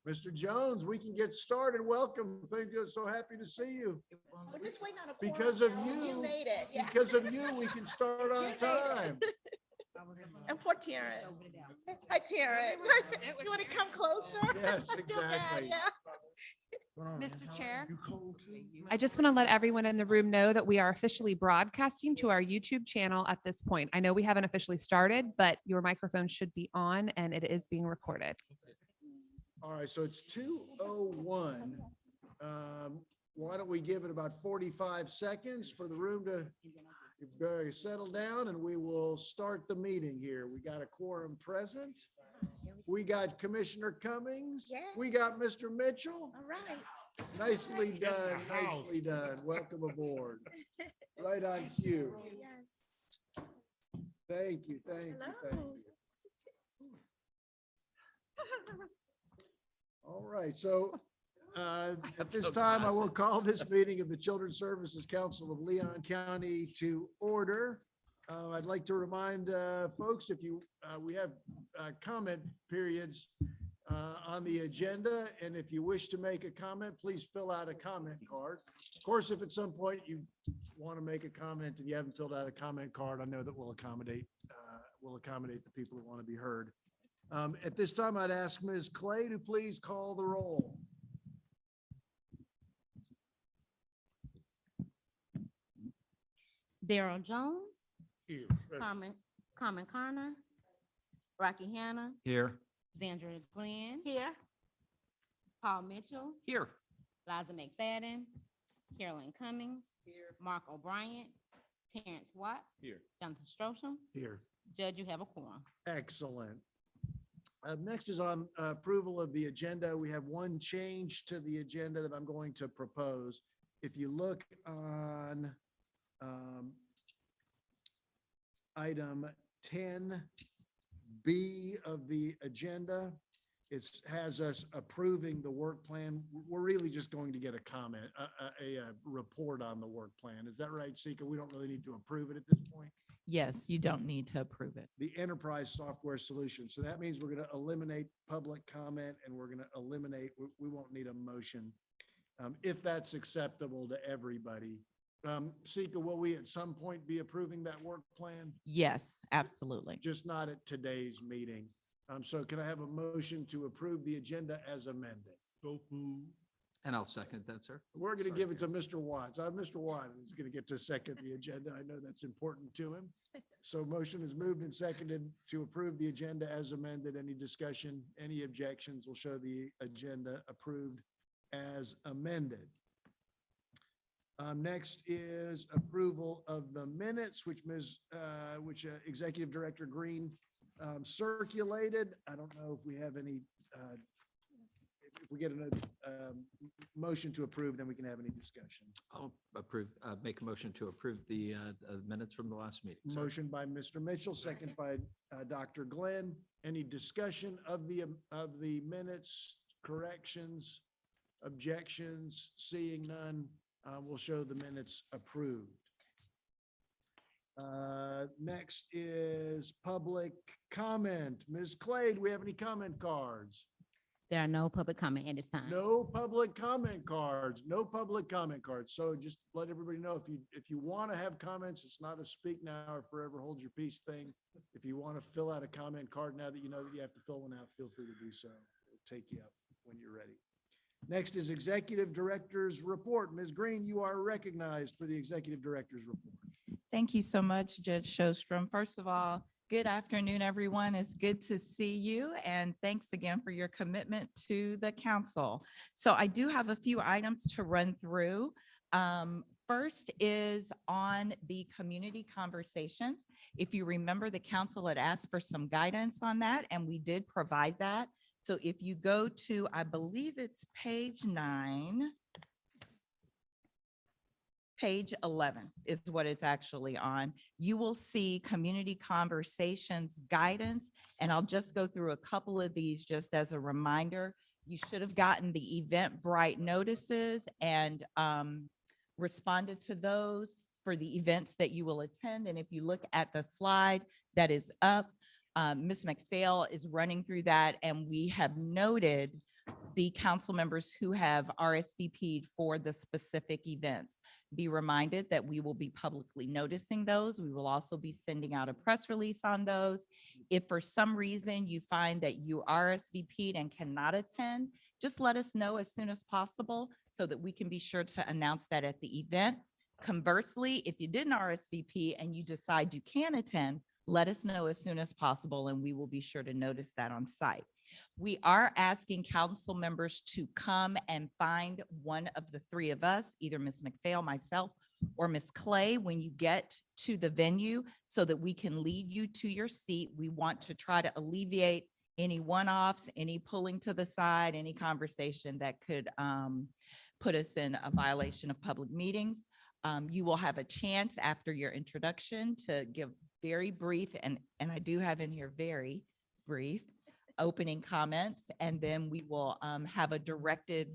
Mr. Jones, we can get started. Welcome. Thank you. So happy to see you. We're just waiting on a Because quorum. of you. You made it. Yeah. Because of you, we can start You on made it. time. And poor Terrence. Hi, Terrence. You want to come closer? Yes, Feel bad, exactly. yeah. Mr. Chair, You cold too? I just want to let everyone in the room know that we are officially broadcasting to our YouTube channel at this point. I know we haven't officially started, but your microphone should be on and it is being recorded. All right, so it's 2:01. Why don't we give it about 45 seconds for the room to settle down, and we will start the meeting here. We got a quorum present. We got Commissioner Cummings. Yeah. We got Mr. Mitchell. All right. Nicely done, nicely done. Welcome aboard. Right on cue. Yes. Thank you, thank you, thank Hello. you. All right, so at this time, I will call this meeting of the Children's Services Council of Leon County to order. I'd like to remind folks, if you, we have comment periods on the agenda, and if you wish to make a comment, please fill out a comment card. Of course, if at some point you want to make a comment and you haven't filled out a comment card, I know that we'll accommodate the people who want to be heard. At this time, I'd ask Ms. Clay to please call the roll. Daryl Jones, Here. Carmen Carner, Rocky Hannah, Here. Zandra Glenn, Here. Paul Mitchell, Here. Liza McFadden, Carolyn Cummings, Mark O'Brien, Terrence Watt, Here. Jonathan Strosham. Here. Judge, you have a quorum. Excellent. Next is on approval of the agenda. We have one change to the agenda that I'm going to propose. If you look on item 10B of the agenda, it has us approving the work plan. We're really just going to get a comment, a report on the work plan. Is that right, Sika? We don't really need to approve it at this point? Yes, you don't need to approve it. The enterprise software solution. So that means we're going to eliminate public comment, and we're going to eliminate, we won't need a motion. If that's acceptable to everybody. Sika, will we at some point be approving that work plan? Yes, absolutely. Just not at today's meeting. So can I have a motion to approve the agenda as amended? And I'll second that, sir. We're going to Sorry, give it to Mr. Watts. Mr. Watts is going to get to second the agenda. I know that's important to him. So motion is moved and seconded to approve the agenda as amended. Any discussion, any objections will show the agenda approved as amended. Next is approval of the minutes, which Executive Director Green circulated. I don't know if we have any, if we get a motion to approve, then we can have any discussion. I'll approve, make a motion to approve the minutes from the last meeting. sir. Motion by Mr. Mitchell, second by Dr. Glenn. Any discussion of the minutes, corrections, objections? Seeing none, we'll show the minutes approved. Next is public comment. Ms. Clay, do we have any comment cards? There are no public comment at this time. No public comment cards, no public comment cards. So just let everybody know, if you want to have comments, it's not a speak now or forever hold your peace thing. If you want to fill out a comment card now that you know that you have to fill one out, feel free to do so. We'll take you up when you're ready. Next is Executive Director's Report. Ms. Green, you are recognized for the Executive Director's Report. Thank you so much, Judge Shostrom. First of all, good afternoon, everyone. It's good to see you, and thanks again for your commitment to the council. So I do have a few items to run through. First is on the community conversations. If you remember, the council had asked for some guidance on that, and we did provide that. So if you go to, I believe it's page 9, page 11 is what it's actually on. You will see community conversations guidance, and I'll just go through a couple of these just as a reminder. You should have gotten the Eventbrite notices and responded to those for the events that you will attend. And if you look at the slide that is up, Ms. McPhail is running through that, and we have noted the council members who have RSVP'd for the specific events. Be reminded that we will be publicly noticing those. We will also be sending out a press release on those. If for some reason you find that you RSVP'd and cannot attend, just let us know as soon as possible so that we can be sure to announce that at the event. Conversely, if you didn't RSVP and you decide you can attend, let us know as soon as possible and we will be sure to notice that on site. We are asking council members to come and find one of the three of us, either Ms. McPhail, myself, or Ms. Clay, when you get to the venue so that we can lead you to your seat. We want to try to alleviate any one-offs, any pulling to the side, any conversation that could put us in a violation of public meetings. You will have a chance after your introduction to give very brief, and I do have in here very brief opening comments, and then we will have a directed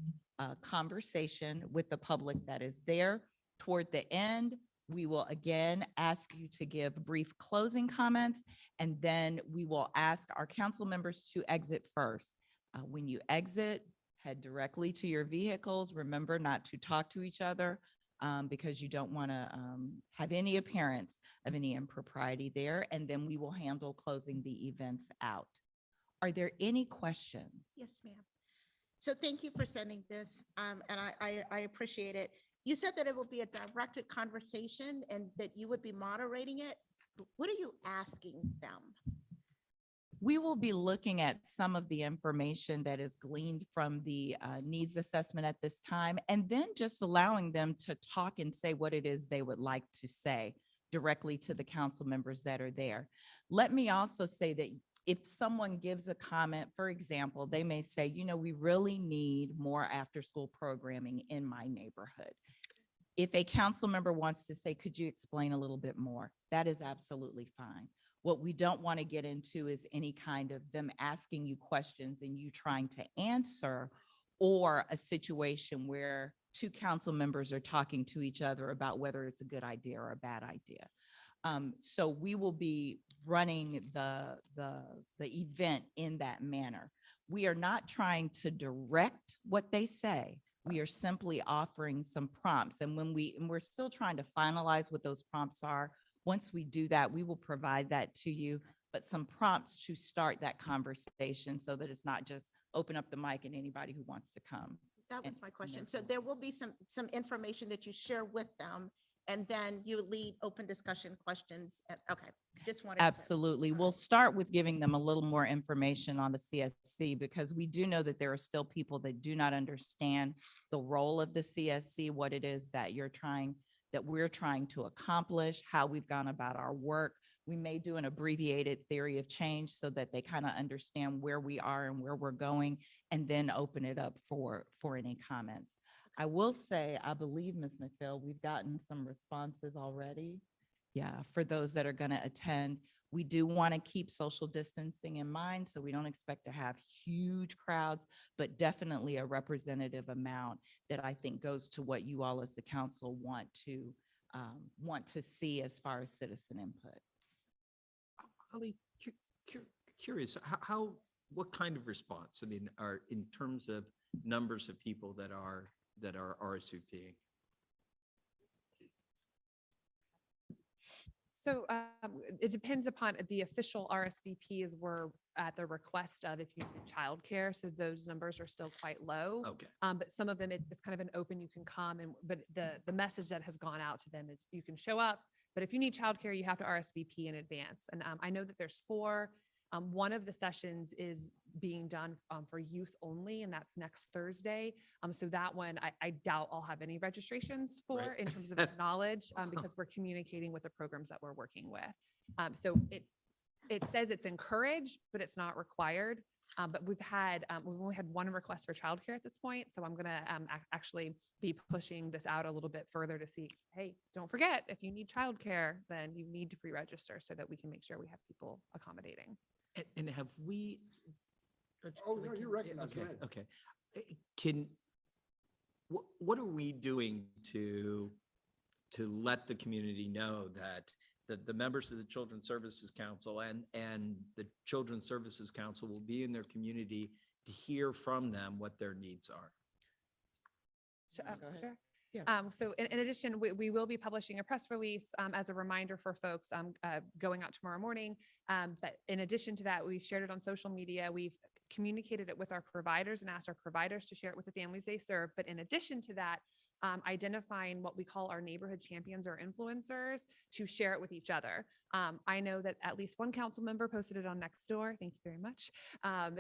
conversation with the public that is there. Toward the end, we will again ask you to give brief closing comments, and then we will ask our council members to exit first. When you exit, head directly to your vehicles. Remember not to talk to each other because you don't want to have any appearance of any impropriety there, and then we will handle closing the events out. Are there any questions? Yes, ma'am. So thank you for sending this, and I appreciate it. You said that it will be a directed conversation and that you would be moderating it. What are you asking them? We will be looking at some of the information that is gleaned from the needs assessment at this time, and then just allowing them to talk and say what it is they would like to say directly to the council members that are there. Let me also say that if someone gives a comment, for example, they may say, you know, we really need more after-school programming in my neighborhood. If a council member wants to say, could you explain a little bit more? That is absolutely fine. What we don't want to get into is any kind of them asking you questions and you trying to answer, or a situation where two council members are talking to each other about whether it's a good idea or a bad idea. So we will be running the event in that manner. We are not trying to direct what they say. We are simply offering some prompts. And we're still trying to finalize what those prompts are. Once we do that, we will provide that to you, but some prompts to start that conversation so that it's not just open up the mic and anybody who wants to come. That was And- my question. So there will be some information that you share with them, and then you lead open discussion questions. Okay, just wanted. Absolutely. We'll start with giving them a little more information on the CSC, because we do know that there are still people that do not understand the role of the CSC, what it is that we're trying to accomplish, how we've gone about our work. We may do an abbreviated theory of change so that they kind of understand where we are and where we're going, and then open it up for any comments. I will say, I believe, Ms. McPhail, we've gotten some responses already. Yeah, for those that are going to attend. We do want to keep social distancing in mind, so we don't expect to have huge crowds, but definitely a representative amount that I think goes to what you all as the council want to see as far as citizen input. Holly, curious, what kind of response? I mean, are in terms of numbers of people that are RSVPing? So it depends upon the official RSVPs were at the request of if you need childcare. So those numbers are still quite low. Okay. But some of them, it's kind of an open, you can come but the message that has gone out to them is you can show up, but if you need childcare, you have to RSVP in advance. And I know that there's 4. One of the sessions is being done for youth only, and that's next Thursday. So that one, I doubt I'll have any registrations for Right. in terms of knowledge, because we're communicating with the programs that we're working with. So it says it's encouraged, but it's not required. But we've only had 1 request for childcare at this point. So I'm going to actually be pushing this out a little bit further to see, hey, don't forget, if you need childcare, then you need to pre-register so that we can make sure we have people accommodating. And have we? Oh, no, you're recognized. Go Okay, ahead. okay. What are we doing to let the community know that the members of the Children's Services Council and the Children's Services Council will be in their community to hear from them what their needs are. So, Go ahead. sure. Yeah. So in addition, we will be publishing a press release as a reminder for folks going out tomorrow morning. But in addition to that, we've shared it on social media. We've communicated it with our providers and asked our providers to share it with the families they serve. But in addition to that, identifying what we call our neighborhood champions or influencers to share it with each other. I know that at least one council member posted it on Nextdoor. Thank you very much.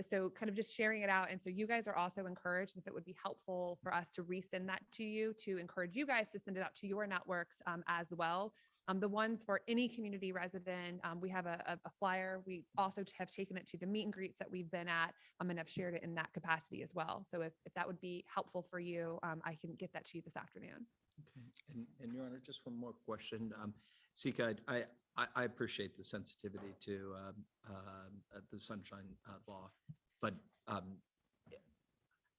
So kind of just sharing it out. And so you guys are also encouraged, if it would be helpful for us to resend that to you, to encourage you guys to send it out to your networks as well. The ones for any community resident, we have a flyer. We also have taken it to the meet and greets that we've been at and have shared it in that capacity as well. So if that would be helpful for you, I can get that to you this afternoon. Okay. And Your Honor, just one more question. Sika, I appreciate the sensitivity to the Sunshine Law, but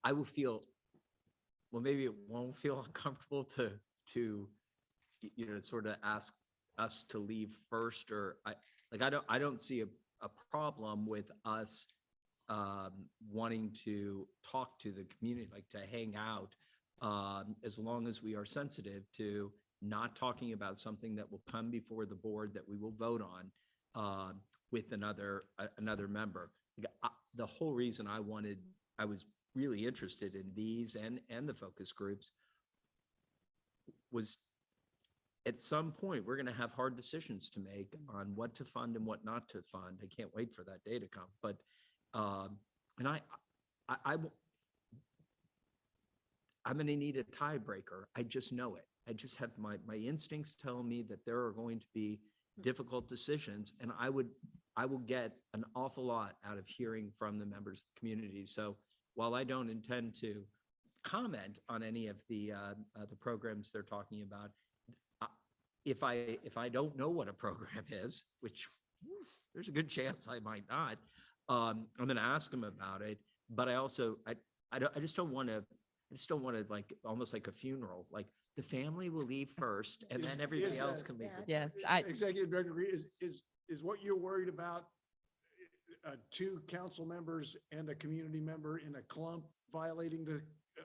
I will feel, well, maybe it won't feel uncomfortable to sort of ask us to leave first, or I don't see a problem with us wanting to talk to the community, like to hang out, as long as we are sensitive to not talking about something that will come before the board that we will vote on with another member. The whole reason I was really interested in these and the focus groups was, at some point, we're going to have hard decisions to make on what to fund and what not to fund. I can't wait for that day to come. But, and I'm going to need a tiebreaker. I just know it. I just have my instincts tell me that there are going to be difficult decisions, and I will get an awful lot out of hearing from the members of the community. So while I don't intend to comment on any of the programs they're talking about, if I don't know what a program is, which there's a good chance I might not, I'm going to ask them about it. But I just don't want to like almost like a funeral. Like the family will leave first, and then everybody Is else that- can leave. Yes, Executive Director Reed, is what you're worried about, two council members and a community member in a clump violating the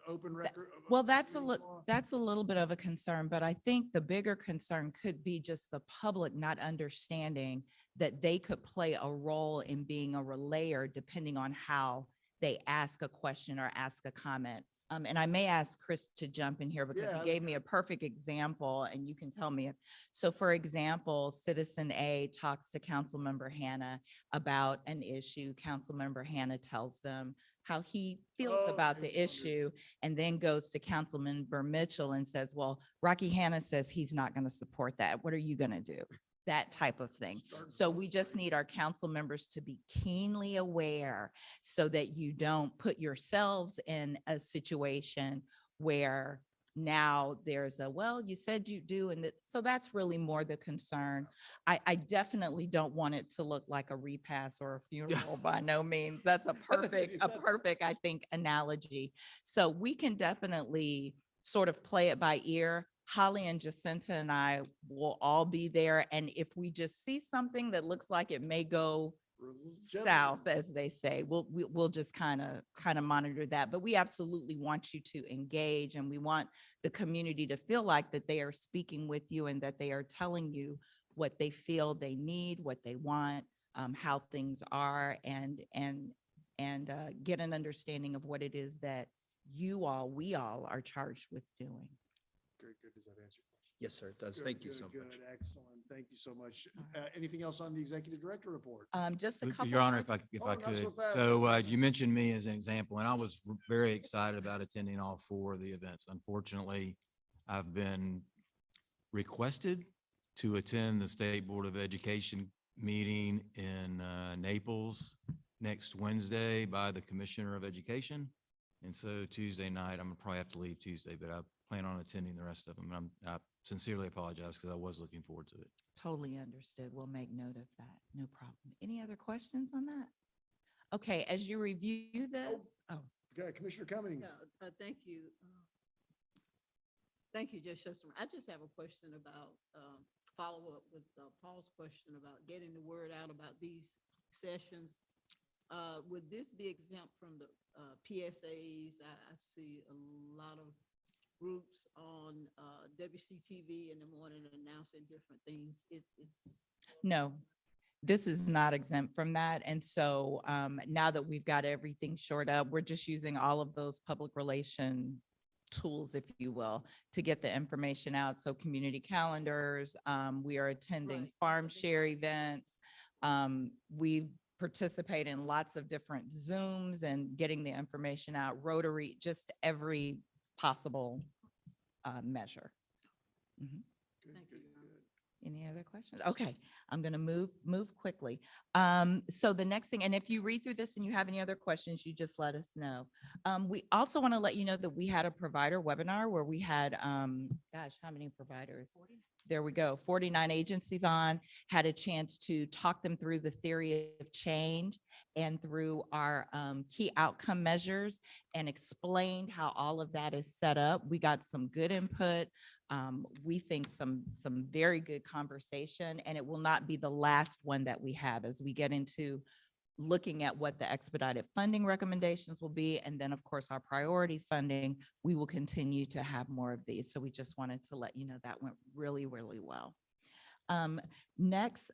open record? well, that's a little bit of a concern, but I think the bigger concern could be just the public not understanding that they could play a role in being a relayer depending on how they ask a question or ask a comment. And I may ask Chris to jump in here because he Yeah. gave me a perfect example, and you can tell me if. So for example, Citizen A talks to Councilmember Hannah about an issue. Councilmember Hannah tells them how he feels Oh, about I the was wondering. issue, and then goes to Councilmember Mitchell and says, well, Rocky Hannah says he's not going to support that. What are you going to do? That type of thing. So we just need our council members to be keenly aware so that you don't put yourselves in a situation where now there's a, well, you said you do. And so that's really more the concern. I definitely don't want it to look like a repass or a funeral by no means. That's a perfect, I think, analogy. So we can definitely sort of play it by ear. Holly and Jacinta and I will all be there. And if we just see something that looks like it may go south, as they say, we'll just kind of monitor that. But we absolutely want you to engage, and we want the community to feel like that they are speaking with you and that they are telling you what they feel they need, what they want, how things are, and get an understanding of what it is that we all are charged with doing. Very good. Does that answer your question? Yes, sir, it does. Good, Thank you good, so much. good. Excellent. Thank you so much. All Anything else on the executive director report? Just a couple. Your Honor, more- if Oh, I not could. so fast. So you mentioned me as an example, and I was very excited about attending all four of the events. Unfortunately, I've been requested to attend the State Board of Education meeting in Naples next Wednesday by the Commissioner of Education. And so Tuesday night, I'm gonna probably have to leave Tuesday, but I plan on attending the rest of them. I sincerely apologize because I was looking forward to it. Totally understood. We'll make note of that. No problem. Any other questions on that? Okay, as you review this, Okay, Commissioner Cummings. Thank you. Thank you, Judge Schuster. I just have a question about, follow up with Paul's question about getting the word out about these sessions. would this be exempt from the PSAs? I see a lot of groups on WCTV in the morning announcing different things. It's No, this is not exempt from that. And so now that we've got everything shored up, we're just using all of those public relation tools, if you will, to get the information out. So community calendars, we are attending Right, that's farm what they share call it. events. We participate in lots of different Zooms and getting the information out, Rotary, just every possible measure. Mhm. Thank you, Your Honor. Any other questions? Okay, I'm going to move quickly. So the next thing, and if you read through this and you have any other questions, you just let us know. We also want to let you know that we had a provider webinar where we had, gosh, how many providers? There we go, 49 agencies on, had a chance to talk them through the theory of change and through our key outcome measures and explained how all of that is set up. We got some good input. We think some very good conversation, and it will not be the last one that we have as we get into looking at what the expedited funding recommendations will be. And then, of course, our priority funding, we will continue to have more of these. So we just wanted to let you know that went really, really well. Next,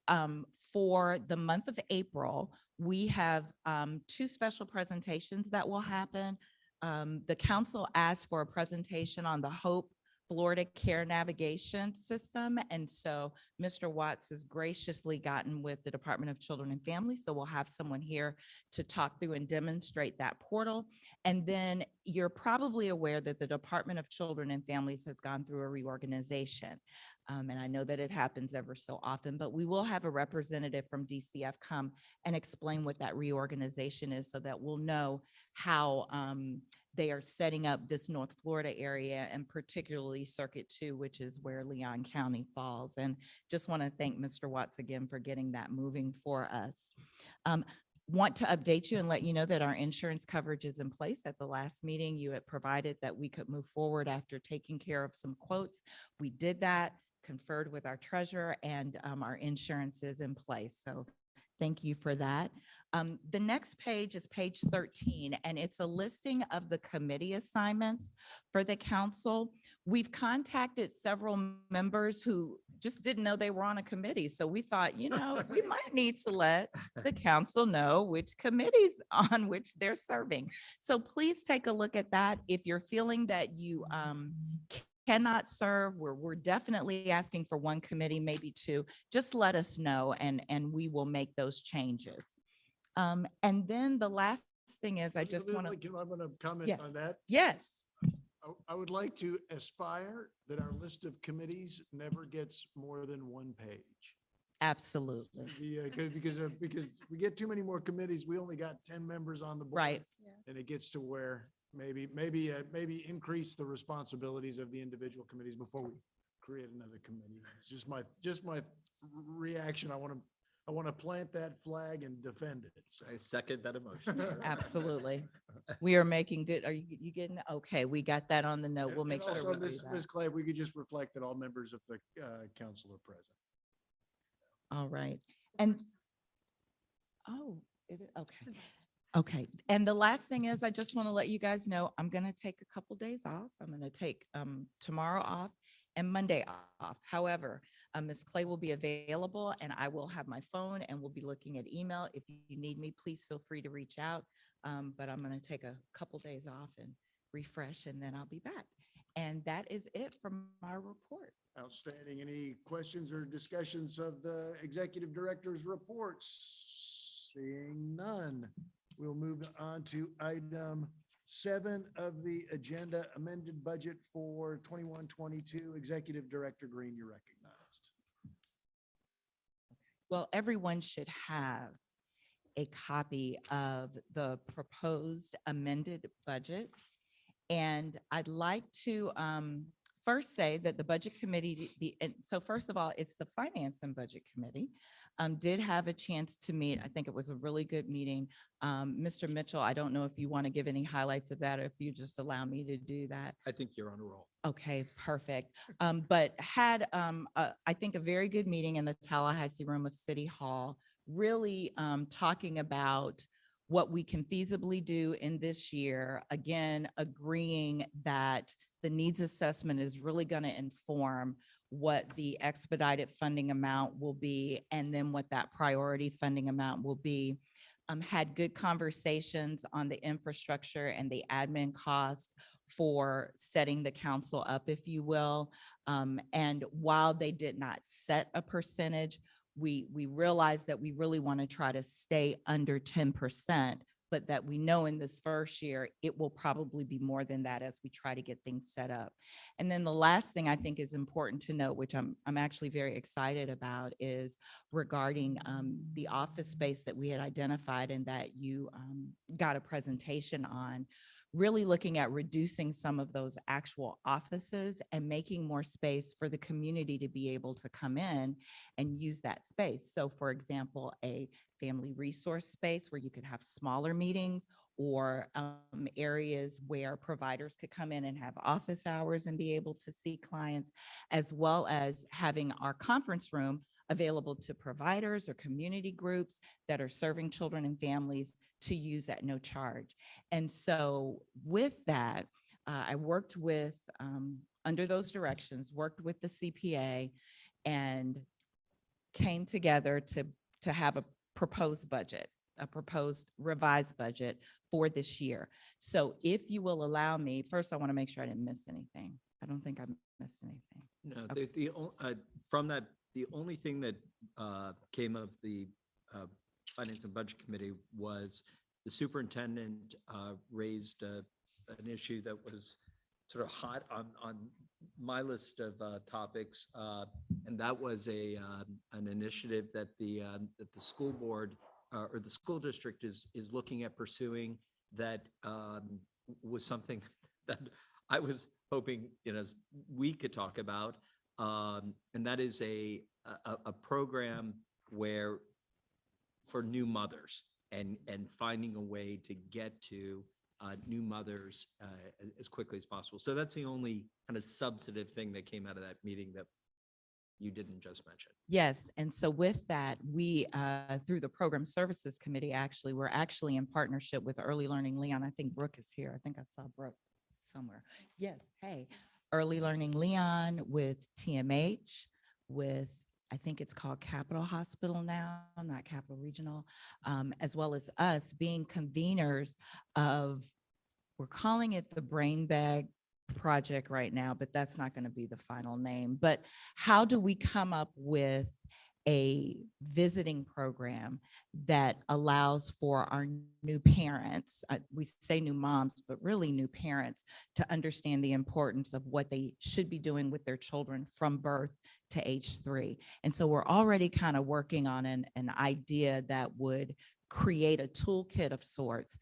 for the month of April, we have 2 special presentations that will happen. The council asked for a presentation on the HOPE Florida Care Navigation System. And so Mr. Watts has graciously gotten with the Department of Children and Families. So we'll have someone here to talk through and demonstrate that portal. And then you're probably aware that the Department of Children and Families has gone through a reorganization. And I know that it happens ever so often, but we will have a representative from DCF come and explain what that reorganization is so that we'll know how they are setting up this North Florida area and particularly Circuit 2, which is where Leon County falls. And just want to thank Mr. Watts again for getting that moving for us. Want to update you and let you know that our insurance coverage is in place. At the last meeting, you had provided that we could move forward after taking care of some quotes. We did that, conferred with our treasurer, and our insurance is in place. So thank you for that. The next page is page 13, and it's a listing of the committee assignments for the council. We've contacted several members who just didn't know they were on a committee. So we thought, you know, we might need to let the council know which committees on which they're serving. So please take a look at that. If you're feeling that you cannot serve, we're definitely asking for 1 committee, maybe 2. Just let us know and we will make those changes. And then the last thing is, I just want to, I want to comment Yes. on that. yes, I would like to aspire that our list of committees never gets more than 1 page. absolutely. Yeah, because we get too many more committees. We only got 10 members on the board. Right. And it gets to where maybe increase the responsibilities of the individual committees before we create another committee. It's just my reaction. I want to plant that flag and defend it. So. I second that emotion. Absolutely. We are making good. Are you getting, okay, we got that on the note. We'll make And sure also, we do Ms. that. Clay, we could just reflect that all members of the council are present. All right. And, oh, okay. Okay. And the last thing is, I just want to let you guys know, I'm going to take a couple days off. I'm going to take tomorrow off and Monday off. However, Ms. Clay will be available and I will have my phone and we'll be looking at email. If you need me, please feel free to reach out. But I'm going to take a couple days off and refresh and then I'll be back. And that is it from our report. Outstanding. Any questions or discussions of the executive director's reports? Seeing none, we'll move on to item 7 of the agenda, amended budget for 21-22. Executive Director Green, you're recognized. Well, everyone should have a copy of the proposed amended budget. And I'd like to first say that the Budget Committee, so first of all, it's the Finance and Budget Committee, did have a chance to meet. I think it was a really good meeting. Mr. Mitchell, I don't know if you want to give any highlights of that, or if you just allow me to do that. I think you're on a roll. Okay, perfect. But had, I think, a very good meeting in the Tallahassee room of City Hall, really talking about what we can feasibly do in this year, again, agreeing that the needs assessment is really going to inform what the expedited funding amount will be, and then what that priority funding amount will be. Had good conversations on the infrastructure and the admin cost for setting the council up, if you will. And while they did not set a percentage, we realized that we really want to try to stay under 10%, but that we know in this first year, it will probably be more than that as we try to get things set up. And then the last thing I think is important to note, which I'm actually very excited about, is regarding the office space that we had identified and that you got a presentation on, really looking at reducing some of those actual offices and making more space for the community to be able to come in and use that space. So for example, a family resource space where you could have smaller meetings, or areas where providers could come in and have office hours and be able to see clients, as well as having our conference room available to providers or community groups that are serving children and families to use at no charge. And so with that, I worked with, under those directions, worked with the CPA and came together to have a proposed budget, a proposed revised budget for this year. So if you will allow me, first, I want to make sure I didn't miss anything. I don't think I missed anything. No, Okay. from that, the only thing that came of the Finance and Budget Committee was the superintendent raised an issue that was sort of hot on my list of topics, and that was an initiative that the school board or the school district is looking at pursuing. That was something that I was hoping we could talk about, and that is a program where for new mothers and finding a way to get to new mothers as quickly as possible. So that's the only kind of substantive thing that came out of that meeting that you didn't just mention. Yes, and so with that, we, through the Program Services Committee, we're actually in partnership with Early Learning Leon. I think Brooke is here. I think I saw Brooke somewhere. Yes, hey, Early Learning Leon, with TMH, with, I think it's called Capital Hospital now, not Capital Regional, as well as us being conveners of, we're calling it the Brain Bag Project right now, but that's not going to be the final name. But how do we come up with a visiting program that allows for our new parents, we say new moms, but really new parents, to understand the importance of what they should be doing with their children from birth to age 3. And so we're already kind of working on an idea that would create a toolkit of sorts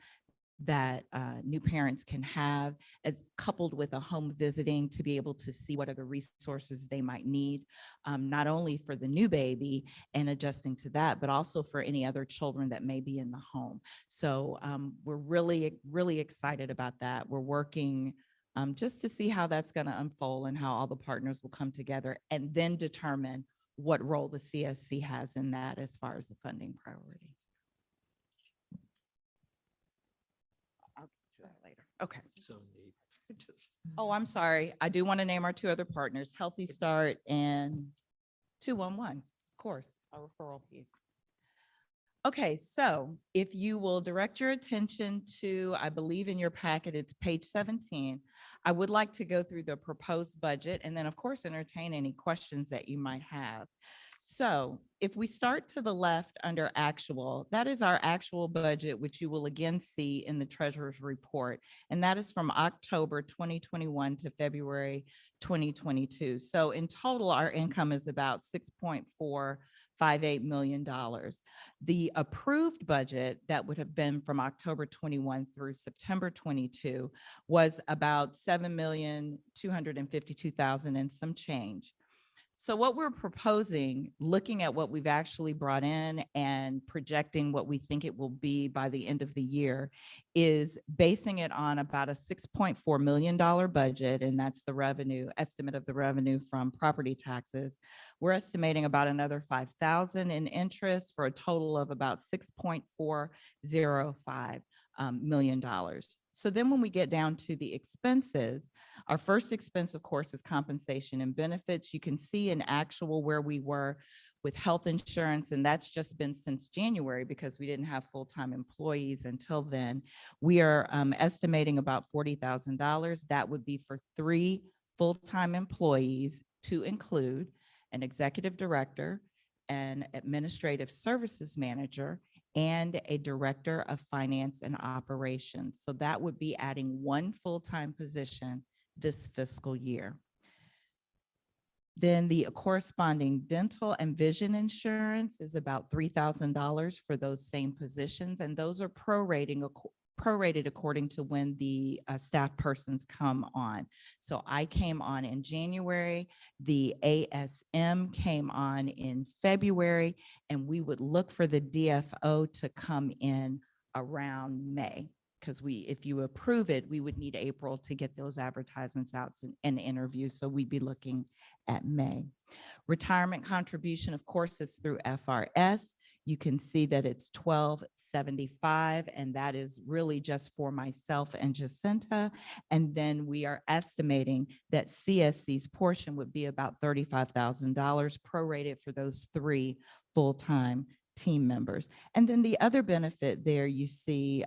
that new parents can have, as coupled with a home visiting, to be able to see what are the resources they might need, not only for the new baby and adjusting to that, but also for any other children that may be in the home. So we're really, really excited about that. We're working just to see how that's going to unfold and how all the partners will come together and then determine what role the CSC has in that as far as the funding priority. I'll get to that later. Okay. So neat. Oh, I'm sorry. I do want to name our 2 other partners, Healthy Start and 211, of course, our referral piece. Okay, so if you will direct your attention to, I believe in your packet, it's page 17. I would like to go through the proposed budget and then, of course, entertain any questions that you might have. So if we start to the left under actual, that is our actual budget, which you will again see in the treasurer's report. And that is from October 2021 to February 2022. So in total, our income is about $6.458 million. The approved budget that would have been from October 21 through September 22 was about $7,252,000 and some change. So what we're proposing, looking at what we've actually brought in and projecting what we think it will be by the end of the year, is basing it on about a $6.4 million budget, and that's the revenue, estimate of the revenue from property taxes. We're estimating about another 5,000 in interest for a total of about $6.405 million. So then when we get down to the expenses, our first expense, of course, is compensation and benefits. You can see in actual where we were with health insurance, and that's just been since January because we didn't have full-time employees until then. We are estimating about $40,000. That would be for 3 full-time employees, to include an executive director, an administrative services manager, and a director of finance and operations. So that would be adding 1 full-time position this fiscal year. Then the corresponding dental and vision insurance is about $3,000 for those same positions, and those are prorated according to when the staff persons come on. So I came on in January, the ASM came on in February, and we would look for the DFO to come in around May. Because if you approve it, we would need April to get those advertisements out and interviews. So we'd be looking at May. Retirement contribution, of course, is through FRS. You can see that it's $1,275, and that is really just for myself and Jacinta. And then we are estimating that CSC's portion would be about $35,000 prorated for those 3 full-time team members. And then the other benefit there, you see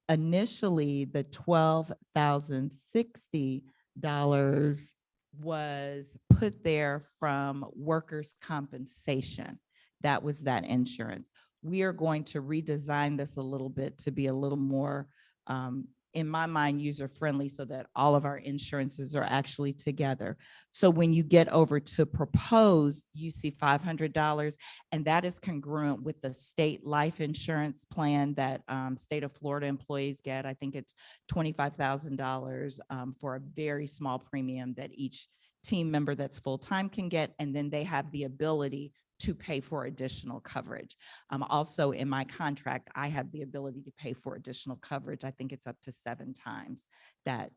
initially the $12,060 was put there from workers' compensation. That was that insurance. We are going to redesign this a little bit to be a little more, in my mind, user-friendly, so that all of our insurances are actually together. So when you get over to propose, you see $500, and that is congruent with the state life insurance plan that state of Florida employees get. I think it's $25,000 for a very small premium that each team member that's full-time can get, and then they have the ability to pay for additional coverage. Also in my contract, I have the ability to pay for additional coverage. I think it's up to 7 times that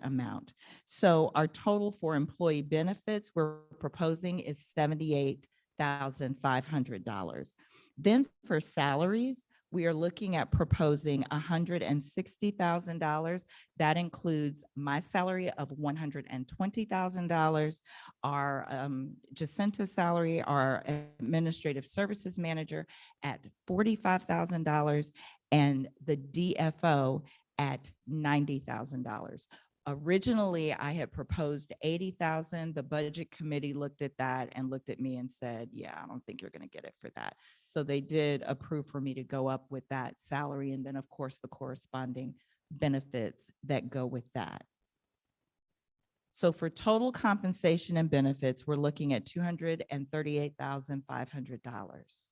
amount. So our total for employee benefits we're proposing is $78,500. Then for salaries, we are looking at proposing $160,000. That includes my salary of $120,000, our Jacinta's salary, our administrative services manager at $45,000, and the DFO at $90,000. Originally, I had proposed $80,000. The budget committee looked at that and looked at me and said, yeah, I don't think you're going to get it for that. So they did approve for me to go up with that salary. And then, of course, the corresponding benefits that go with that. So for total compensation and benefits, we're looking at $238,500.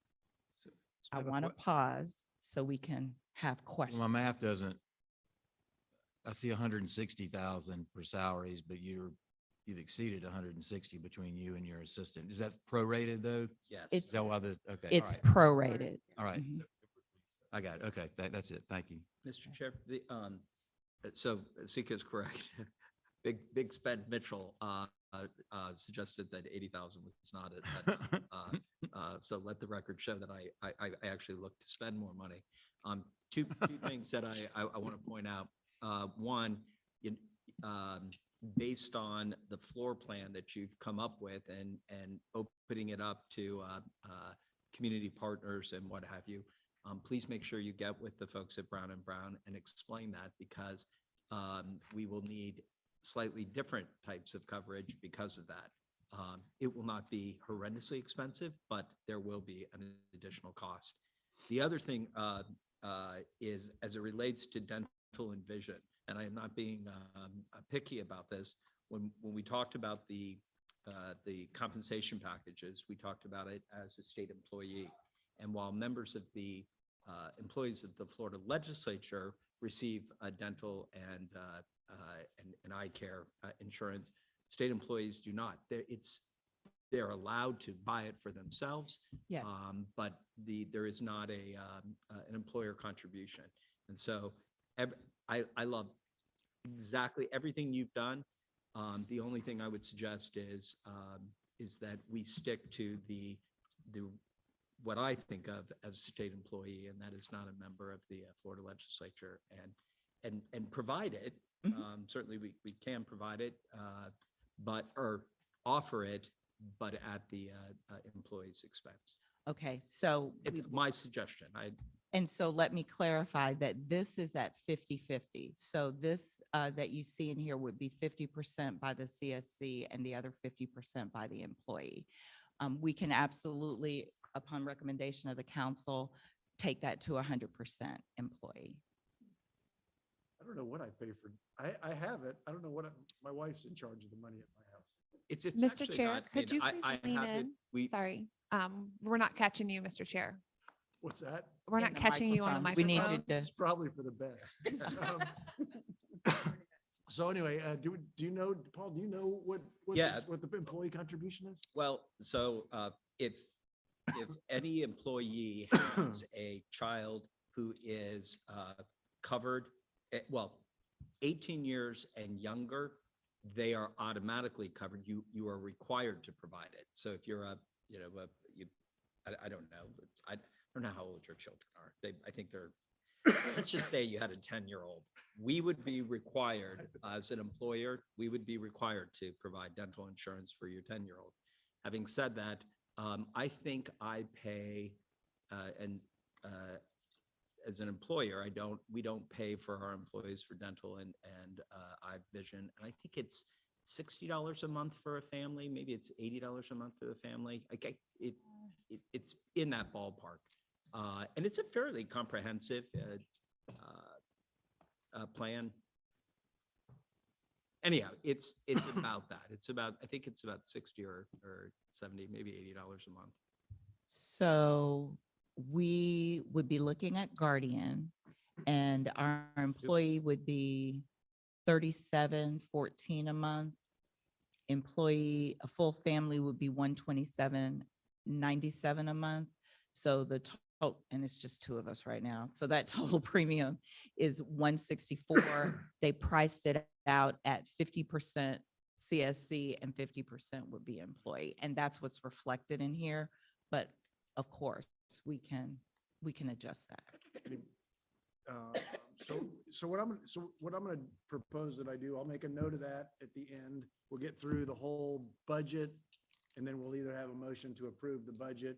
I want to pause so we can have questions. My math doesn't, I see 160,000 for salaries, but you've exceeded 160 between you and your assistant. Is that prorated though? Yes. It's- Is that why the, okay. It's all right. prorated. All right. Mhm. I got it. Okay. That's it. Thank you. Mr. Chair, so Sika is correct. Big Spend Mitchell suggested that 80,000 was not it. So let the record show that I actually look to spend more money. Two things that I want to point out. One, based on the floor plan that you've come up with and opening it up to community partners and what have you, please make sure you get with the folks at Brown & Brown and explain that, because we will need slightly different types of coverage because of that. It will not be horrendously expensive, but there will be an additional cost. The other thing is, as it relates to dental and vision, and I am not being picky about this, when we talked about the compensation packages, we talked about it as a state employee. And while members of the employees of the Florida legislature receive dental and eye care insurance, state employees do not. It's they're allowed to buy it for themselves. Yes. But there is not an employer contribution. And so I love exactly everything you've done. The only thing I would suggest is that we stick to the what I think of as a state employee, and that is not a member of the Florida legislature, and provide it. Mhm. Certainly we can provide it, or offer it, but at the employee's expense. Okay, so, It's my suggestion. and so let me clarify that this is at 50-50. So this that you see in here would be 50% by the CSC and the other 50% by the employee. We can absolutely, upon recommendation of the council, take that to 100% employee. I don't know what I pay for. I have it. I don't know what, my wife's in charge of the money at my house. It's Mr. actually Chair, not- could you I please lean have it. in? Sorry, we're not catching you, Mr. Chair. What's that? We're In not the catching you on the microphone. We microphone. need you It's to, probably for the best. So anyway, do you know, Paul, do you know what Yeah. what the employee contribution is? Well, so if any employee has a child who is covered, well, 18 years and younger, they are automatically covered. You are required to provide it. So if you're I don't know. I don't know how old your children are. I think they're, let's just say you had a 10-year-old. We would be required, as an employer, we would be required to provide dental insurance for your 10-year-old. Having said that, I think I pay, as an employer, we don't pay for our employees for dental and eye vision. And I think it's $60 a month for a family. Maybe it's $80 a month for the family. It's in that ballpark. And it's a fairly comprehensive plan. Anyhow, it's about that. I think it's about 60 or 70, maybe $80 a month. so we would be looking at Guardian, and our employee would be $37.14 a month. Employee, a full family would be $127.97 a month. So the total, and it's just two of us right now. So that total premium is $164. They priced it out at 50% CSC and 50% would be employee. And that's what's reflected in here. But of course, we can adjust that. So what I'm going to propose that I do, I'll make a note of that at the end. We'll get through the whole budget, and then we'll either have a motion to approve the budget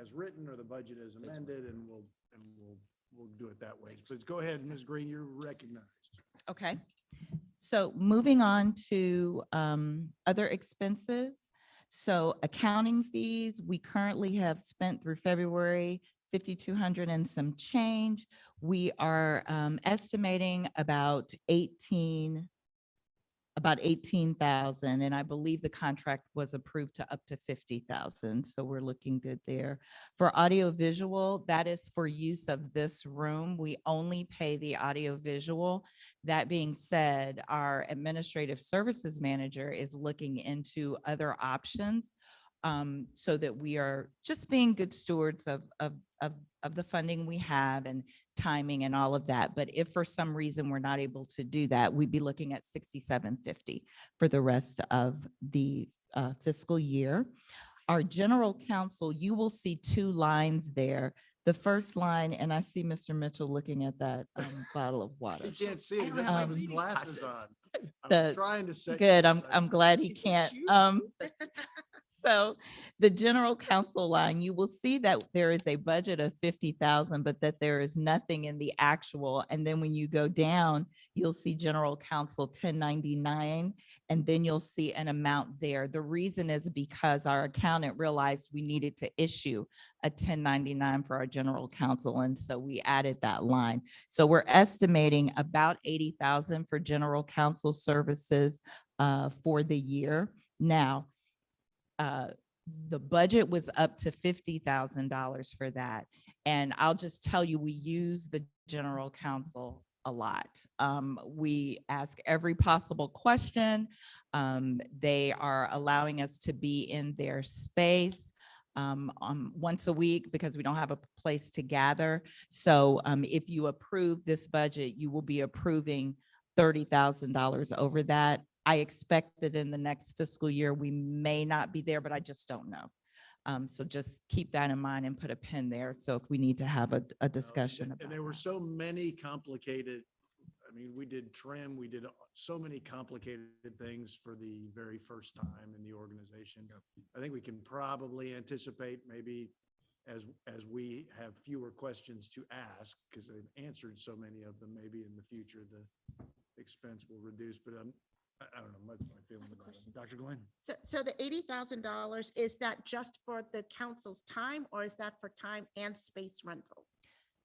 as written or the budget as amended, and we'll do it that way. So go ahead, Ms. Green, you're recognized. Okay. So moving on to other expenses. So accounting fees, we currently have spent through February, 5,200 and some change. We are estimating about 18,000, and I believe the contract was approved to up to 50,000. So we're looking good there. For audiovisual, that is for use of this room. We only pay the audiovisual. That being said, our administrative services manager is looking into other options, so that we are just being good stewards of the funding we have and timing and all of that. But if for some reason we're not able to do that, we'd be looking at $6,750 for the rest of the fiscal year. Our general counsel, you will see two lines there. The first line, and I see Mr. Mitchell looking at that bottle of water. He can't see it. He don't doesn't have have my his reading glasses glasses. on. I The- was trying to say. Good, I'm glad he Is it can't. you? So the general counsel line, you will see that there is a budget of 50,000, but that there is nothing in the actual. And then when you go down, you'll see general counsel 1099, and then you'll see an amount there. The reason is because our accountant realized we needed to issue a 1099 for our general counsel, and so we added that line. So we're estimating about 80,000 for general counsel services for the year. Now, the budget was up to $50,000 for that. And I'll just tell you, we use the general counsel a lot. We ask every possible question. They are allowing us to be in their space once a week because we don't have a place to gather. So if you approve this budget, you will be approving $30,000 over that. I expect that in the next fiscal year, we may not be there, but I just don't know. So just keep that in mind and put a pin there. So if we need to have a discussion about And there were that. so many complicated, I mean, we did trim, we did so many complicated things for the very first time in the organization. I think we can probably anticipate maybe as we have fewer questions to ask, because they've answered so many of them, maybe in the future, the expense will reduce, but I don't know, my feeling about it. Dr. Glenn? So the $80,000, is that just for the council's time, or is that for time and space rental?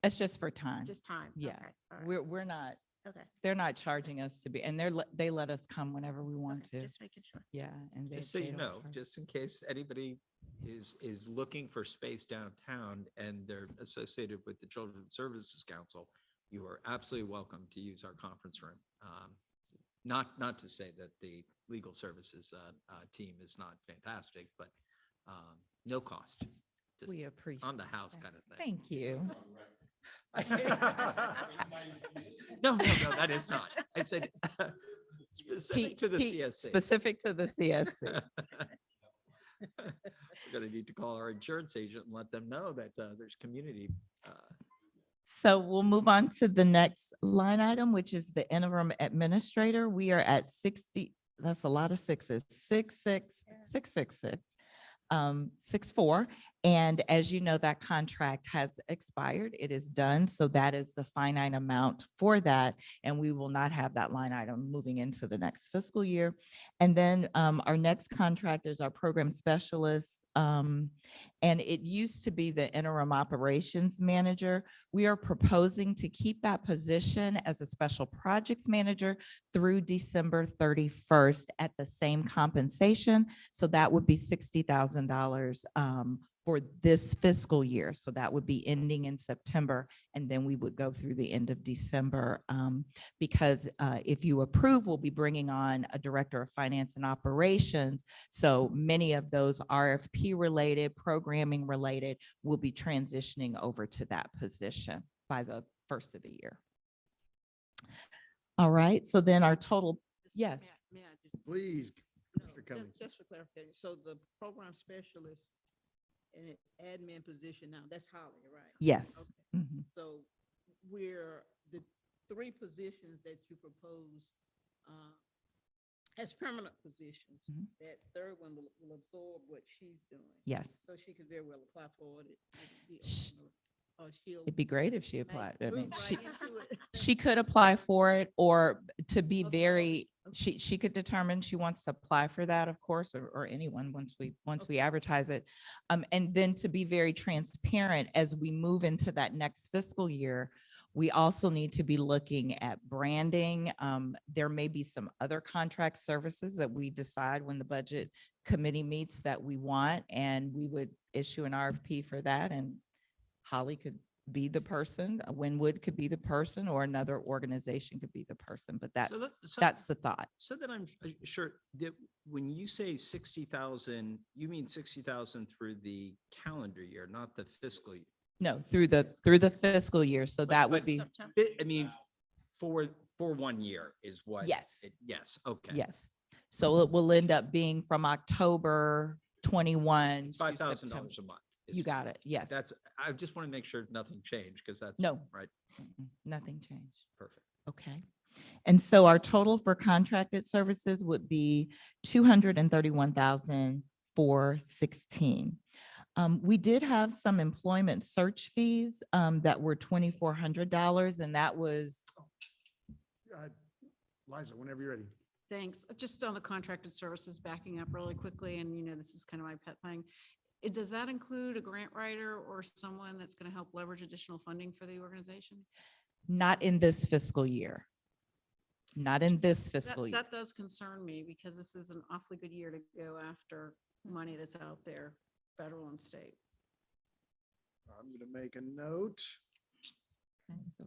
It's just for time. Just time? Yeah. Okay, all right, We're not, okay. they're not charging us to be, and they let us come whenever we want Okay, to. just making sure. Yeah. And they, Just so they you don't know, charge. just in case anybody is looking for space downtown and they're associated with the Children's Services Council, you are absolutely welcome to use our conference room. Not to say that the legal services team is not fantastic, but no cost. Just We appreciate. on the house that. kind of thing. Thank you. No, that is not. I said specific to the CSC. Specific to the CSC. We're gonna need to call our insurance agent and let them know that there's community. So we'll move on to the next line item, which is the interim administrator. We are at 60, that's a lot of sixes, 64. And as you know, that contract has expired. It is done. So that is the finite amount for that. And we will not have that line item moving into the next fiscal year. And then our next contract is our program specialist. And it used to be the interim operations manager. We are proposing to keep that position as a special projects manager through December 31st at the same compensation. So that would be $60,000 for this fiscal year. So that would be ending in September, and then we would go through the end of December. Because if you approve, we'll be bringing on a director of finance and operations. So many of those RFP related, programming related, will be transitioning over to that position by the first of the year. All right, so then our total, yes. May I just? Please, No, Mr. Cummings. just for clarification, so the program specialist and an admin position now, that's Holly, right? Yes. Okay. Mhm. So we're, the three positions that you propose as permanent positions, Mhm. that third one will absorb what she's doing. Yes. So she could very well apply for it. Or she'll. It'd be great if she may applied. I move mean, right she, into it. she could apply for it, or to be Okay. very, Okay. she could determine she wants to apply for that, of course, or anyone once we advertise it. And then to be very transparent as we move into that next fiscal year, we also need to be looking at branding. There may be some other contract services that we decide when the budget committee meets that we want, and we would issue an RFP for that, and Holly could be the person, Winwood could be the person, or another organization could be the person, but that's the thought. So that I'm sure that when you say 60,000, you mean 60,000 through the calendar year, not the fiscal year. No, through the fiscal year, so that would but be, September. I mean, for 1 year is what? Yes. Yes, okay. yes. So it will end up being from October 21 It's to $5,000 September. a month. You got it, yes. That's, I just want to make sure nothing changed because that's. No. Right, Nothing changed. perfect. Okay. And so our total for contracted services would be 231,416. We did have some employment search fees that were $2,400, and that was, Liza, whenever you're ready. Thanks. Just on the contracted services, backing up really quickly, and this is kind of my pet thing. Does that include a grant writer or someone that's going to help leverage additional funding for the organization? not in this fiscal year. Not in this fiscal year. That does concern me because this is an awfully good year to go after money that's out there, federal and state. I'm going to make a note. Okay, so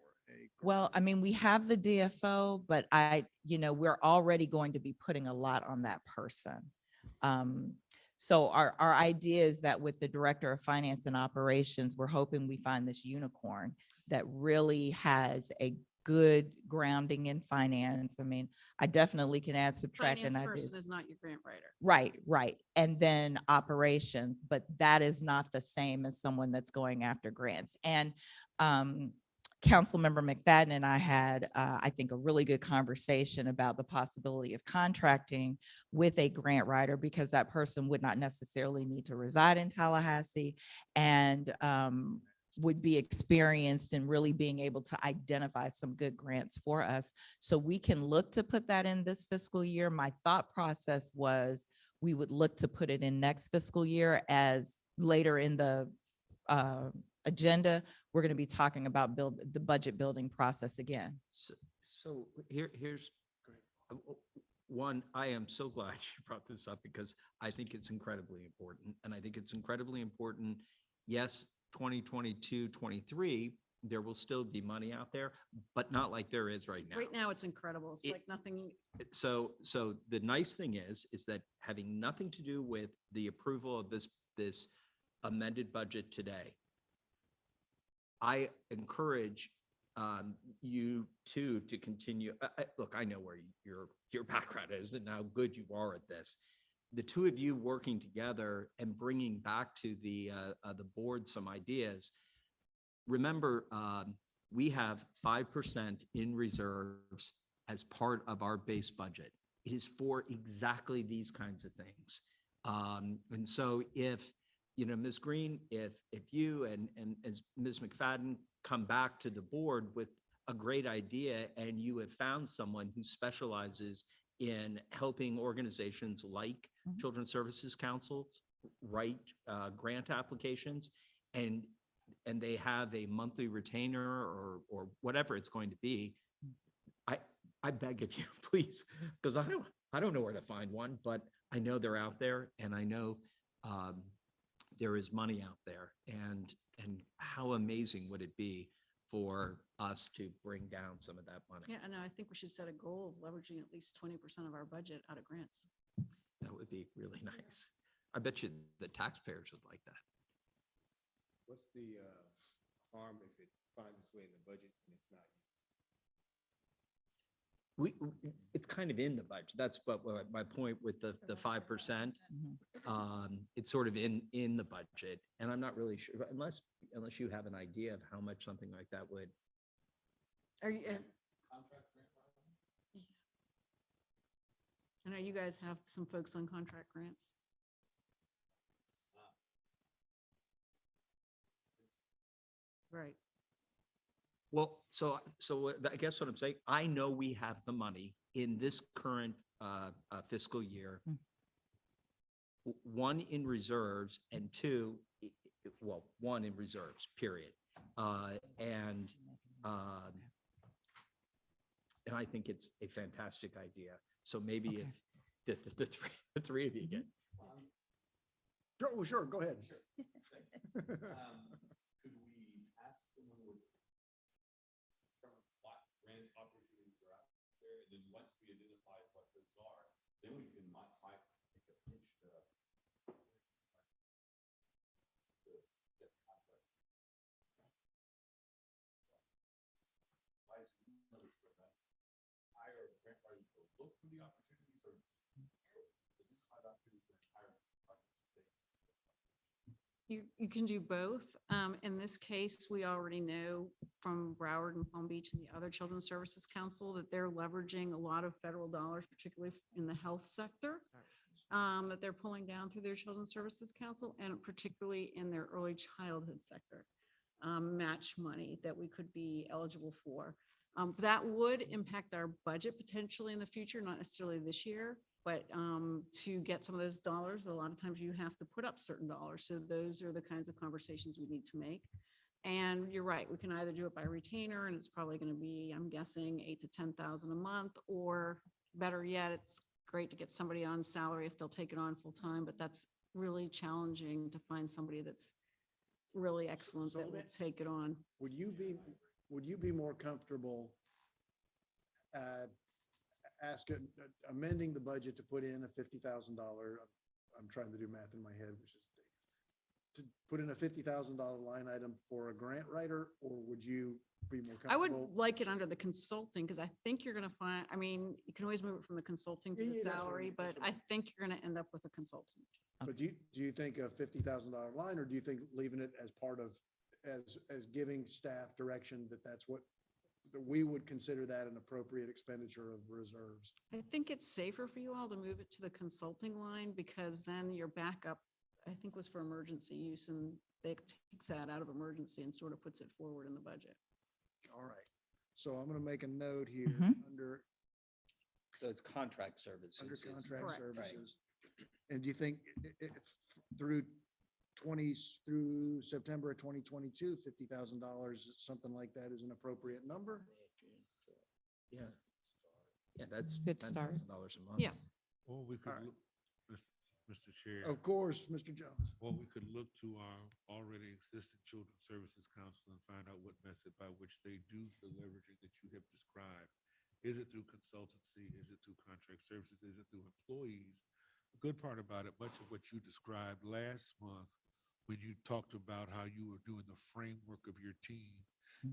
let's- Well, I mean, we have the DFO, but we're already going to be putting a lot on that person. So our idea is that with the Director of Finance and Operations, we're hoping we find this unicorn that really has a good grounding in finance. I mean, I definitely can add, subtract, Finance and I person did. is not your grant writer. Right, right. And then operations, but that is not the same as someone that's going after grants. And Councilmember McFadden and I had, I think, a really good conversation about the possibility of contracting with a grant writer because that person would not necessarily need to reside in Tallahassee and would be experienced in really being able to identify some good grants for us. So we can look to put that in this fiscal year. My thought process was we would look to put it in next fiscal year, as later in the agenda, we're going to be talking about the budget building process again. So here's one, I am so glad you brought this up because I think it's incredibly important. And I think it's incredibly important. Yes, 2022, 23, there will still be money out there, but not like there is right now. Right now, it's incredible. It's It- like nothing. So the nice thing is that having nothing to do with the approval of this amended budget today, I encourage you two to continue. Look, I know where your background is and how good you are at this. The two of you working together and bringing back to the board some ideas. Remember, we have 5% in reserves as part of our base budget. It is for exactly these kinds of things. And so if, Ms. Green, if you and as Ms. McFadden come back to the board with a great idea and you have found someone who specializes in helping organizations like Children's Services Council write grant applications, and they have a monthly retainer or whatever it's going to be, I beg of you, please, because I don't know where to find one, but I know they're out there, and I know there is money out there, and how amazing would it be for us to bring down some of that money? Yeah, no, I think we should set a goal of leveraging at least 20% of our budget out of grants. That would be really nice. I bet you the taxpayers would like that. What's the harm if it finds its way in the budget and it's not used? It's kind of in the budget. That's what my point with the 5%. It's sort of in the budget, and I'm not really sure unless you have an idea of how much something like that would. Are you? I know you guys have some folks on contract grants. Right. Well, so I guess what I'm saying, I know we have the money in this current fiscal year. One in reserves and two, one in reserves, period. And I think it's a fantastic idea. So maybe if the three of you get. Sure, go ahead. Could we ask someone with what grant opportunities are out there, and then once we identify what those are, then we can modify, take a pitch to get contract. Why is notice for that? Hire a grant writer to look for the opportunities, or decide opportunities and hire. You can do both. In this case, we already know from Broward and Palm Beach and the other Children's Services Council that they're leveraging a lot of federal dollars, particularly in the health sector, that they're pulling down through their Children's Services Council, and particularly in their early childhood sector, match money that we could be eligible for. That would impact our budget potentially in the future, not necessarily this year, but to get some of those dollars, a lot of times you have to put up certain dollars. So those are the kinds of conversations we need to make. And you're right, we can either do it by retainer, and it's probably going to be, I'm guessing, 8,000 to 10,000 a month, or better yet, it's great to get somebody on salary if they'll take it on full time, but that's really challenging to find somebody that's really excellent that will take it on. Would you would you be more comfortable asking, amending the budget to put in a $50,000, I'm trying to do math in my head, which is to put in a $50,000 line item for a grant writer, or would you be more I would comfortable? like it under the consulting, because I think you're gonna find, I mean, you can always move it from the consulting to Yeah, the yeah, that's what I salary, mean, that's but what I I think you're gonna end up with a consultant. But do you think a $50,000 line, or do you think leaving it as part of, as giving staff direction that that's what, that we would consider that an appropriate expenditure of reserves? I think it's safer for you all to move it to the consulting line, because then your backup, I think, was for emergency use, and they takes that out of emergency and sort of puts it forward in the budget. All right. So I'm going to make a note here Mhm. under So it's contract services. under is- contract Correct. services. And do you think through through September of 2022, $50,000, something like that is an appropriate number? Yeah. Yeah, that's Good start. $10,000 a month. Yeah. Or we could All right. look, Mr. Chair. Of course, Mr. Jones. Or we could look to our already existing Children's Services Council and find out what method by which they do the leveraging that you have described. Is it through consultancy? Is it through contract services? Is it through employees? The good part about it, much of what you described last month, when you talked about how you were doing the framework of your team,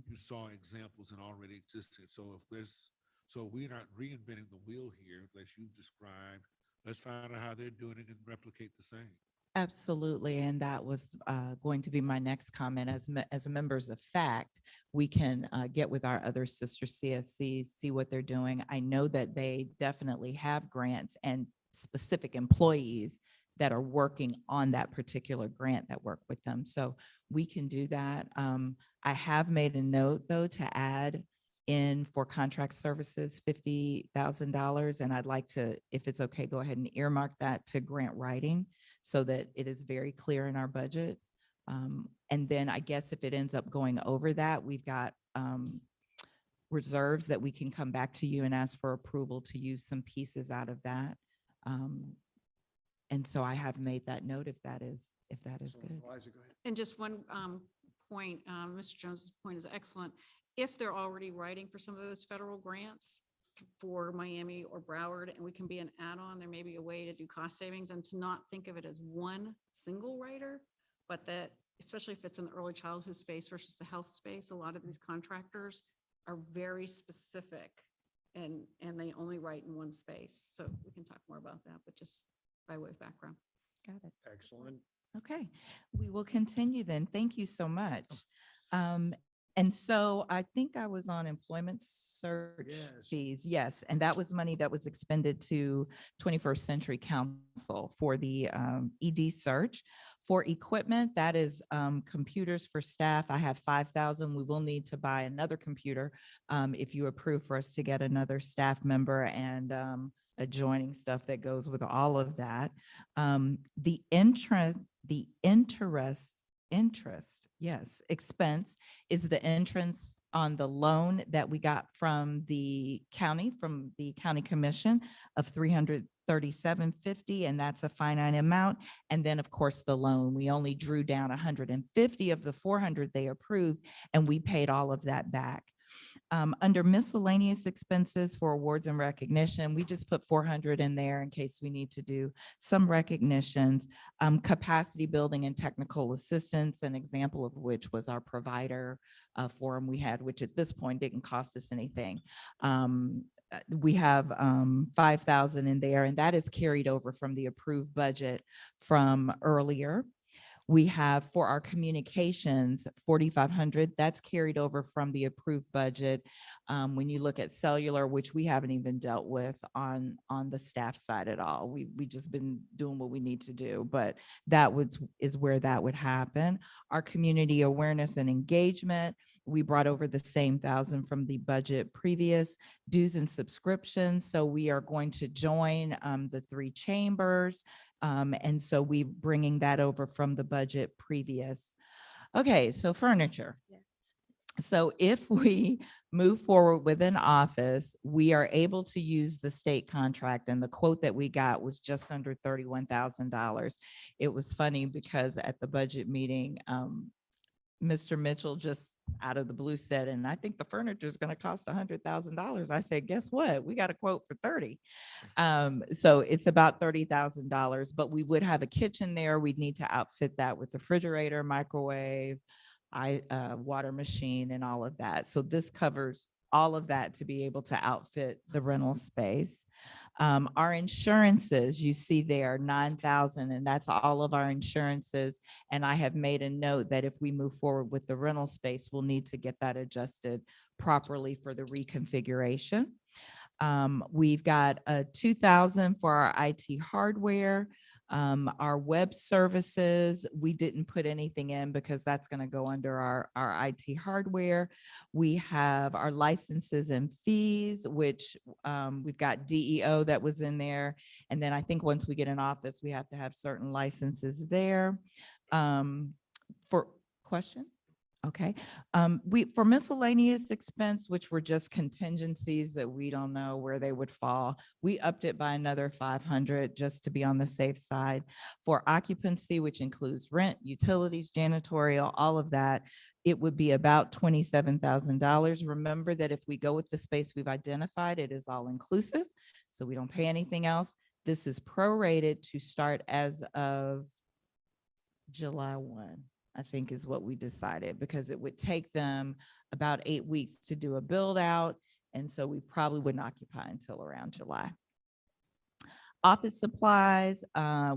you saw examples and already existed. So if there's, so we're not reinventing the wheel here, as you've described. Let's find out how they're doing it and replicate the same. Absolutely, and that was going to be my next comment. As members of fact, we can get with our other sister CSCs, see what they're doing. I know that they definitely have grants and specific employees that are working on that particular grant that work with them. So we can do that. I have made a note, though, to add in for contract services, $50,000. And I'd like to, if it's okay, go ahead and earmark that to grant writing so that it is very clear in our budget. And then I guess if it ends up going over that, we've got reserves that we can come back to you and ask for approval to use some pieces out of that. And so I have made that note if that is So, good. Liza, go ahead. And just one point, Mr. Jones' point is excellent. If they're already writing for some of those federal grants for Miami or Broward, and we can be an add-on, there may be a way to do cost savings and to not think of it as one single writer, but that, especially if it's in the early childhood space versus the health space, a lot of these contractors are very specific and they only write in one space. So we can talk more about that, but just by way of background. Got it. Excellent. Okay, we will continue then. Thank you so much. And so I think I was on employment search Yes. fees. Yes, and that was money that was expended to 21st Century Council for the ED search. For equipment, that is computers for staff. I have 5,000. We will need to buy another computer if you approve for us to get another staff member and adjoining stuff that goes with all of that. The interest, yes, expense is the entrance on the loan that we got from the county commission of $337.50, and that's a finite amount. And then, of course, the loan, we only drew down 150 of the 400 they approved, and we paid all of that back. Under miscellaneous expenses for awards and recognition, we just put 400 in there in case we need to do some recognitions. Capacity building and technical assistance, an example of which was our provider forum we had, which at this point didn't cost us anything. We have 5,000 in there, and that is carried over from the approved budget from earlier. We have for our communications, 4,500, that's carried over from the approved budget. When you look at cellular, which we haven't even dealt with on the staff side at all. We just been doing what we need to do, but that is where that would happen. Our community awareness and engagement, we brought over the same 1,000 from the budget previous. Dues and subscriptions, so we are going to join the 3 chambers. And so we bringing that over from the budget previous. Okay, so furniture. Yes. So if we move forward with an office, we are able to use the state contract, and the quote that we got was just under $31,000. It was funny because at the budget meeting, Mr. Mitchell just out of the blue said, and I think the furniture is going to cost $100,000. I said, guess what? We got a quote for 30. So it's about $30,000, but we would have a kitchen there. We'd need to outfit that with refrigerator, microwave, water machine and all of that. So this covers all of that to be able to outfit the rental space. Our insurances, you see there, 9,000, and that's all of our insurances. And I have made a note that if we move forward with the rental space, we'll need to get that adjusted properly for the reconfiguration. We've got 2,000 for our IT hardware. Our web services, we didn't put anything in because that's going to go under our IT hardware. We have our licenses and fees, which we've got DEO that was in there. And then I think once we get in office, we have to have certain licenses there. For question? Okay. For miscellaneous expense, which were just contingencies that we don't know where they would fall, we upped it by another 500 just to be on the safe side. For occupancy, which includes rent, utilities, janitorial, all of that, it would be about $27,000. Remember that if we go with the space we've identified, it is all inclusive, so we don't pay anything else. This is prorated to start as of July 1. I think is what we decided, because it would take them about 8 weeks to do a build out. And so we probably wouldn't occupy until around July. Office supplies,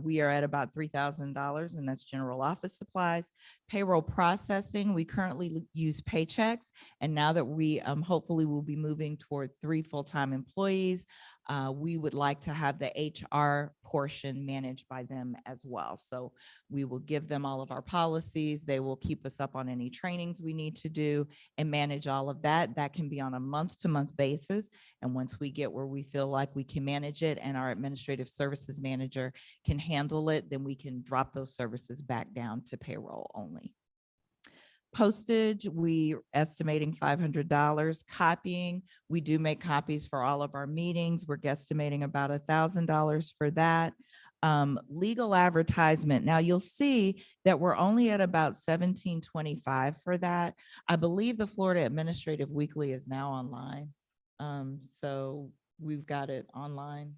we are at about $3,000, and that's general office supplies. Payroll processing, we currently use Paychecks, and now that we hopefully will be moving toward 3 full-time employees, we would like to have the HR portion managed by them as well. So we will give them all of our policies. They will keep us up on any trainings we need to do and manage all of that. That can be on a month-to-month basis. And once we get where we feel like we can manage it and our administrative services manager can handle it, then we can drop those services back down to payroll only. Postage, we estimating $500. Copying, we do make copies for all of our meetings. We're guesstimating about $1,000 for that. Legal advertisement. Now you'll see that we're only at about $17.25 for that. I believe the Florida Administrative Weekly is now online. So we've got it online.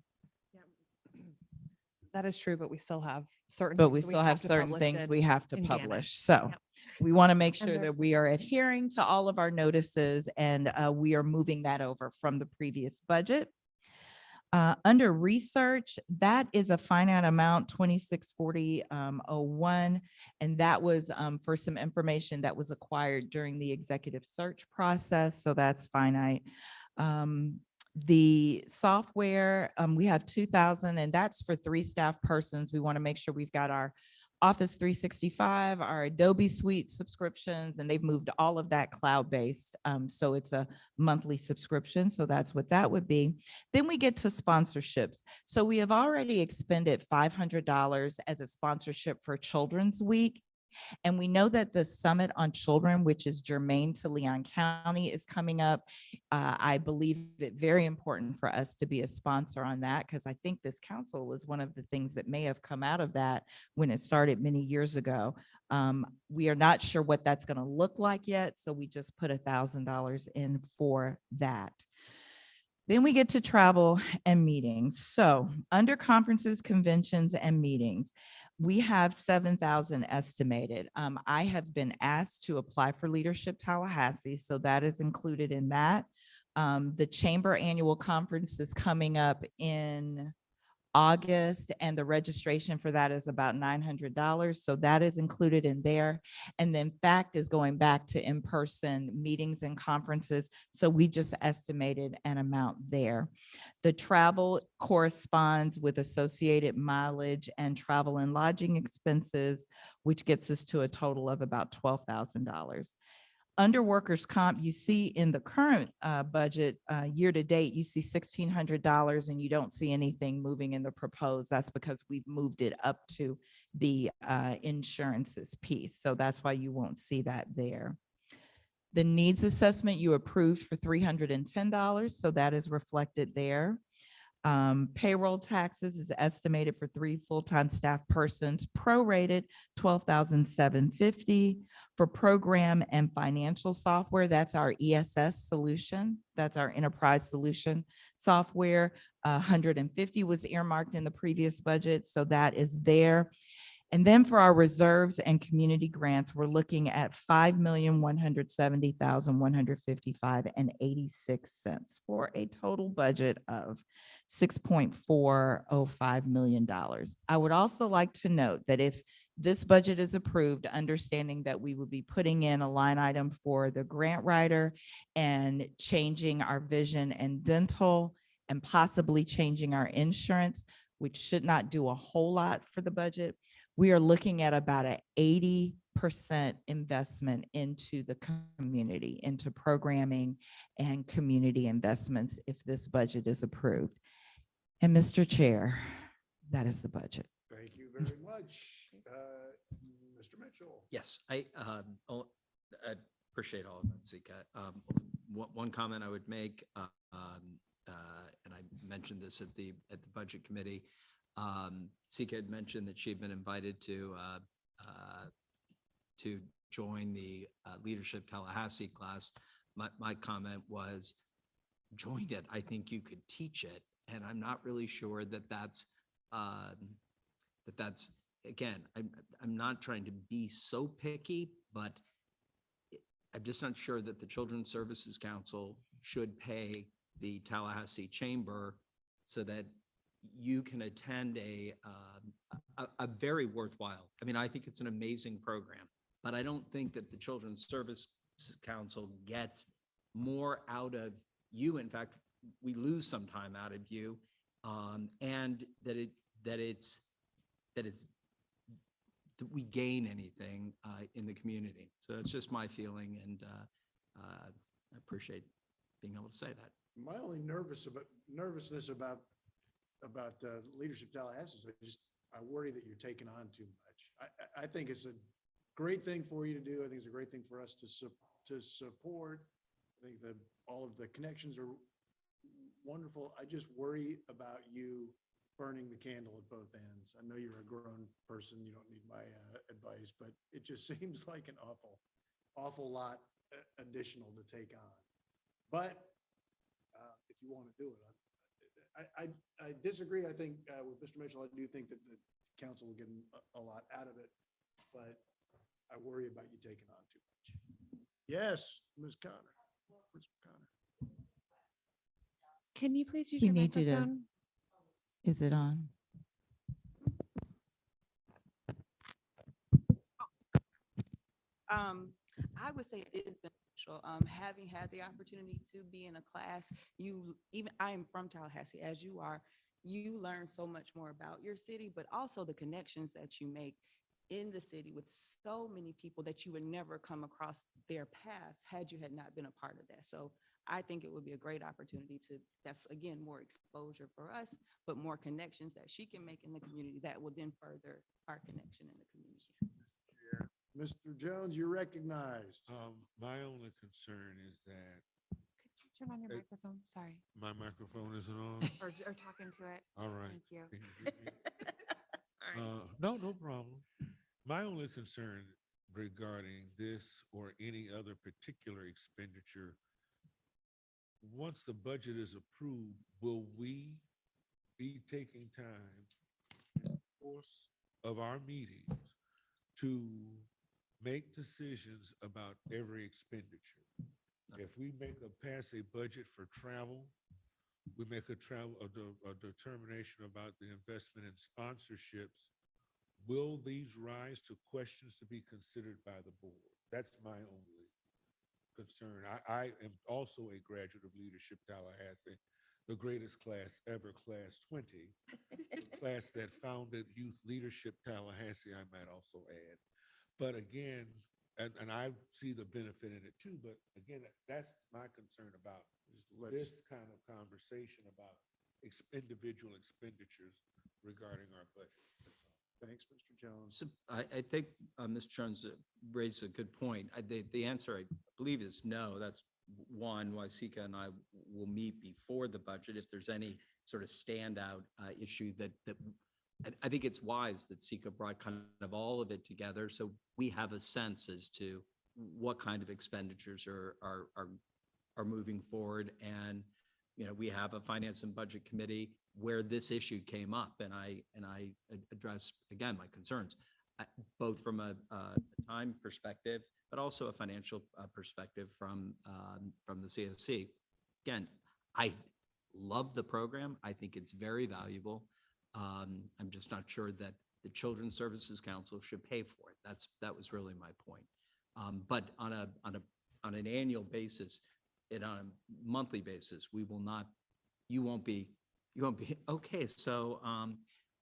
That is true, but we still have certain. But we things still have to certain publish things we have to in Gannett. publish. So Yep. we want to make And sure that there's- we are adhering to all of our notices, and we are moving that over from the previous budget. Under research, that is a finite amount, 2640.01, and that was for some information that was acquired during the executive search process. So that's finite. The software, we have 2,000, and that's for 3 staff persons. We want to make sure we've got our Office 365, our Adobe Suite subscriptions, and they've moved all of that cloud-based. So it's a monthly subscription. So that's what that would be. Then we get to sponsorships. So we have already expended $500 as a sponsorship for Children's Week. And we know that the Summit on Children, which is germane to Leon County, is coming up. I believe it very important for us to be a sponsor on that, because I think this council was one of the things that may have come out of that when it started many years ago. We are not sure what that's going to look like yet, so we just put $1,000 in for that. Then we get to travel and meetings. So under conferences, conventions, and meetings, we have 7,000 estimated. I have been asked to apply for Leadership Tallahassee, so that is included in that. The Chamber Annual Conference is coming up in August, and the registration for that is about $900. So that is included in there. And then FACT is going back to in-person meetings and conferences. So we just estimated an amount there. The travel corresponds with associated mileage and travel and lodging expenses, which gets us to a total of about $12,000. Under workers' comp, you see in the current budget year to date, you see $1,600, and you don't see anything moving in the proposed. That's because we've moved it up to the insurances piece. So that's why you won't see that there. The needs assessment you approved for $310, so that is reflected there. Payroll taxes is estimated for 3 full-time staff persons, prorated $12,750. For program and financial software, that's our ESS solution. That's our enterprise solution software. 150 was earmarked in the previous budget, so that is there. And then for our reserves and community grants, we're looking at $5,170,155.86 for a total budget of $6.405 million. I would also like to note that if this budget is approved, understanding that we will be putting in a line item for the grant writer and changing our vision and dental and possibly changing our insurance, which should not do a whole lot for the budget. We are looking at about an 80% investment into the community, into programming and community investments if this budget is approved. And Mr. Chair, that is the budget. Thank you very much. Mr. Mitchell. Yes, I appreciate all of that, Zika. One comment I would make, and I mentioned this at the budget committee. Zika had mentioned that she had been invited to join the Leadership Tallahassee class. My comment was, join it. I think you could teach it, and I'm not really sure that that's again. I'm not trying to be so picky, but I'm just not sure that the Children's Services Council should pay the Tallahassee Chamber so that you can attend a very worthwhile. I mean, I think it's an amazing program, but I don't think that the Children's Service Council gets more out of you. In fact, we lose some time out of you, and that we gain anything in the community. So that's just my feeling, and I appreciate being able to say that. My only nervousness about Leadership Tallahassee is I worry that you're taking on too much. I think it's a great thing for you to do. I think it's a great thing for us to support. I think that all of the connections are wonderful. I just worry about you burning the candle at both ends. I know you're a grown person. You don't need my advice, but it just seems like an awful lot additional to take on. But if you want to do it, I disagree. I think with Mr. Mitchell, I do think that the council will get a lot out of it, but I worry about you taking on too much. Yes, Ms. Connor. Ms. Connor. Can you please use We your need you to- microphone? Is it on? I would say it is beneficial. Having had the opportunity to be in a class, I am from Tallahassee, as you are, you learn so much more about your city, but also the connections that you make in the city with so many people that you would never come across their paths had you had not been a part of that. So I think it would be a great opportunity that's again, more exposure for us, but more connections that she can make in the community that will then further our connection in the community. Mr. Jones, you're recognized. My only concern is that Could you turn on your microphone? Sorry. my microphone isn't on. Or talking to it. All right. Thank you. Can you get me? No problem. My only concern regarding this or any other particular expenditure, once the budget is approved, will we be taking time in the course of our meetings to make decisions about every expenditure? If we pass a budget for travel, we make a determination about the investment in sponsorships, will these rise to questions to be considered by the board? That's my only concern. I am also a graduate of Leadership Tallahassee, the greatest class ever, class 20, class that founded Youth Leadership Tallahassee, I might also add. But again, and I see the benefit in it too, but again, that's my concern about this kind of conversation about individual expenditures regarding our budget. Thanks, Mr. Jones. So I think Mr. Jones raised a good point. The answer, I believe, is no. That's one, why Sika and I will meet before the budget. If there's any sort of standout issue that I think it's wise that Sika brought kind of all of it together, so we have a sense as to what kind of expenditures are moving forward. And, we have a finance and budget committee where this issue came up, and I address, again, my concerns, both from a time perspective, but also a financial perspective from the CSC. Again, I love the program. I think it's very valuable. I'm just not sure that the Children's Services Council should pay for it. That was really my point. But on an annual basis and on a monthly basis, you won't be, okay. So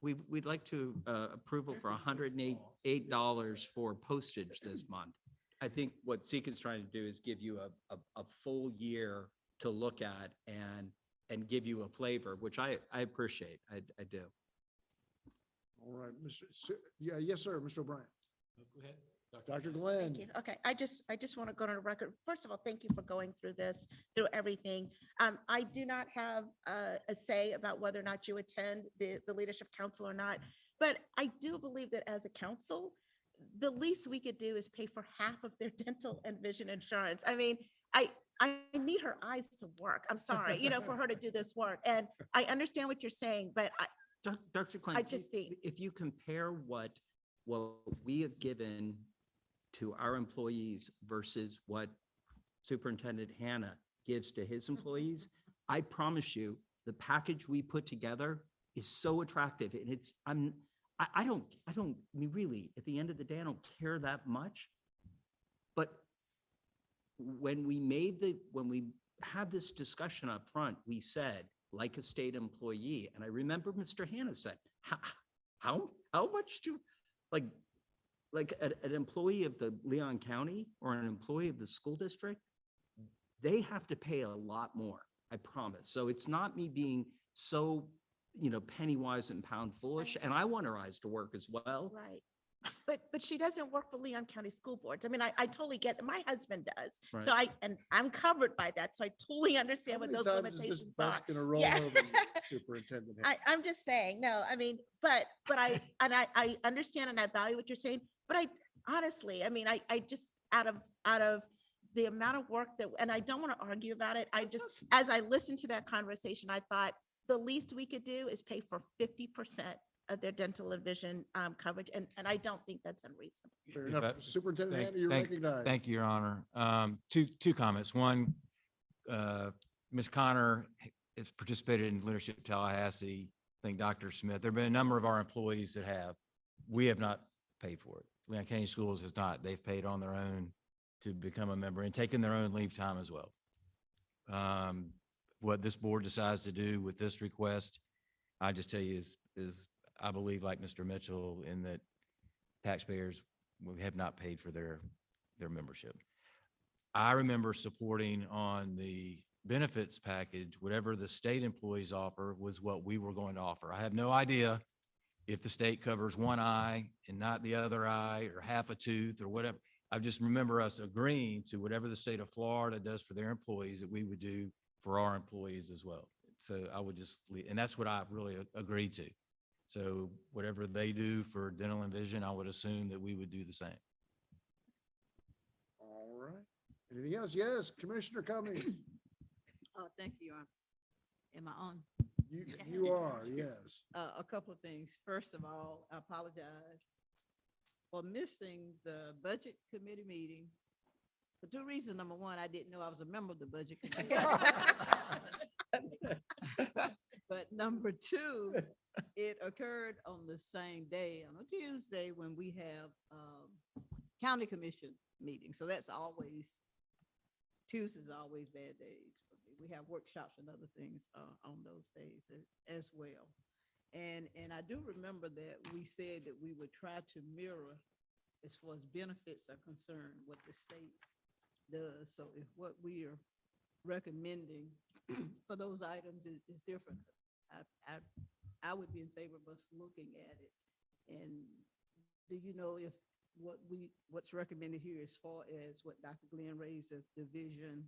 we'd like to approval for $108 for postage this month. I think what Seek is trying to do is give you a full year to look at and give you a flavor, which I appreciate. I do. All right, yeah, yes, sir, Mr. O'Brien. Go ahead. Dr. Glenn. Thank you. Okay, I just want to go on the record. First of all, thank you for going through this, through everything. I do not have a say about whether or not you attend the Leadership Council or not, but I do believe that as a council, the least we could do is pay for half of their dental and vision insurance. I mean, I need her eyes to work. I'm sorry, for her to do this work. And I understand what you're saying, but Dr. Klein, I just think- if you compare what we have given to our employees versus what Superintendent Hannah gives to his employees, I promise you, the package we put together is so attractive. And I mean, really, at the end of the day, I don't care that much. But when we had this discussion up front, we said, like a state employee, and I remember Mr. Hannah said, how much do, like an employee of the Leon County or an employee of the school district, they have to pay a lot more, I promise. So it's not me being so, penny wise and pound foolish, and I want her eyes to work as well. Right. But she doesn't work for Leon County School Boards. I mean, I totally get that. My husband does. Right. So I'm covered by that. So I totally understand what those limitations are. Gonna roll Yeah. over you, Superintendent. I'm just saying, no, I mean, but I understand and I value what you're saying, but I honestly, I mean, I just out of the amount of work that, and I don't want to argue about it. I just, as I listened to that conversation, I thought the least we could do is pay for 50% of their dental and vision coverage. And I don't think that's unreasonable. Fair If enough. I- Superintendent Hannah, you're recognized. Thank you, Your Honor. Two comments. One, Ms. Connor has participated in Leadership Tallahassee. I think Dr. Smith, there've been a number of our employees that have. We have not paid for it. Leon County Schools has not. They've paid on their own to become a member and taken their own leave time as well. What this board decides to do with this request, I just tell you is I believe, like Mr. Mitchell, in that taxpayers have not paid for their membership. I remember supporting on the benefits package, whatever the state employees offer was what we were going to offer. I have no idea if the state covers one eye and not the other eye, or half a tooth or whatever. I just remember us agreeing to whatever the state of Florida does for their employees that we would do for our employees as well. So I would just, and that's what I really agreed to. So whatever they do for dental and vision, I would assume that we would do the same. All right. Anything else? Yes, Commissioner Cummings. Thank you. Am I on? You are, yes. A couple of things. First of all, I apologize for missing the budget committee meeting for two reasons. Number one, I didn't know I was a member of the budget committee. But number two, it occurred on the same day, on a Tuesday, when we have county commission meetings. So that's always, Tuesdays are always bad days for me. We have workshops and other things on those days as well. And I do remember that we said that we would try to mirror, as far as benefits are concerned, what the state does. So if what we are recommending for those items is different, I would be in favor of us looking at it. And do you know if what's recommended here as far as what Dr. Glenn raised, the vision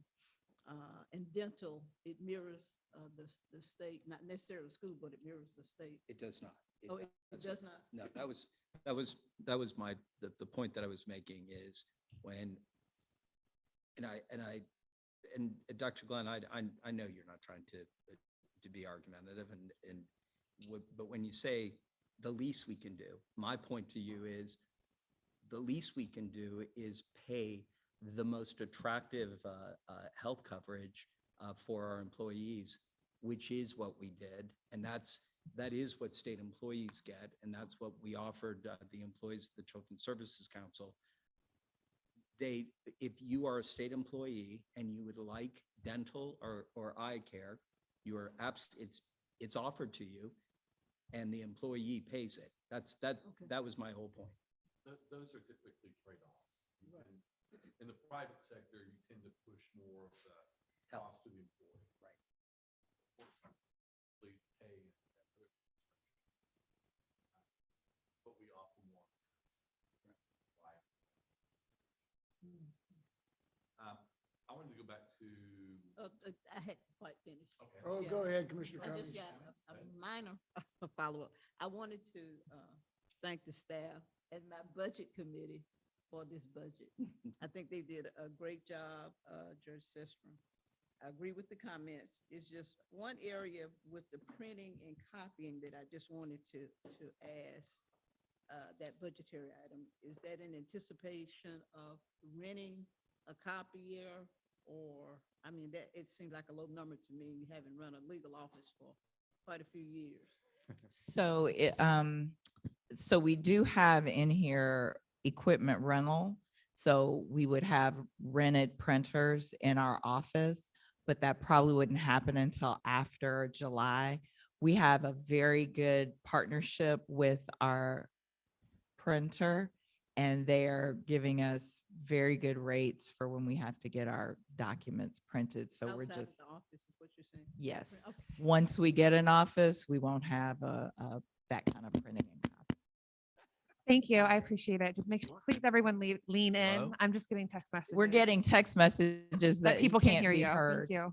and dental, it mirrors, the state, not necessarily school, but it mirrors the state. It does not. Oh, it that's does what- not? No, that was my, the point that I was making is when, and Dr. Glenn, I know you're not trying to be argumentative but when you say the least we can do, my point to you is the least we can do is pay the most attractive health coverage for our employees, which is what we did. And that is what state employees get. And that's what we offered the employees of the Children's Services Council. If you are a state employee and you would like dental or eye care, it's offered to you and the employee pays it. That was my whole point. Those are typically trade-offs. In the private sector, you tend to push more of the cost to the employee. Right. Unfortunately, pay and but we offer more. Right. I wanted to go back to. I hadn't quite finished. Okay. Oh, Yeah. go ahead, Commissioner I just Cummings. got a minor follow-up. I wanted to thank the staff and my budget committee for this budget. I think they did a great job, Judge Sestrom. I agree with the comments. It's just one area with the printing and copying that I just wanted to ask that budgetary item. Is that in anticipation of renting a copier? Or, I mean, that, it seems like a low number to me, having run a legal office for quite a few years. So so we do have in here equipment rental. So we would have rented printers in our office, but that probably wouldn't happen until after July. We have a very good partnership with our printer, and they are giving us very good rates for when we have to get our documents printed. So we're Outside of just, the office is what you're saying? yes. Okay. Once we get an office, we won't have that kind of printing and copy. Thank you. I appreciate it. Just please everyone lean in. Hello? I'm just getting text messages. We're getting text messages that that people can't hear be you. heard. Thank you.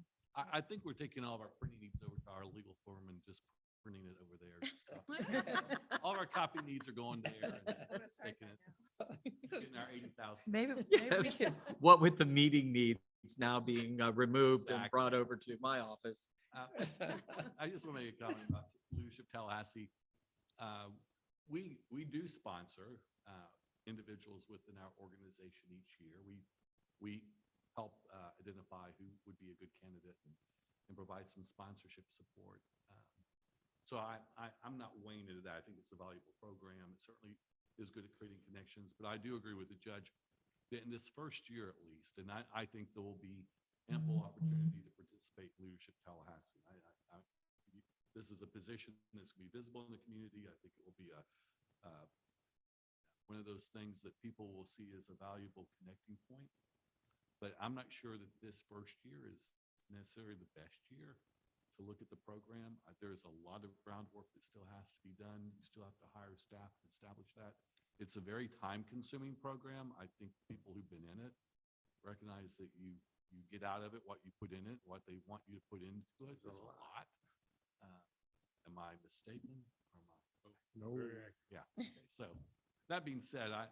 I think we're taking all of our printing needs over to our legal firm and just printing it over there. and stuff. All of our copy needs are going there. and taking it, getting our 80,000. Maybe Yes. What with the meeting needs now being removed and Exactly. brought over to my office. I just want to make a comment about Leadership Tallahassee. We do sponsor individuals within our organization each year. We help identify who would be a good candidate and provide some sponsorship support. So I'm not weighing into that. I think it's a valuable program. It certainly is good at creating connections, but I do agree with the judge that in this first year at least, and I think there will be ample opportunity to participate in Leadership Tallahassee. This is a position that's going to be visible in the community. I think it will be one of those things that people will see as a valuable connecting point. But I'm not sure that this first year is necessarily the best year to look at the program. There's a lot of groundwork that still has to be done. You still have to hire staff to establish that. It's a very time-consuming program. I think people who've been in it recognize that you get out of it what you put in it, what they want you to put into it. It's a lot. Am I mistaken? No. Yeah. Okay. So that being said, I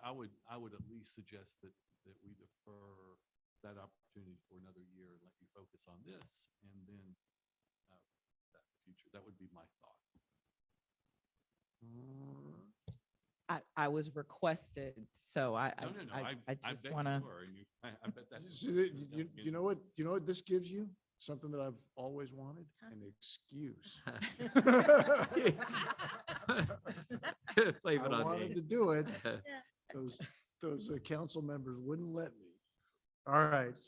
would at least suggest that we defer that opportunity for another year and let you focus on this and then that future. That would be my thought. I was requested, so I just bet want to. you were, and I bet that's. So you know what this gives you? Something that I've always wanted, an excuse. Blame I it on wanted me. to do it. Those council members wouldn't let me. All right.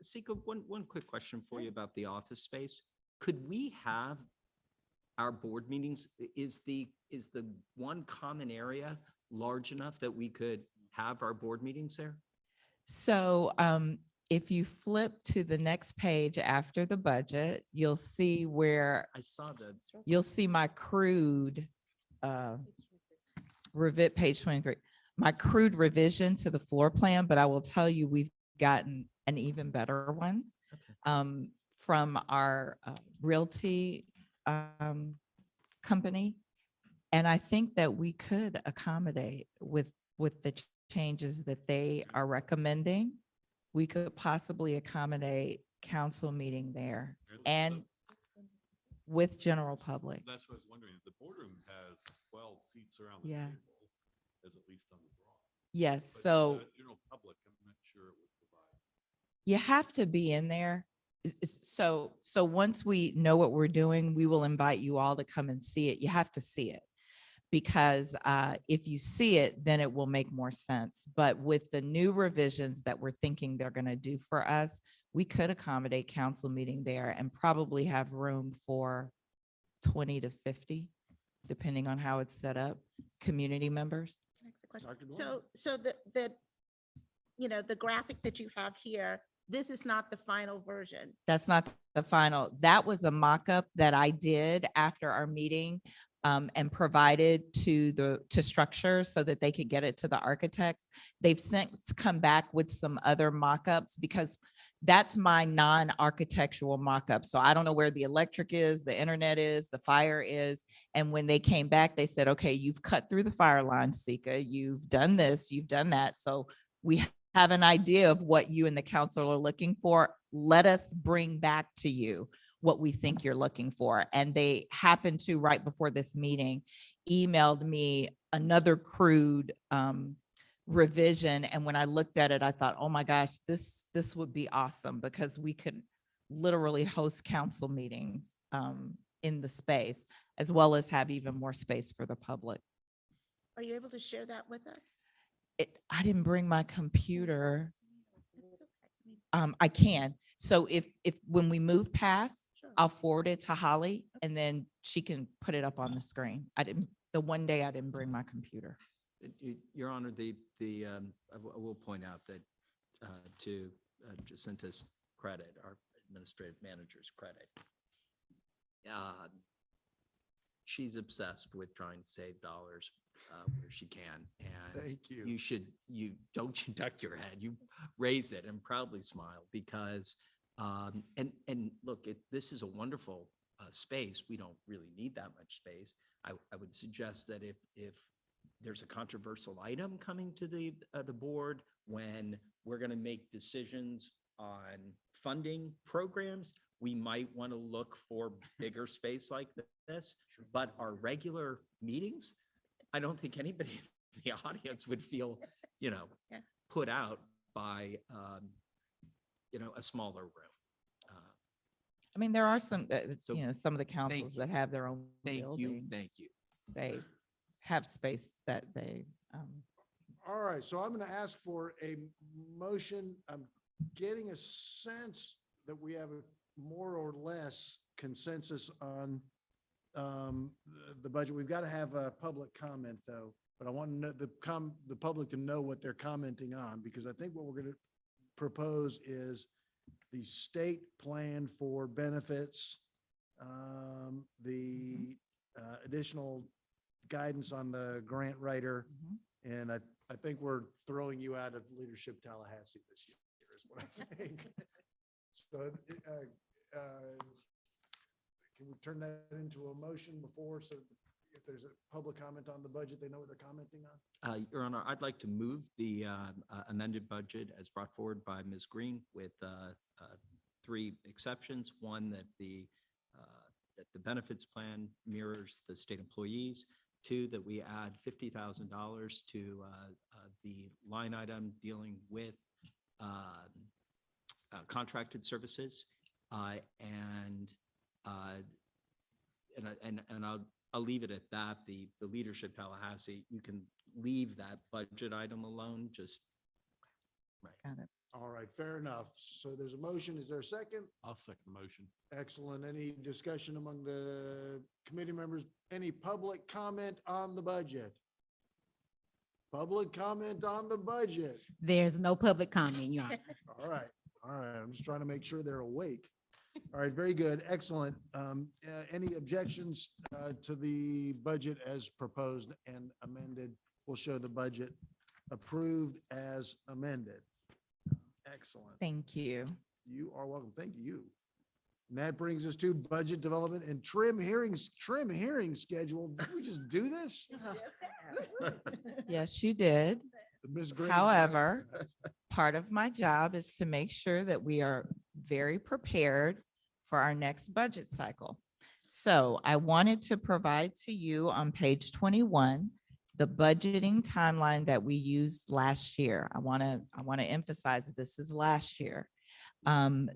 Sika, one quick question for you about the office space. Could we have our board meetings, is the one common area large enough that we could have our board meetings there? So if you flip to the next page after the budget, you'll see where I saw that. you'll see my crude page 23, my crude revision to the floor plan, but I will tell you, we've gotten an even better one. Okay. from our realty company. And I think that we could accommodate with the changes that they are recommending. We could possibly accommodate council meeting there and with general public. That's what I was wondering. The boardroom has 12 seats around the Yeah. table, as at least on the draw. Yes, But, so general public, I'm not sure it would provide. you have to be in there. So once we know what we're doing, we will invite you all to come and see it. You have to see it. Because if you see it, then it will make more sense. But with the new revisions that we're thinking they're going to do for us, we could accommodate council meeting there and probably have room for 20 to 50, depending on how it's set up, community members. Can I ask a question? Dr. Joyner? So the graphic that you have here, this is not the final version. That's not the final. That was a mock-up that I did after our meeting and provided to structure so that they could get it to the architects. They've since come back with some other mock-ups because that's my non-architectural mock-up. So I don't know where the electric is, the internet is, the fire is. And when they came back, they said, okay, you've cut through the fire line, Sika. You've done this, you've done that. So we have an idea of what you and the council are looking for. Let us bring back to you what we think you're looking for. And they happened to, right before this meeting, emailed me another crude revision. And when I looked at it, I thought, oh my gosh, this would be awesome because we could literally host council meetings in the space, as well as have even more space for the public. Are you able to share that with us? I didn't bring my computer. It's okay. I can. So if when we move past, Sure. I'll forward it to Holly and then she can put it up on the screen. The one day I didn't bring my computer. Your Honor, I will point out that to Jacinta's credit, our administrative manager's credit, she's obsessed with trying to save dollars where she can. And Thank you. you don't you duck your head, you raise it and proudly smile because, and look, this is a wonderful space. We don't really need that much space. I would suggest that if there's a controversial item coming to the board when we're going to make decisions on funding programs, we might want to look for bigger space like this. But our regular meetings, I don't think anybody in the audience would feel, Yeah. put out by, a smaller room. I mean, there are some, So, some of the councils that have their own Thank you, building. thank you. They have space that they, All right, so I'm going to ask for a motion. I'm getting a sense that we have a more or less consensus on the budget. We've got to have a public comment though, but I want to know the public to know what they're commenting on, because I think what we're going to propose is the state plan for benefits, the additional guidance on the grant writer. And I think we're throwing you out of Leadership Tallahassee this year is what I think. So can we turn that into a motion before, so if there's a public comment on the budget, they know what they're commenting on? Your Honor, I'd like to move the amended budget as brought forward by Ms. Green with 3 exceptions. One, that the benefits plan mirrors the state employees. 2, that we add $50,000 to the line item dealing with contracted services. And I'll leave it at that. The Leadership Tallahassee, you can leave that budget item alone, just. Right. got it. All right, fair enough. So there's a motion. Is there a second? I'll second the motion. Excellent. Any discussion among the committee members? Any public comment on the budget? Public comment on the budget. There's no public comment, Your Honor. All right, all right. I'm just trying to make sure they're awake. All right, very good, excellent. Any objections to the budget as proposed and amended? We'll show the budget approved as amended. Excellent. Thank you. You are welcome. Thank you. And that brings us to budget development and trim hearings schedule. Did we just do this? Yes, you did. Ms. Green. However, part of my job is to make sure that we are very prepared for our next budget cycle. So I wanted to provide to you on page 21, the budgeting timeline that we used last year. I want to emphasize that this is last year.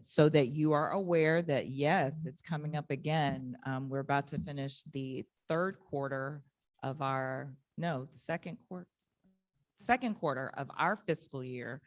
So that you are aware that, yes, it's coming up again. We're about to finish the third quarter of the second quarter of our fiscal year.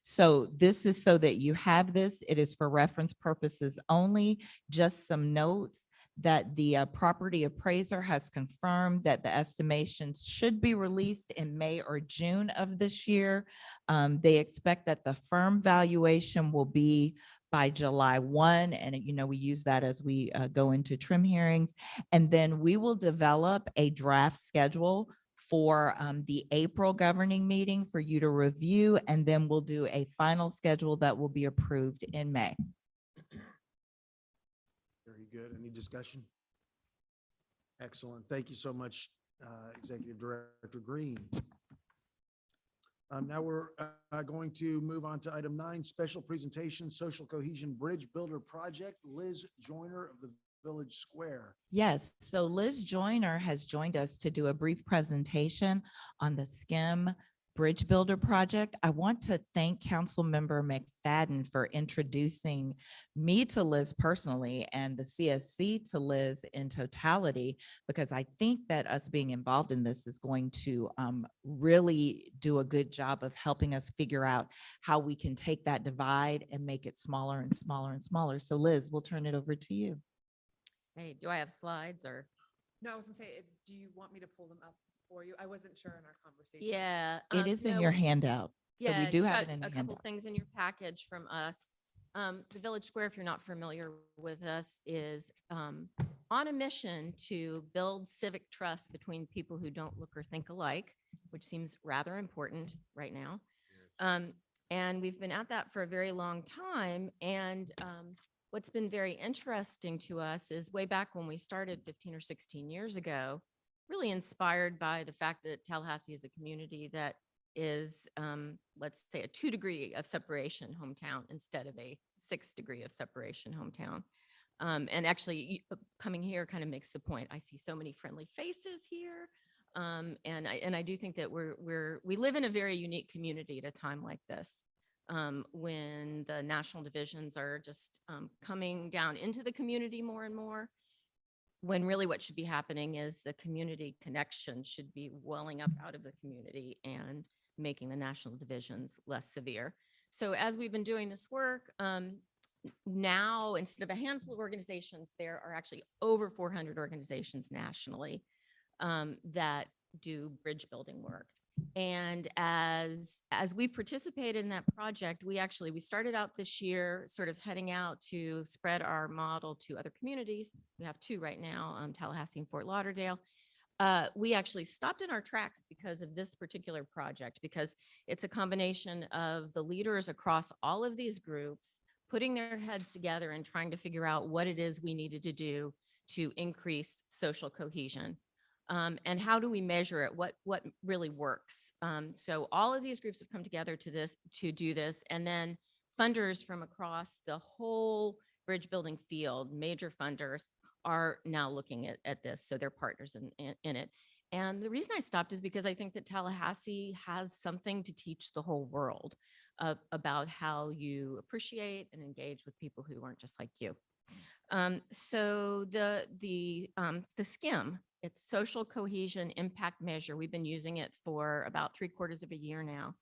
So this is so that you have this. It is for reference purposes only. Just some notes that the property appraiser has confirmed that the estimations should be released in May or June of this year. They expect that the firm valuation will be by July 1. And, we use that as we go into trim hearings. And then we will develop a draft schedule for the April governing meeting for you to review. And then we'll do a final schedule that will be approved in May. Very good. Any discussion? Excellent. Thank you so much, Executive Director Green. Now we're going to move on to item 9, special presentation, Social Cohesion Bridge Builder Project. Liz Joyner of the Village Square. Yes, so Liz Joyner has joined us to do a brief presentation on the SCIM Bridge Builder Project. I want to thank Councilmember McFadden for introducing me to Liz personally and the CSC to Liz in totality, because I think that us being involved in this is going to really do a good job of helping us figure out how we can take that divide and make it smaller and smaller and smaller. So Liz, we'll turn it over to you. Hey, do I have slides or? No, I was gonna say, do you want me to pull them up for you? I wasn't sure in our conversation. Yeah. It is in no, your handout. So we yeah, do you've have it got in the a couple handout. things in your package from us. The Village Square, if you're not familiar with us, is on a mission to build civic trust between people who don't look or think alike, which seems rather important right now. And we've been at that for a very long time. And what's been very interesting to us is way back when we started 15 or 16 years ago, really inspired by the fact that Tallahassee is a community that is, let's say, a 2 degree of separation hometown instead of a 6 degree of separation hometown. And actually, coming here kind of makes the point. I see so many friendly faces here. And I do think that we live in a very unique community at a time like this. When the national divisions are just coming down into the community more and more, when really what should be happening is the community connection should be welling up out of the community and making the national divisions less severe. So as we've been doing this work, now instead of a handful of organizations, there are actually over 400 organizations nationally that do bridge building work. And as we participated in that project, we started out this year sort of heading out to spread our model to other communities. We have 2 right now, Tallahassee and Fort Lauderdale. We actually stopped in our tracks because of this particular project, because it's a combination of the leaders across all of these groups putting their heads together and trying to figure out what it is we needed to do to increase social cohesion. And how do we measure it? What really works? So all of these groups have come together to do this, and then funders from across the whole bridge building field, major funders, are now looking at this. So they're partners in it. And the reason I stopped is because I think that Tallahassee has something to teach the whole world about how you appreciate and engage with people who aren't just like you. So the SCIM, it's Social Cohesion Impact Measure. We've been using it for about 3/4 of a year now,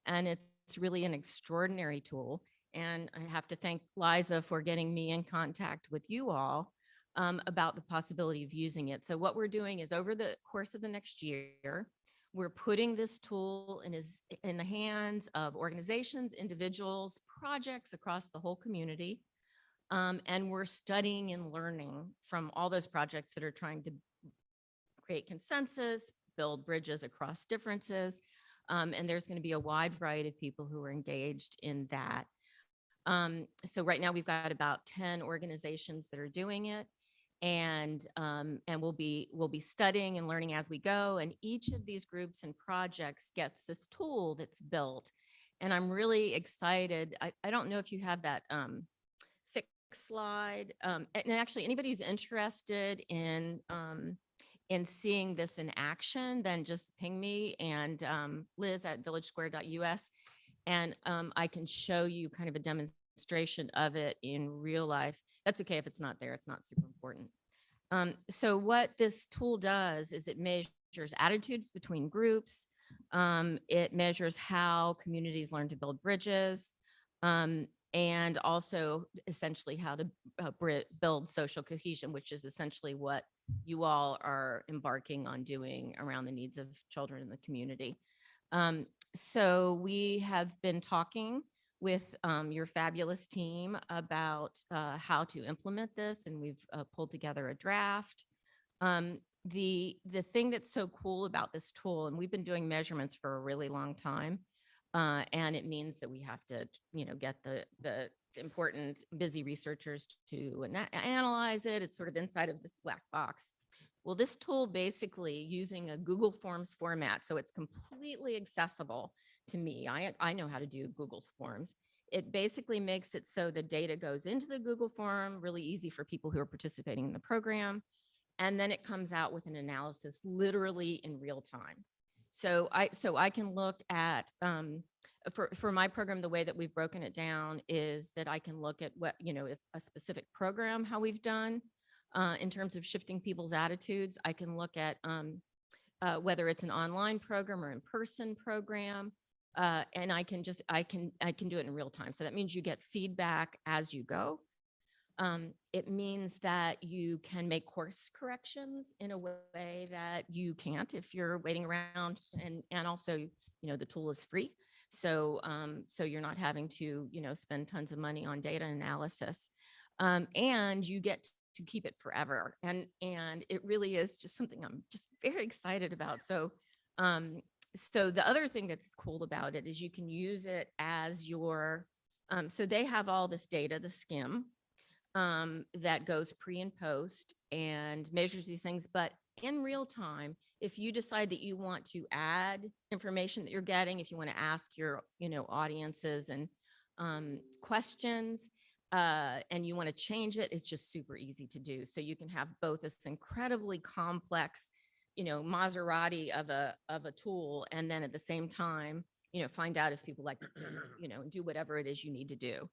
and it's really an extraordinary tool. And I have to thank Liza for getting me in contact with you all about the possibility of using it. So what we're doing is, over the course of the next year, we're putting this tool in the hands of organizations, individuals, projects across the whole community. And we're studying and learning from all those projects that are trying to create consensus, build bridges across differences. And there's going to be a wide variety of people who are engaged in that. So right now we've got about 10 organizations that are doing it. And we'll be studying and learning as we go. And each of these groups and projects gets this tool that's built. And I'm really excited. I don't know if you have that fixed slide. And actually, anybody who's interested in seeing this in action, then just ping me and Liz at villagesquare.us. And I can show you kind of a demonstration of it in real life. That's okay if it's not there. It's not super important. So what this tool does is it measures attitudes between groups. It measures how communities learn to build bridges, and also essentially how to build social cohesion, which is essentially what you all are embarking on doing around the needs of children in the community. So we have been talking with your fabulous team about how to implement this, and we've pulled together a draft. The thing that's so cool about this tool, and we've been doing measurements for a really long time, and it means that we have to, get the important busy researchers to analyze it. It's sort of inside of this black box. Well, this tool basically using a Google Forms format, so it's completely accessible to me. I know how to do Google Forms. It basically makes it so the data goes into the Google form, really easy for people who are participating in the program. And then it comes out with an analysis literally in real time. So I can look at, for my program, the way that we've broken it down is that I can look at what, if a specific program, how we've done in terms of shifting people's attitudes. I can look at whether it's an online program or in-person program. And I can do it in real time. So that means you get feedback as you go. It means that you can make course corrections in a way that you can't if you're waiting around, and also, the tool is free. So you're not having to, spend tons of money on data analysis, and you get to keep it forever. And it really is just something I'm just very excited about. So the other thing that's cool about it is you can use it as your, so they have all this data, the skim, that goes pre and post and measures these things. But in real time, if you decide that you want to add information that you're getting, if you want to ask your, audiences and questions, and you want to change it, it's just super easy to do. So you can have both this incredibly complex, Maserati of a tool, and then at the same time, find out if people like, do whatever it is you need to do.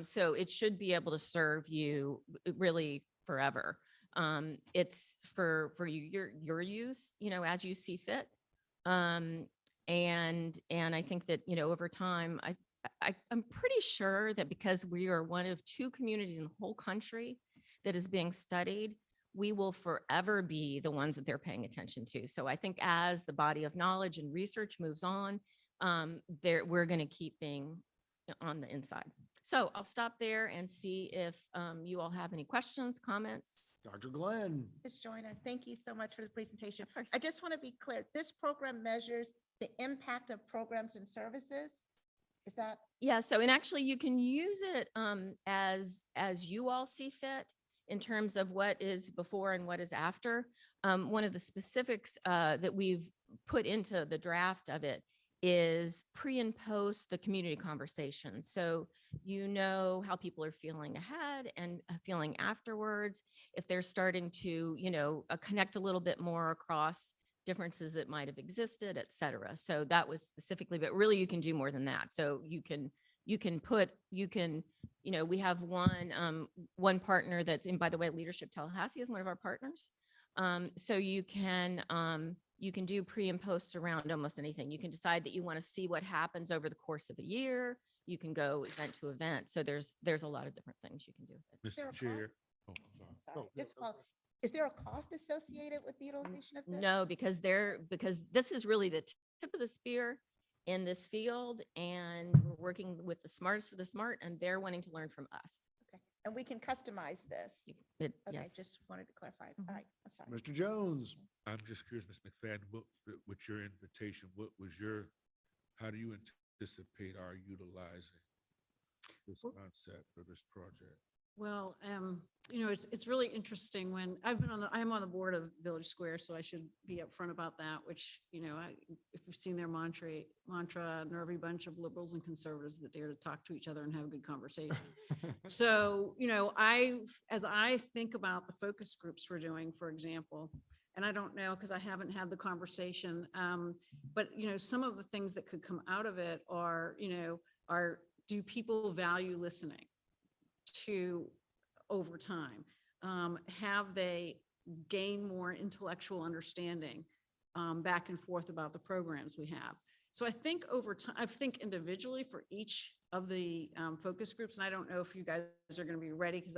So it should be able to serve you really forever. It's for your use, as you see fit. And I think that, over time, I'm pretty sure that because we are one of 2 communities in the whole country that is being studied, we will forever be the ones that they're paying attention to. So I think as the body of knowledge and research moves on, we're going to keep being on the inside. So I'll stop there and see if you all have any questions, comments. Dr. Glenn. Ms. Joyner, thank you so much for the presentation. I just want to be clear. This program measures the impact of programs and services. Is that? Yeah. So, and actually you can use it as you all see fit in terms of what is before and what is after. One of the specifics that we've put into the draft of it is pre and post the community conversation. So how people are feeling ahead and feeling afterwards, if they're starting to, connect a little bit more across differences that might have existed, et cetera. So that was specifically, but really you can do more than that. So we have one partner that's in, by the way, Leadership Tallahassee is one of our partners. So you can do pre and post around almost anything. You can decide that you want to see what happens over the course of a year. You can go event to event. So there's a lot of different things you can do. Mr. Chair. Oh, I'm sorry. Is there a cost associated with the utilization of this? No, because this is really the tip of the spear in this field, and we're working with the smartest of the smart, and they're wanting to learn from us. Okay, and we can customize this. Okay, Yes. just wanted to clarify. Mhm. All right, I'm sorry. Mr. Jones. I'm just curious, Ms. McFadden, with your invitation, how do you anticipate our utilizing this concept or this project? Well, it's really interesting when I'm on the board of Village Square, so I should be upfront about that, which, if you've seen their mantra, nervy bunch of liberals and conservatives that dare to talk to each other and have a good conversation. So, as I think about the focus groups we're doing, for example, and I don't know, because I haven't had the conversation, but, some of the things that could come out of it are, do people value listening to over time? Have they gained more intellectual understanding back and forth about the programs we have? So I think over time, I think individually for each of the focus groups, and I don't know if you guys are going to be ready because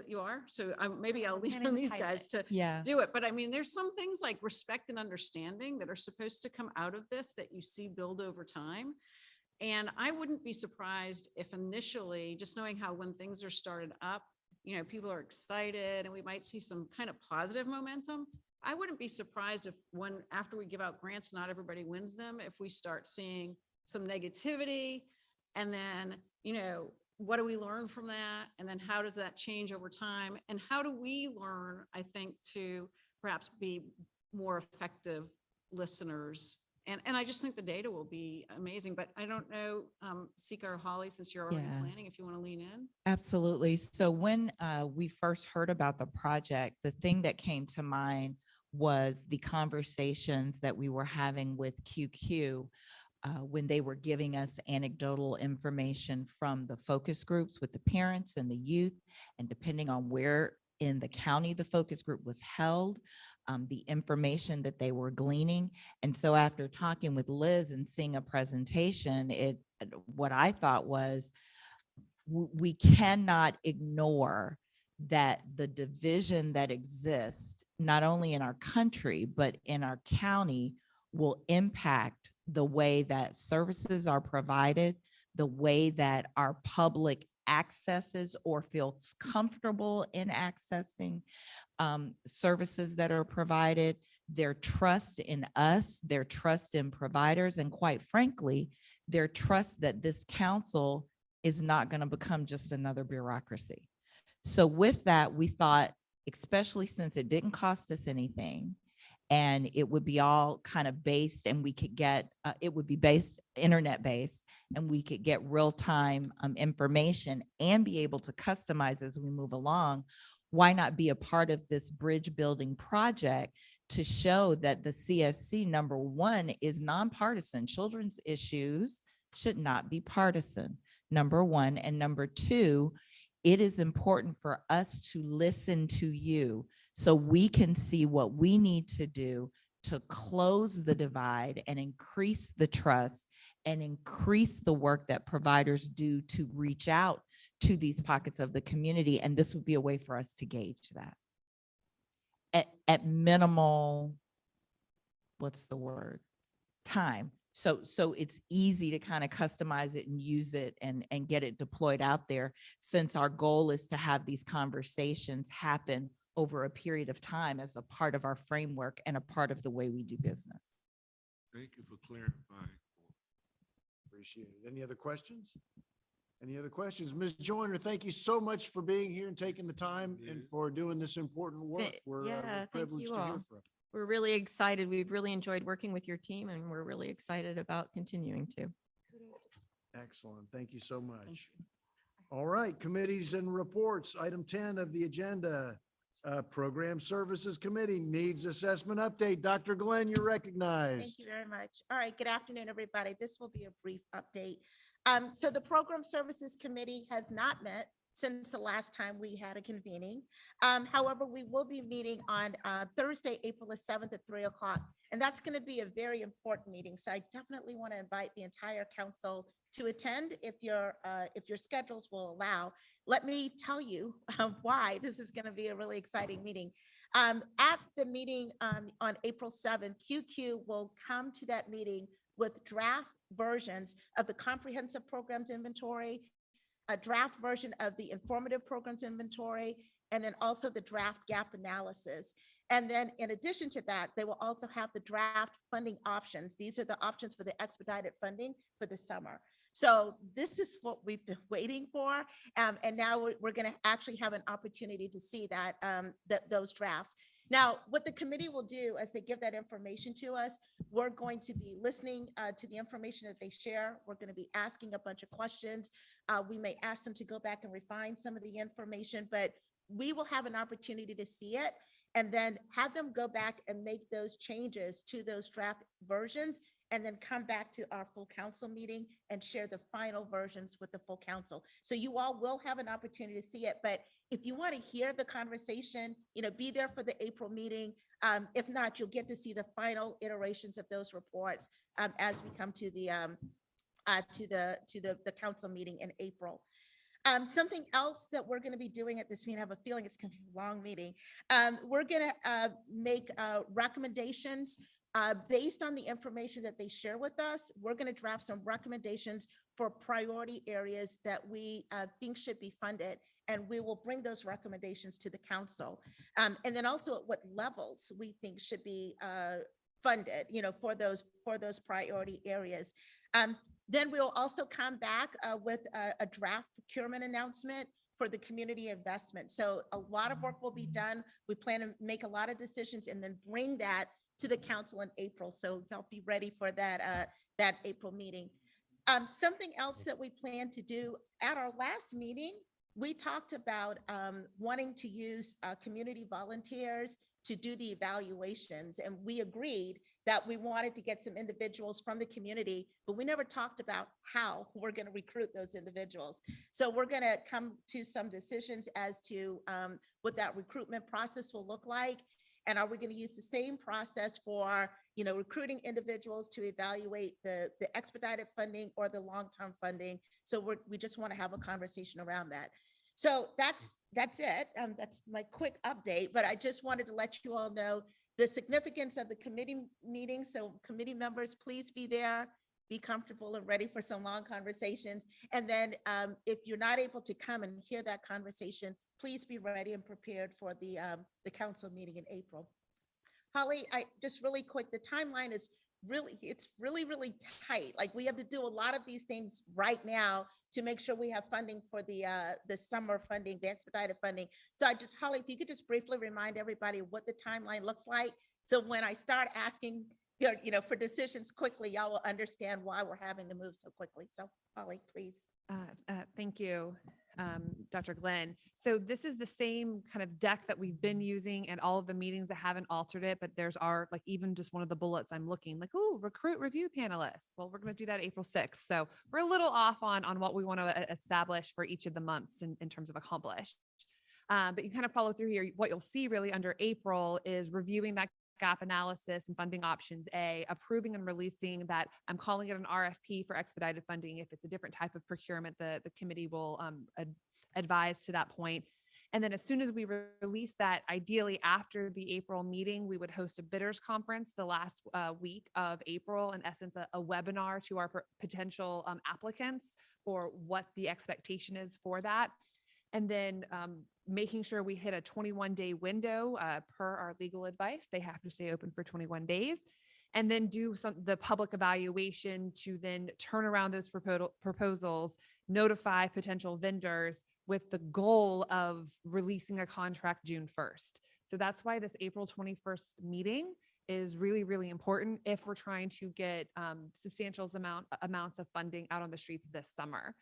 you are. So maybe I'll leave on these guys to do it. But I mean, there's some things like respect and understanding that are supposed to come out of this that you see build over time. And I wouldn't be surprised if initially, just knowing how when things are started up, people are excited and we might see some kind of positive momentum. I wouldn't be surprised if after we give out grants, not everybody wins them, if we start seeing some negativity. And then, what do we learn from that? And then how does that change over time? And how do we learn, I think, to perhaps be more effective listeners? And I just think the data will be amazing, but I don't know, Sika or Holly, since you're already planning, if you want to lean in. Absolutely. So when we first heard about the project, the thing that came to mind was the conversations that we were having with QQ when they were giving us anecdotal information from the focus groups with the parents and the youth, and depending on where in the county the focus group was held, the information that they were gleaning. And so after talking with Liz and seeing a presentation, what I thought was, we cannot ignore that the division that exists, not only in our country, but in our county, will impact the way that services are provided, the way that our public accesses or feels comfortable in accessing services that are provided, their trust in us, their trust in providers, and quite frankly, their trust that this council is not going to become just another bureaucracy. So with that, we thought, especially since it didn't cost us anything, and it would be all kind of based, and we could get, it would be based, internet based, and we could get real-time information and be able to customize as we move along. Why not be a part of this bridge building project to show that the CSC, number one, is nonpartisan? Children's issues should not be partisan, number one. And number two, it is important for us to listen to you so we can see what we need to do to close the divide and increase the trust and increase the work that providers do to reach out to these pockets of the community. And this would be a way for us to gauge that at minimal, what's the word? Time. So it's easy to kind of customize it and use it and get it deployed out there, since our goal is to have these conversations happen over a period of time as a part of our framework and a part of the way we do business. Thank you for clarifying. Appreciate it. Any other questions? Any other questions? Ms. Joyner, thank you so much for being here and taking the time and for doing this important work. We're thank privileged you to hear all. from. We're really excited. We've really enjoyed working with your team, and we're really excited about continuing to. Excellent. Thank you so much. All right, committees and reports. Item 10 of the agenda, Program Services Committee Needs Assessment Update. Dr. Glenn, you're recognized. Thank you very much. All right, good afternoon, everybody. This will be a brief update. So the Program Services Committee has not met since the last time we had a convening. However, we will be meeting on Thursday, April the 7th at 3 o'clock. And that's going to be a very important meeting. So I definitely want to invite the entire council to attend if your schedules will allow. Let me tell you why this is going to be a really exciting meeting. At the meeting on April 7th, QQ will come to that meeting with draft versions of the comprehensive programs inventory, a draft version of the informative programs inventory, and then also the draft gap analysis. And then in addition to that, they will also have the draft funding options. These are the options for the expedited funding for the summer. So this is what we've been waiting for. And now we're going to actually have an opportunity to see those drafts. Now, what the committee will do as they give that information to us, we're going to be listening to the information that they share. We're going to be asking a bunch of questions. We may ask them to go back and refine some of the information, but we will have an opportunity to see it and then have them go back and make those changes to those draft versions and then come back to our full council meeting and share the final versions with the full council. So you all will have an opportunity to see it, but if you want to hear the conversation, be there for the April meeting. If not, you'll get to see the final iterations of those reports as we come to the council meeting in April. Something else that we're going to be doing at this meeting, I have a feeling it's going to be a long meeting. We're going to make recommendations based on the information that they share with us. We're going to draft some recommendations for priority areas that we think should be funded, and we will bring those recommendations to the council. And then also at what levels we think should be funded, for those priority areas. Then we'll also come back with a draft procurement announcement for the community investment. So a lot of work will be done. We plan to make a lot of decisions and then bring that to the council in April. So they'll be ready for that April meeting. Something else that we plan to do at our last meeting, we talked about wanting to use community volunteers to do the evaluations. And we agreed that we wanted to get some individuals from the community, but we never talked about how we're going to recruit those individuals. So we're going to come to some decisions as to what that recruitment process will look like. And are we going to use the same process for, recruiting individuals to evaluate the expedited funding or the long-term funding? So we just want to have a conversation around that. So that's it. That's my quick update, but I just wanted to let you all know the significance of the committee meeting. So committee members, please be there, be comfortable and ready for some long conversations. And then if you're not able to come and hear that conversation, please be ready and prepared for the council meeting in April. Holly, just really quick, the timeline is really tight. Like we have to do a lot of these things right now to make sure we have funding for the summer funding, the expedited funding. So Holly, if you could just briefly remind everybody what the timeline looks like. So when I start asking, for decisions quickly, y'all will understand why we're having to move so quickly. So Holly, please. Thank you, Dr. Glenn. So this is the same kind of deck that we've been using and all of the meetings that haven't altered it, but there's even just one of the bullets I'm looking like, oh, recruit review panelists. Well, we're going to do that April 6th. So we're a little off on what we want to establish for each of the months in terms of accomplish. But you kind of follow through here. What you'll see really under April is reviewing that gap analysis and funding options A, approving and releasing that. I'm calling it an RFP for expedited funding. If it's a different type of procurement, the committee will advise to that point. And then as soon as we release that, ideally after the April meeting, we would host a bidders conference the last week of April, in essence, a webinar to our potential applicants for what the expectation is for that. And then making sure we hit a 21-day window per our legal advice. They have to stay open for 21 days. And then do the public evaluation to then turn around those proposals, notify potential vendors with the goal of releasing a contract June 1st. So that's why this April 21st meeting is really, really important if we're trying to get substantial amounts of funding out on the streets this summer.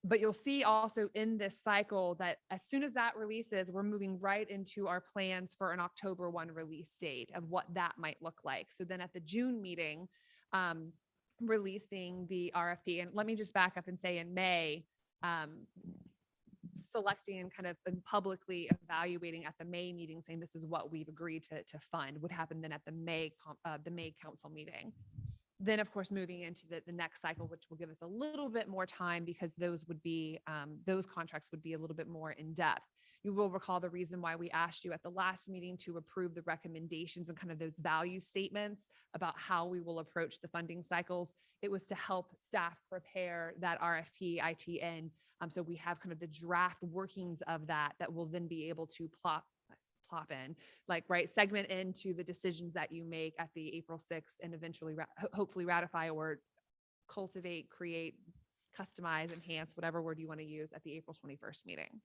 But you'll see also in this cycle that as soon as that releases, we're moving right into our plans for an October 1 release date of what that might look like. So then at the June meeting, releasing the RFP. And let me just back up and say in May, selecting and kind of publicly evaluating at the May meeting, saying this is what we've agreed to fund, would happen then at the May council meeting. Then, of course, moving into the next cycle, which will give us a little bit more time because those contracts would be a little bit more in depth. You will recall the reason why we asked you at the last meeting to approve the recommendations and kind of those value statements about how we will approach the funding cycles. It was to help staff prepare that RFP ITN. So we have kind of the draft workings of that will then be able to plop in, segment into the decisions that you make at the April 6th and eventually hopefully ratify or cultivate, create, customize, enhance, whatever word you want to use at the April 21st meeting.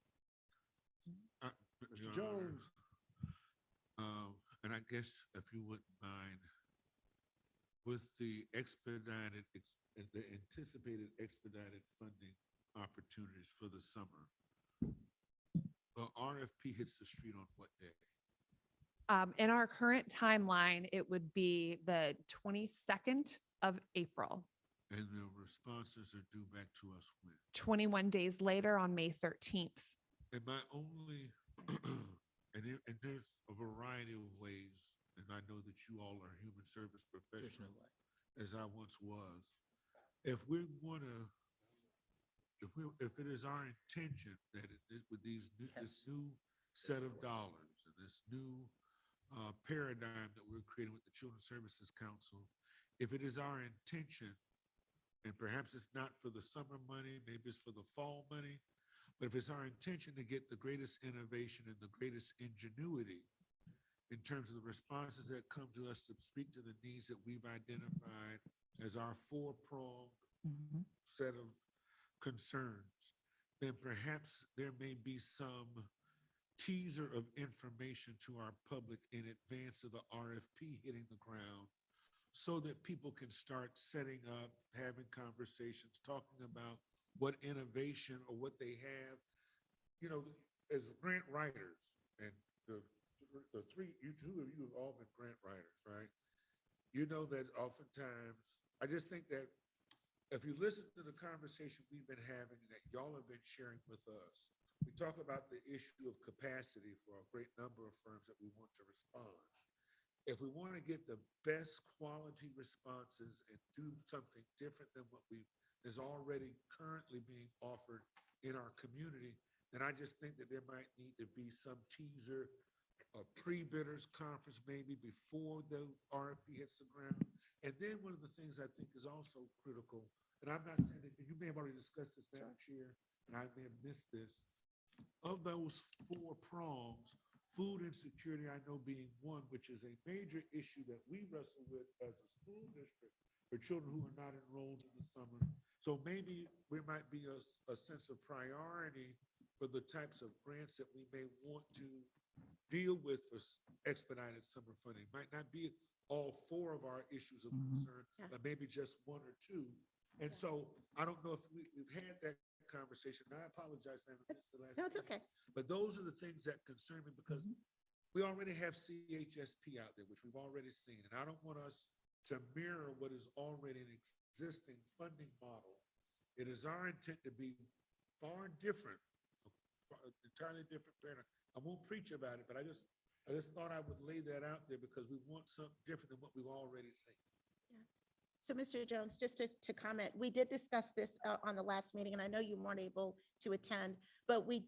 Mr. Your Jones. Honor, and I guess if you wouldn't mind, with the the anticipated expedited funding opportunities for the summer, the RFP hits the street on what day? In our current timeline, it would be the 22nd of April, And the responses are due back to us when? 21 days later on May 13th. And my only, and there's a variety of ways, and I know that you all are human service professionals, as I once was. If we want to, if it is our intention that with this new set of dollars and this new paradigm that we're creating with the Children's Services Council, if it is our intention, and perhaps it's not for the summer money, maybe it's for the fall money, but if it's our intention to get the greatest innovation and the greatest ingenuity in terms of the responses that come to us to speak to the needs that we've identified as our four-pronged set of concerns, then perhaps there may be some teaser of information to our public in advance of the RFP hitting the ground, so that people can start setting up, having conversations, talking about what innovation or what they have. You know, as grant writers, and the two of you have all been grant writers, right? You know that oftentimes, I just think that if you listen to the conversation we've been having that y'all have been sharing with us, we talk about the issue of capacity for a great number of firms that we want to respond. If we want to get the best quality responses and do something different than what is already currently being offered in our community, then I just think that there might need to be some teaser, a pre-bidders conference maybe before the RFP hits the ground. And then one of the things I think is also critical, and I'm not saying that you may have already discussed this, Madam Chair, and I may have missed this. Of those four prongs, food insecurity, I know being one, which is a major issue that we wrestle with as a school district for children who are not enrolled in the summer. So maybe there might be a sense of priority for the types of grants that we may want to deal with for expedited summer funding. Might not be all four of our issues of concern, but maybe just one or two. And so I don't know if we've had that conversation. And I apologize for having missed the last. No, it's meeting. okay. But those are the things that concern me because we already have CHSP out there, which we've already seen. And I don't want us to mirror what is already an existing funding model. It is our intent to be far different, entirely different paradigm. I won't preach about it, but I just thought I would lay that out there because we want something different than what we've already seen. So Mr. Jones, just to comment, we did discuss this on the last meeting, and I know you weren't able to attend, but we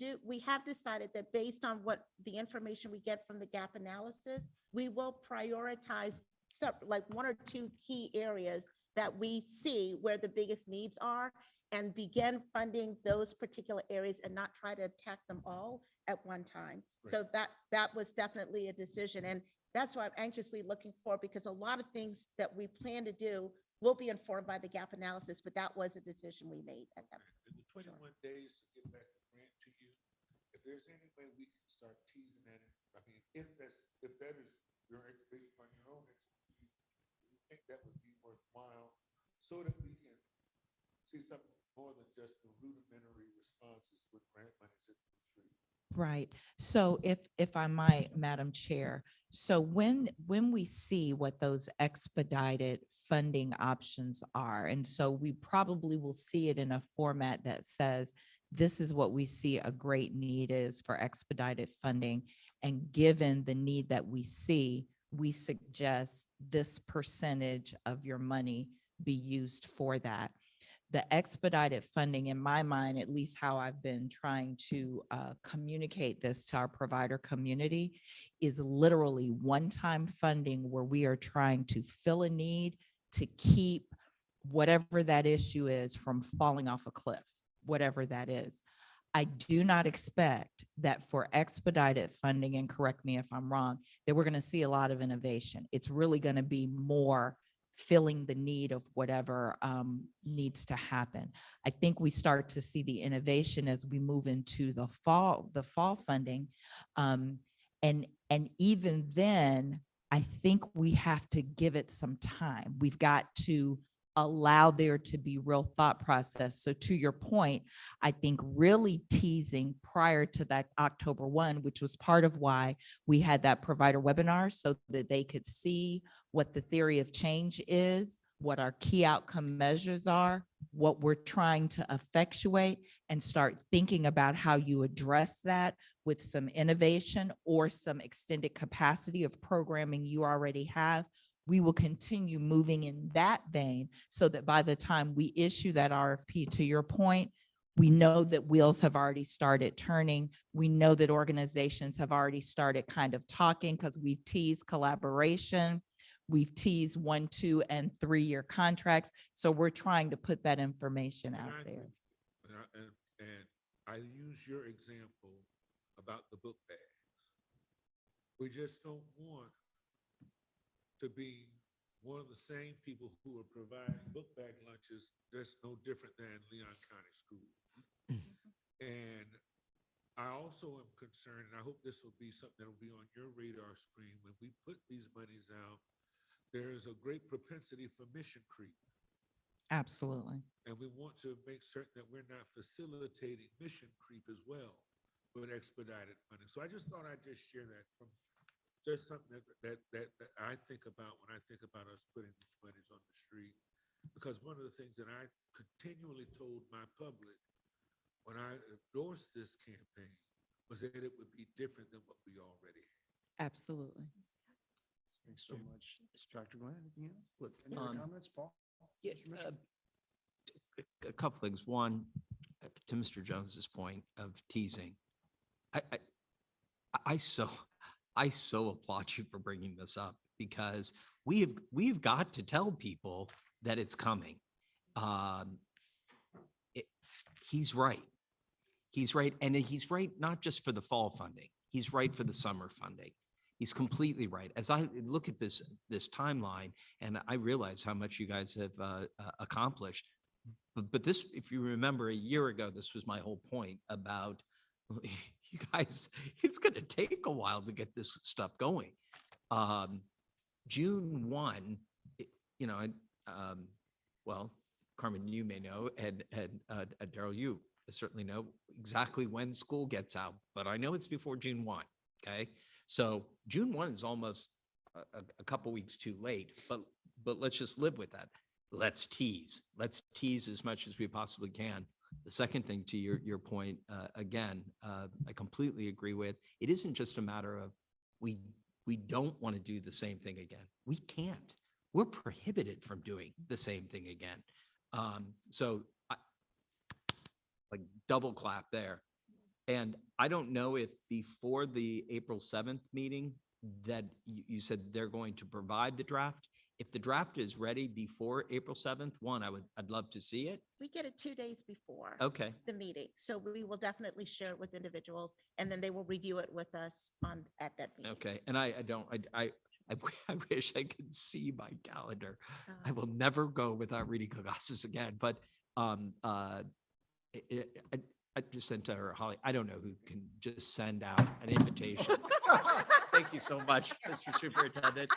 have decided that based on what the information we get from the gap analysis, we will prioritize like one or two key areas that we see where the biggest needs are and begin funding those particular areas and not try to attack them all at one time. Right. So that was definitely a decision. And that's what I'm anxiously looking for, because a lot of things that we plan to do will be informed by the gap analysis, but that was a decision we made at that. In the 21 days to get back the grant to you, if there's any way we can start teasing that, I mean, if that is your based on your own expertise, you think that would be worthwhile so that we can see something more than just the rudimentary responses with grant monies at the street. Right. So if I might, Madam Chair, so when we see what those expedited funding options are, and so we probably will see it in a format that says, this is what we see a great need is for expedited funding. And given the need that we see, we suggest this percentage of your money be used for that. The expedited funding, in my mind, at least how I've been trying to communicate this to our provider community, is literally one-time funding where we are trying to fill a need to keep whatever that issue is from falling off a cliff, whatever that is. I do not expect that for expedited funding, and correct me if I'm wrong, that we're going to see a lot of innovation. It's really going to be more filling the need of whatever needs to happen. I think we start to see the innovation as we move into the fall funding. And even then, I think we have to give it some time. We've got to allow there to be real thought process. So to your point, I think really teasing prior to that October 1, which was part of why we had that provider webinar, so that they could see what the theory of change is, what our key outcome measures are, what we're trying to effectuate, and start thinking about how you address that with some innovation or some extended capacity of programming you already have. We will continue moving in that vein so that by the time we issue that RFP, to your point, we know that wheels have already started turning. We know that organizations have already started kind of talking, because we've teased collaboration. We've teased 1, 2, and 3-year contracts. So we're trying to put that information And out I there. agree. And I use your example about the book bags. We just don't want to be one of the same people who are providing book bag lunches that's no different than Leon County School. And I also am concerned, and I hope this will be something that will be on your radar screen when we put these monies out. There's a great propensity for mission creep. Absolutely. And we want to make certain that we're not facilitating mission creep as well with expedited funding. So I just thought I'd just share that from just something that I think about when I think about us putting these monies on the street. Because one of the things that I continually told my public when I endorsed this campaign was that it would be different than what we already have. Absolutely. Thanks so much. Dr. Glenn, anything else? Look, Any other comments, Paul? Yeah, Mr. Mitchell? a couple things. One, to Mr. Jones's point of teasing, I so applaud you for bringing this up, because we've got to tell people that it's coming. He's right. He's right. And he's right, not just for the fall funding. He's right for the summer funding. He's completely right. As I look at this timeline, and I realize how much you guys have accomplished, but this, if you remember a year ago, this was my whole point about you guys, it's going to take a while to get this stuff going. June 1, well, Carmen, you may know, and Daryl, you certainly know exactly when school gets out, but I know it's before June 1, okay? So June 1 is almost a couple weeks too late, but let's just live with that. Let's tease as much as we possibly can. The second thing, to your point, again, I completely agree with. It isn't just a matter of we don't want to do the same thing again. We can't. We're prohibited from doing the same thing again. So like double clap there. And I don't know if before the April 7th meeting that you said they're going to provide the draft. If the draft is ready before April 7th, I'd love to see it. We get it 2 days before Okay. the meeting. So we will definitely share it with individuals, and then they will review it with us at that meeting. Okay. And I wish I could see my calendar. I Uh, will never go without reading Caucasus again, but I just sent to her, Holly, I don't know who can just send out an invitation. Thank you so much, Mr. Superintendent.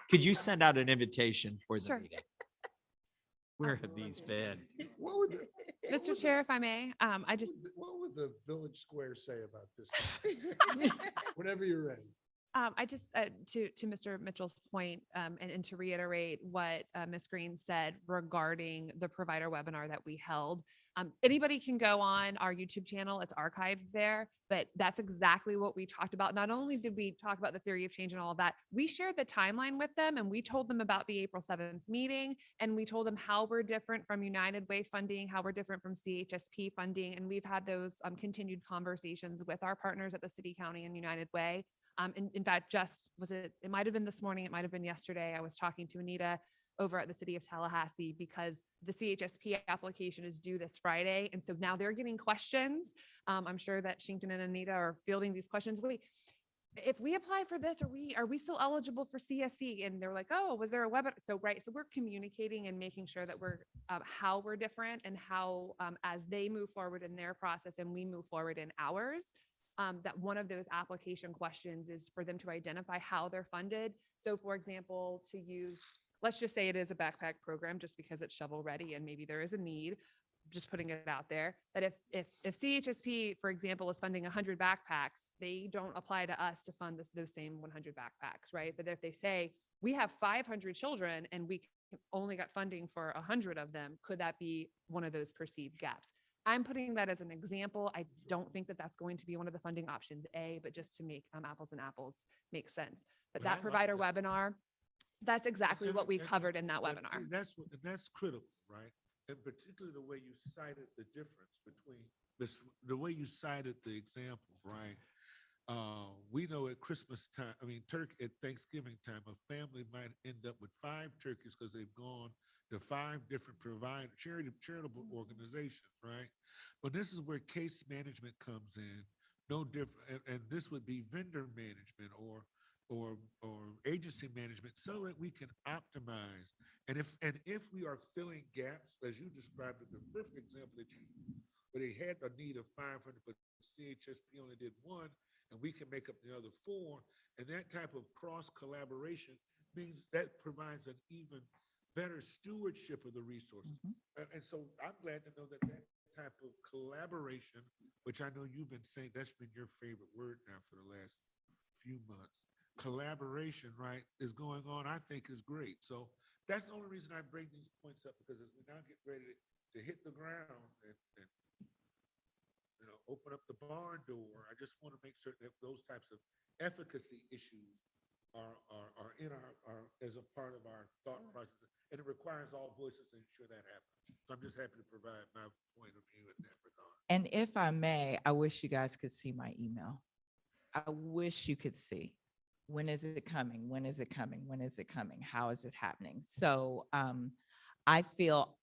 Could you send out an invitation for the Sure. meeting? Where have these been? What would the- Mr. Chair, if I may, what would the Village Square say about this? Whenever you're ready. To Mr. Mitchell's point, and to reiterate what Ms. Green said regarding the provider webinar that we held, anybody can go on our YouTube channel. It's archived there, but that's exactly what we talked about. Not only did we talk about the theory of change and all of that, we shared the timeline with them, and we told them about the April 7th meeting, and we told them how we're different from United Way funding, how we're different from CHSP funding. And we've had those continued conversations with our partners at the City, County, and United Way. In fact, it might've been this morning, it might've been yesterday, I was talking to Anita over at the City of Tallahassee, because the CHSP application is due this Friday. And so now they're getting questions. I'm sure that Shinkton and Anita are fielding these questions. Wait, if we apply for this, are we still eligible for CSC? And they're like, oh, was there a webinar? So, right. So we're communicating and making sure that we're, how we're different and how, as they move forward in their process and we move forward in ours, that one of those application questions is for them to identify how they're funded. So for example, to use, let's just say it is a backpack program just because it's shovel ready and maybe there is a need, just putting it out there, that if CHSP, for example, is funding 100 backpacks, they don't apply to us to fund those same 100 backpacks, right? But if they say, we have 500 children and we only got funding for 100 of them, could that be one of those perceived gaps? I'm putting that as an example. I don't think that that's going to be one of the funding options A, but just to make apples and apples make sense. But Well, I that like provider that. webinar, that's exactly what we covered in that But webinar. see, that's critical, right? And particularly the way you cited the difference between the way you cited the example, right? We know at Christmas time, at Thanksgiving time, a family might end up with 5 turkeys because they've gone to 5 different charitable organizations, right? But this is where case management comes in, no different, and this would be vendor management or agency management so that we can optimize. And if we are filling gaps, as you described it, the perfect example where they had a need of 500, but CHSP only did 1, and we can make up the other 4. And that type of cross collaboration means that provides an even better stewardship of the resources. And so I'm glad to know that type of collaboration, which I know you've been saying, that's been your favorite word now for the last few months. Collaboration, right, is going on, I think is great. So that's the only reason I bring these points up, because as we now get ready to hit the ground and open up the barn door, I just want to make certain that those types of efficacy issues are in our as a part of our thought process, and it requires all voices to ensure that happens. So I'm just happy to provide my point of view in that regard. And if I may, I wish you guys could see my email. I wish you could see. When is it coming? When is it coming? When is it coming? How is it happening? So I feel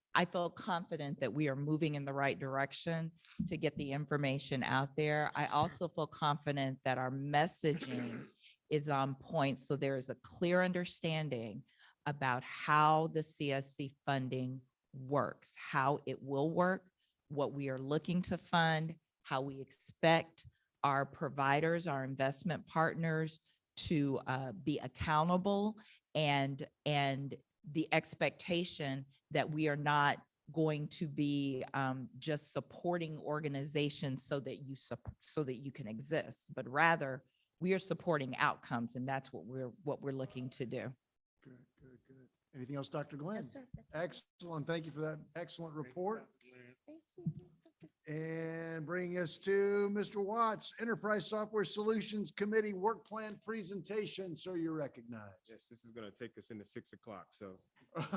confident that we are moving in the right direction to get the information out there. I also feel confident that our messaging is on point, so there is a clear understanding about how the CSC funding works, how it will work, what we are looking to fund, how we expect our providers, our investment partners to be accountable, and the expectation that we are not going to be just supporting organizations so that you can exist, but rather we are supporting outcomes, and that's what we're looking to do. Good. Anything else, Dr. Glenn? Yes, sir. Excellent. Thank you for that excellent report. Thank you. And bringing us to Mr. Watts, Enterprise Software Solutions Committee Work Plan Presentation. Sir, you're recognized. Yes, this is going to take us into 6 o'clock. So, I'll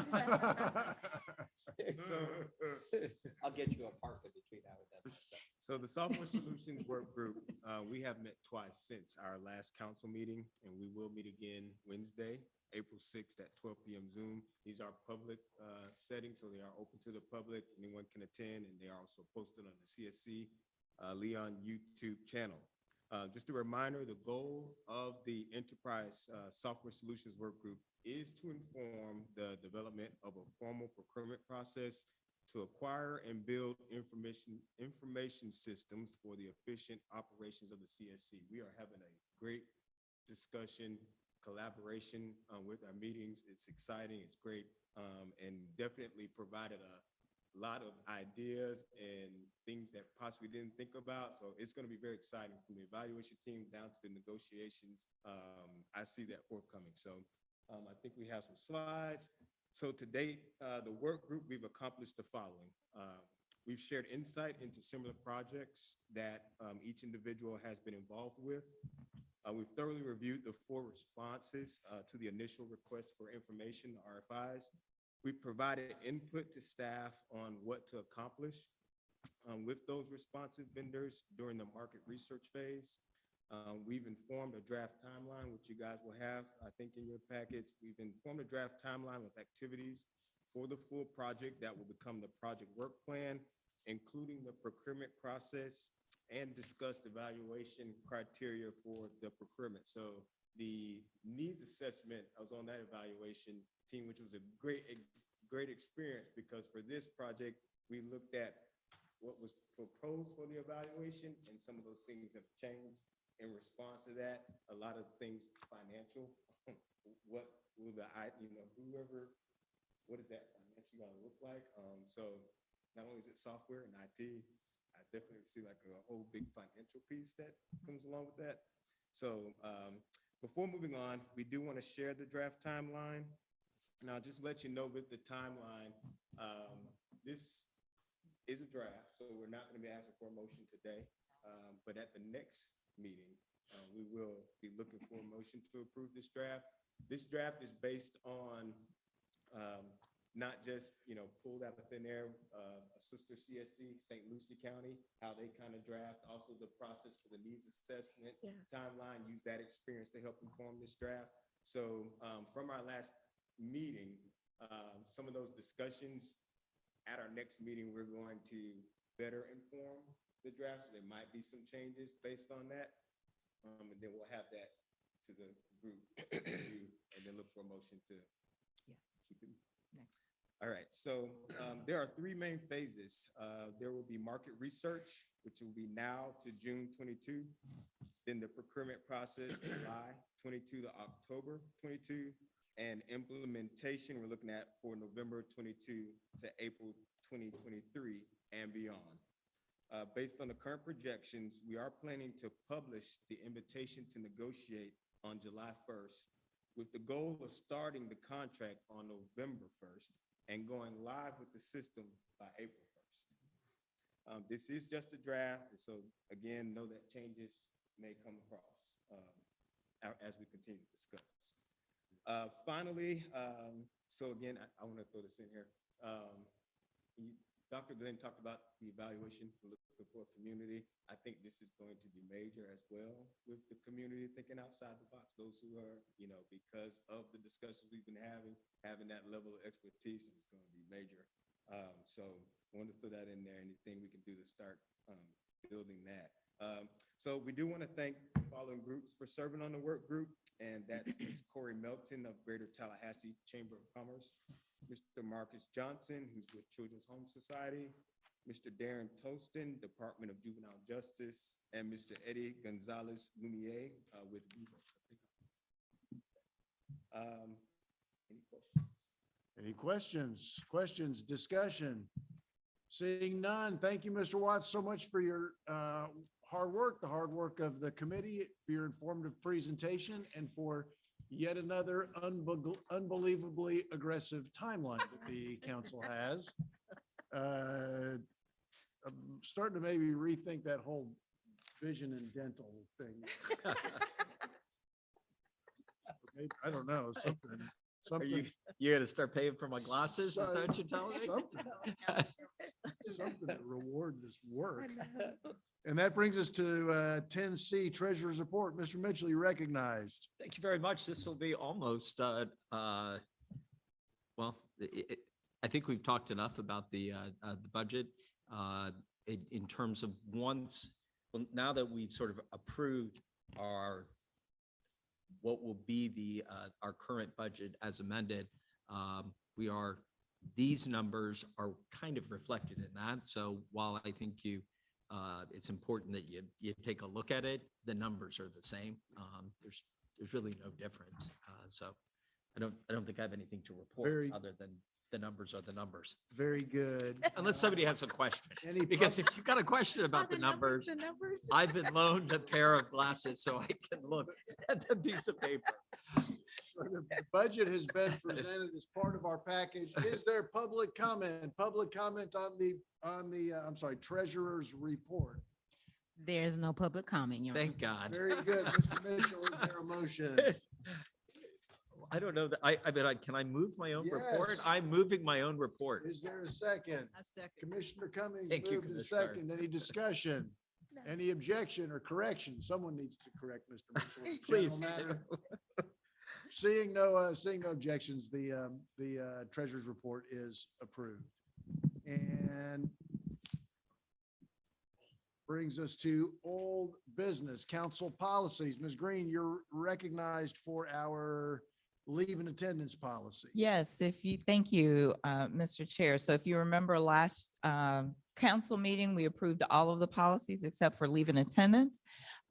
get you a parka between now and then. so the Software Solutions Work Group, we have met twice since our last council meeting, and we will meet again Wednesday, April 6th at 12 p.m. Zoom. These are public settings, so they are open to the public. Anyone can attend, and they are also posted on the CSC Leon YouTube channel. Just a reminder, the goal of the Enterprise Software Solutions Work Group is to inform the development of a formal procurement process to acquire and build information systems for the efficient operations of the CSC. We are having a great discussion, collaboration with our meetings. It's exciting, it's great, and definitely provided a lot of ideas and things that possibly didn't think about. So it's going to be very exciting from the evaluation team down to the negotiations. I see that forthcoming. So I think we have some slides. So to date, the work group, we've accomplished the following. We've shared insight into similar projects that each individual has been involved with. We've thoroughly reviewed the 4 responses to the initial request for information, RFIs. We've provided input to staff on what to accomplish with those responsive vendors during the market research phase. We've informed a draft timeline, which you guys will have, I think, in your packets. We've informed a draft timeline with activities for the full project that will become the project work plan, including the procurement process and discussed evaluation criteria for the procurement. So the needs assessment, I was on that evaluation team, which was a great experience, because for this project, we looked at what was proposed for the evaluation, and some of those things have changed in response to that. A lot of things financial, what will whoever, what is that financially gonna look like? So not only is it software and IT, I definitely see like a whole big financial piece that comes along with that. So before moving on, we do want to share the draft timeline. Now, just to let you know with the timeline, this is a draft, so we're not going to be asking for a motion today. But at the next meeting, we will be looking for a motion to approve this draft. This draft is based on not just, pulled out of thin air, a sister CSC, St. Lucie County, how they kind of draft, also the process for the needs assessment timeline, use that experience to help inform this draft. So from our last meeting, some of those discussions, at our next meeting, we're going to better inform the draft. So there might be some changes based on that. And then we'll have that to the group review, and then look for a motion to keep it. Next. All right, so there are three main phases. There will be market research, which will be now to June 22. Then the procurement process, July 22 to October 22. And implementation, we're looking at for November 22 to April 2023 and beyond. Based on the current projections, we are planning to publish the invitation to negotiate on July 1st, with the goal of starting the contract on November 1st and going live with the system by April 1st. This is just a draft, so again, know that changes may come across as we continue to discuss. Finally, so again, I want to throw this in here. Dr. Glenn talked about the evaluation for looking for a community. I think this is going to be major as well, with the community thinking outside the box. Those who are, because of the discussions we've been having that level of expertise is going to be major. So I wanted to throw that in there. Anything we can do to start building that. So we do want to thank the following groups for serving on the work group, and that's Ms. Corey Melton of Greater Tallahassee Chamber of Commerce, Mr. Marcus Johnson, who's with Children's Home Society, Mr. Darren Toston, Department of Juvenile Justice, and Mr. Eddie Gonzalez Lumiere with Vivos. Any questions? Any questions? Questions, discussion? Seeing none, thank you, Mr. Watts, so much for your hard work, the hard work of the committee, for your informative presentation, and for yet another unbelievably aggressive timeline that the council has. I'm starting to maybe rethink that whole vision and dental thing. Maybe, I don't know, something. You gotta start paying for my glasses? Is that what you're telling me? Something to reward this work. And that brings us to 10C, Treasurer's Report. Mr. Mitchell, you're recognized. Thank you very much. This will be almost, well, I think we've talked enough about the budget in terms of now that we've sort of approved what will be our current budget as amended, these numbers are kind of reflected in that. So while I think it's important that you take a look at it, the numbers are the same. There's really no difference. So I don't think I have anything to report other than the numbers are the numbers. Very good. Unless somebody has a question. Any Because if you've got a question about the numbers, I've been loaned a pair of glasses so I can look at the piece of paper. The budget has been presented as part of our package. Is there public comment? Public comment on the Treasurer's Report? There's no public comment, Your Honor. Thank God. Very good. Mr. Mitchell, is there a motion? I don't know that can I move my own report? Yes. I'm moving my own report. Is there a second? I second. Commissioner Cummings Thank you, moved in Commissioner. second. Any discussion? Any objection or correction? Someone needs to correct Mr. Mitchell. Please. General matter. Seeing no objections, the Treasurer's Report is approved. And brings us to old business, council policies. Ms. Green, you're recognized for our leave and attendance policy. Yes, thank you, Mr. Chair. So if you remember last council meeting, we approved all of the policies except for leave and attendance.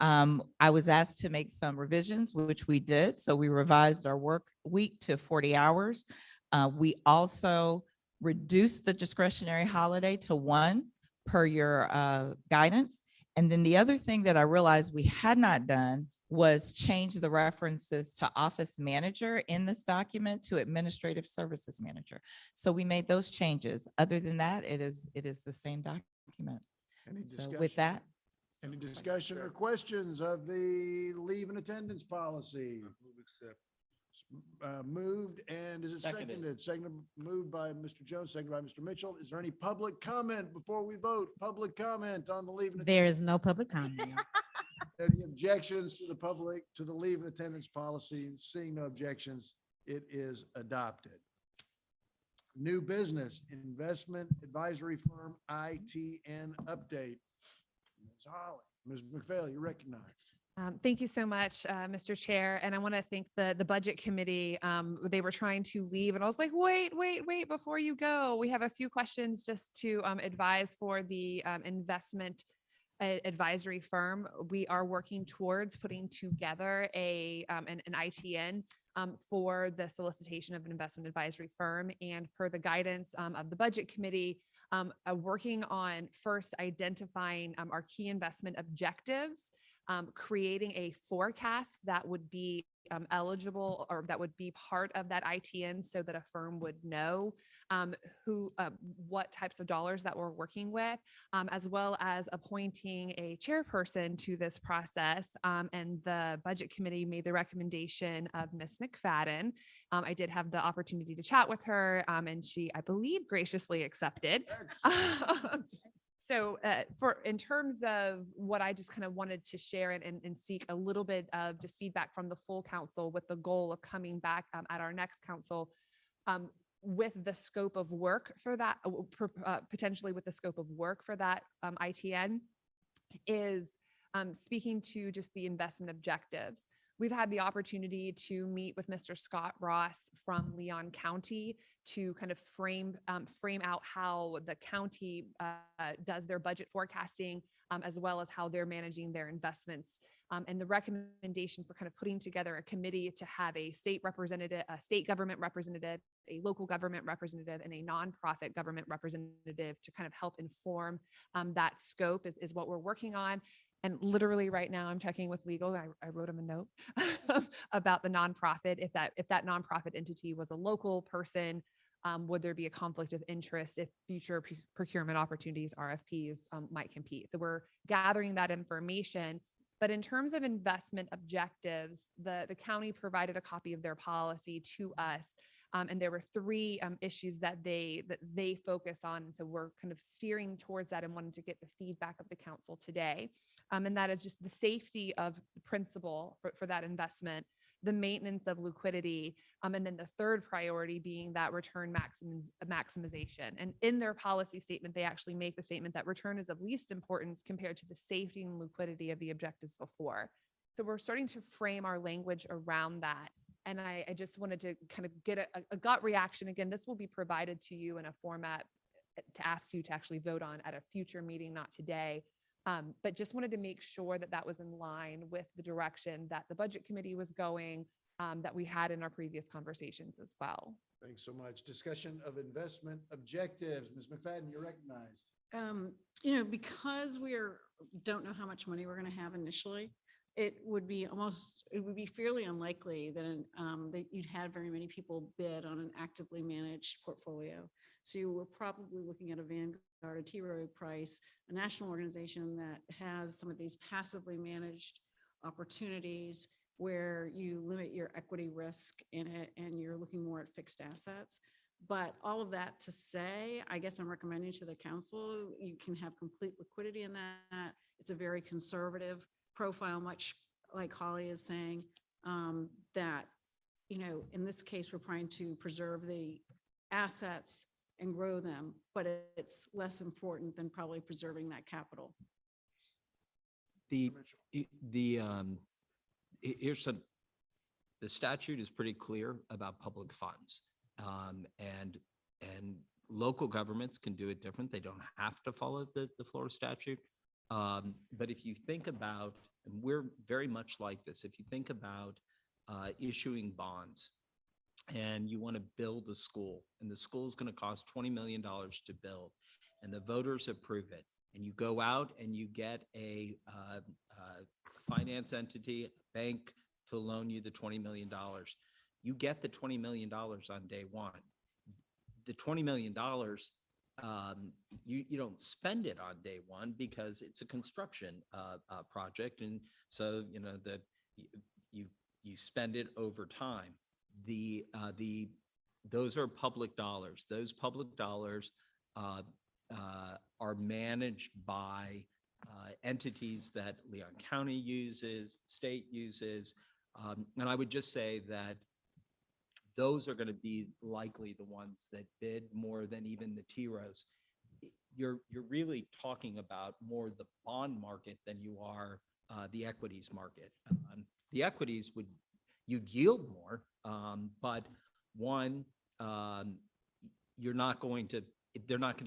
I was asked to make some revisions, which we did. So we revised our work week to 40 hours. We also reduced the discretionary holiday to 1 per your guidance. And then the other thing that I realized we had not done was change the references to office manager in this document to administrative services manager. So we made those changes. Other than that, it is the same document. Any So discussion? with that, Any discussion or questions of the leave and attendance policy? Move accept. Moved, and is it seconded? Seconded, moved by Mr. Jones, seconded by Mr. Mitchell. Is there any public comment before we vote? Public comment on the leave and There is no public comment. any objections to the public, to the leave and attendance policy? Seeing no objections, it is adopted. New business, investment advisory firm, ITN update. Ms. Holly, Ms. McPhail, you're recognized. Thank you so much, Mr. Chair. And I want to thank the Budget Committee. They were trying to leave and I was like, wait, before you go. We have a few questions just to advise for the investment advisory firm. We are working towards putting together an ITN for the solicitation of an investment advisory firm. And per the guidance of the Budget Committee, working on first identifying our key investment objectives, creating a forecast that would be eligible or that would be part of that ITN so that a firm would know what types of dollars that we're working with, as well as appointing a chairperson to this process. And the Budget Committee made the recommendation of Ms. McFadden. I did have the opportunity to chat with her and she, I believe, graciously accepted. So in terms of what I just kind of wanted to share and seek a little bit of just feedback from the full council with the goal of coming back at our next council with the scope of work for that, potentially with the scope of work for that ITN is speaking to just the investment objectives. We've had the opportunity to meet with Mr. Scott Ross from Leon County to kind of frame out how the county does their budget forecasting, as well as how they're managing their investments. And the recommendation for kind of putting together a committee to have a state representative, a state government representative, a local government representative, and a nonprofit government representative to kind of help inform that scope is what we're working on. And literally right now I'm checking with legal. I wrote him a note about the nonprofit. If that nonprofit entity was a local person, would there be a conflict of interest if future procurement opportunities, RFPs, might compete? So we're gathering that information. But in terms of investment objectives, the county provided a copy of their policy to us. And there were 3 issues that they focus on. And so we're kind of steering towards that and wanting to get the feedback of the council today. And that is just the safety of the principal for that investment, the maintenance of liquidity, and then the third priority being that return maximization. And in their policy statement, they actually make the statement that return is of least importance compared to the safety and liquidity of the objectives before. So we're starting to frame our language around that. And I just wanted to kind of get a gut reaction. Again, this will be provided to you in a format to ask you to actually vote on at a future meeting, not today. But just wanted to make sure that that was in line with the direction that the Budget Committee was going, that we had in our previous conversations as well. Thanks so much. Discussion of investment objectives. Ms. McFadden, you're recognized. Because don't know how much money we're going to have initially, it would be fairly unlikely that you'd have very many people bid on an actively managed portfolio. So you were probably looking at a Vanguard, a T. Rowe Price, a national organization that has some of these passively managed opportunities where you limit your equity risk in it and you're looking more at fixed assets. But all of that to say, I guess I'm recommending to the council, you can have complete liquidity in that. It's a very conservative profile, much like Holly is saying, that, in this case, we're trying to preserve the assets and grow them, but it's less important than probably preserving that capital. The, here's some, the statute is pretty clear about public funds. And local governments can do it different. They don't have to follow the Florida statute. But if you think about, and we're very much like this, if you think about issuing bonds and you want to build a school and the school is going to cost $20 million to build and the voters approve it, and you go out and you get a finance entity, a bank to loan you the $20 million, you get the $20 million on day one. The $20 million, you don't spend it on day one because it's a construction project. And so, you know, you spend it over time. Those are public dollars. Those public dollars are managed by entities that Leon County uses, the state uses. And I would just say that those are going to be likely the ones that bid more than even the TROs. You're really talking about more the bond market than you are the equities market. The equities you'd yield more, but one, they're not going to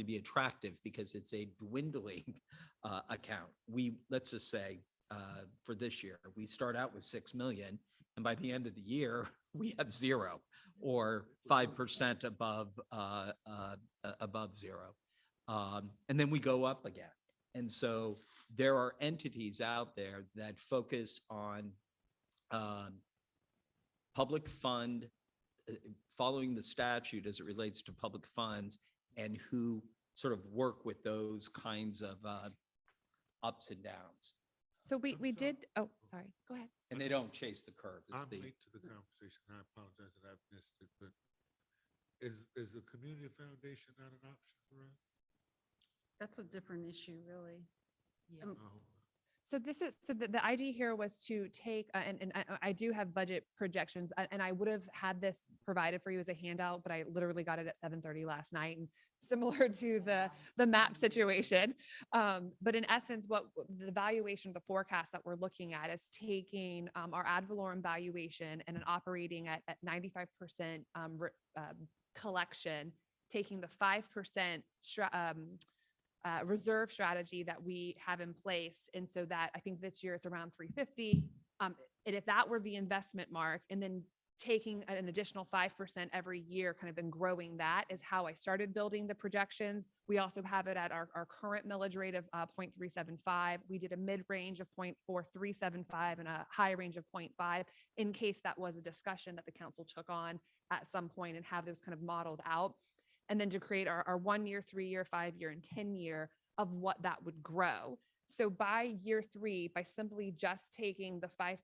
be attractive because it's a dwindling account. Let's just say for this year, we start out with 6 million, and by the end of the year, we have 0 or 5% above 0. And then we go up again. And so there are entities out there that focus on public fund, following the statute as it relates to public funds, and who sort of work with those kinds of ups and downs. So we did, oh, sorry, go ahead. And they don't chase the curve. I'm late to the conversation. I apologize that I've missed it, but is the community foundation not an option for us? That's a different issue, really. Oh, So the idea here was to take, and I do have budget projections, and I would have had this provided for you as a handout, but I literally got it at 7:30 last night, and similar to the map situation. But in essence, what the valuation of the forecast that we're looking at is taking our ad valorem valuation and an operating at 95% collection, taking the 5% reserve strategy that we have in place. And so that I think this year it's around 350. And if that were the investment mark, and then taking an additional 5% every year, kind of and growing that is how I started building the projections. We also have it at our current millage rate of 0.375. We did a mid-range of 0.4375 and a high range of 0.5 in case that was a discussion that the council took on at some point, and have those kind of modeled out. And then to create our 1 year, 3 year, 5 year, and 10 year of what that would grow. So by year 3, by simply just taking the 5%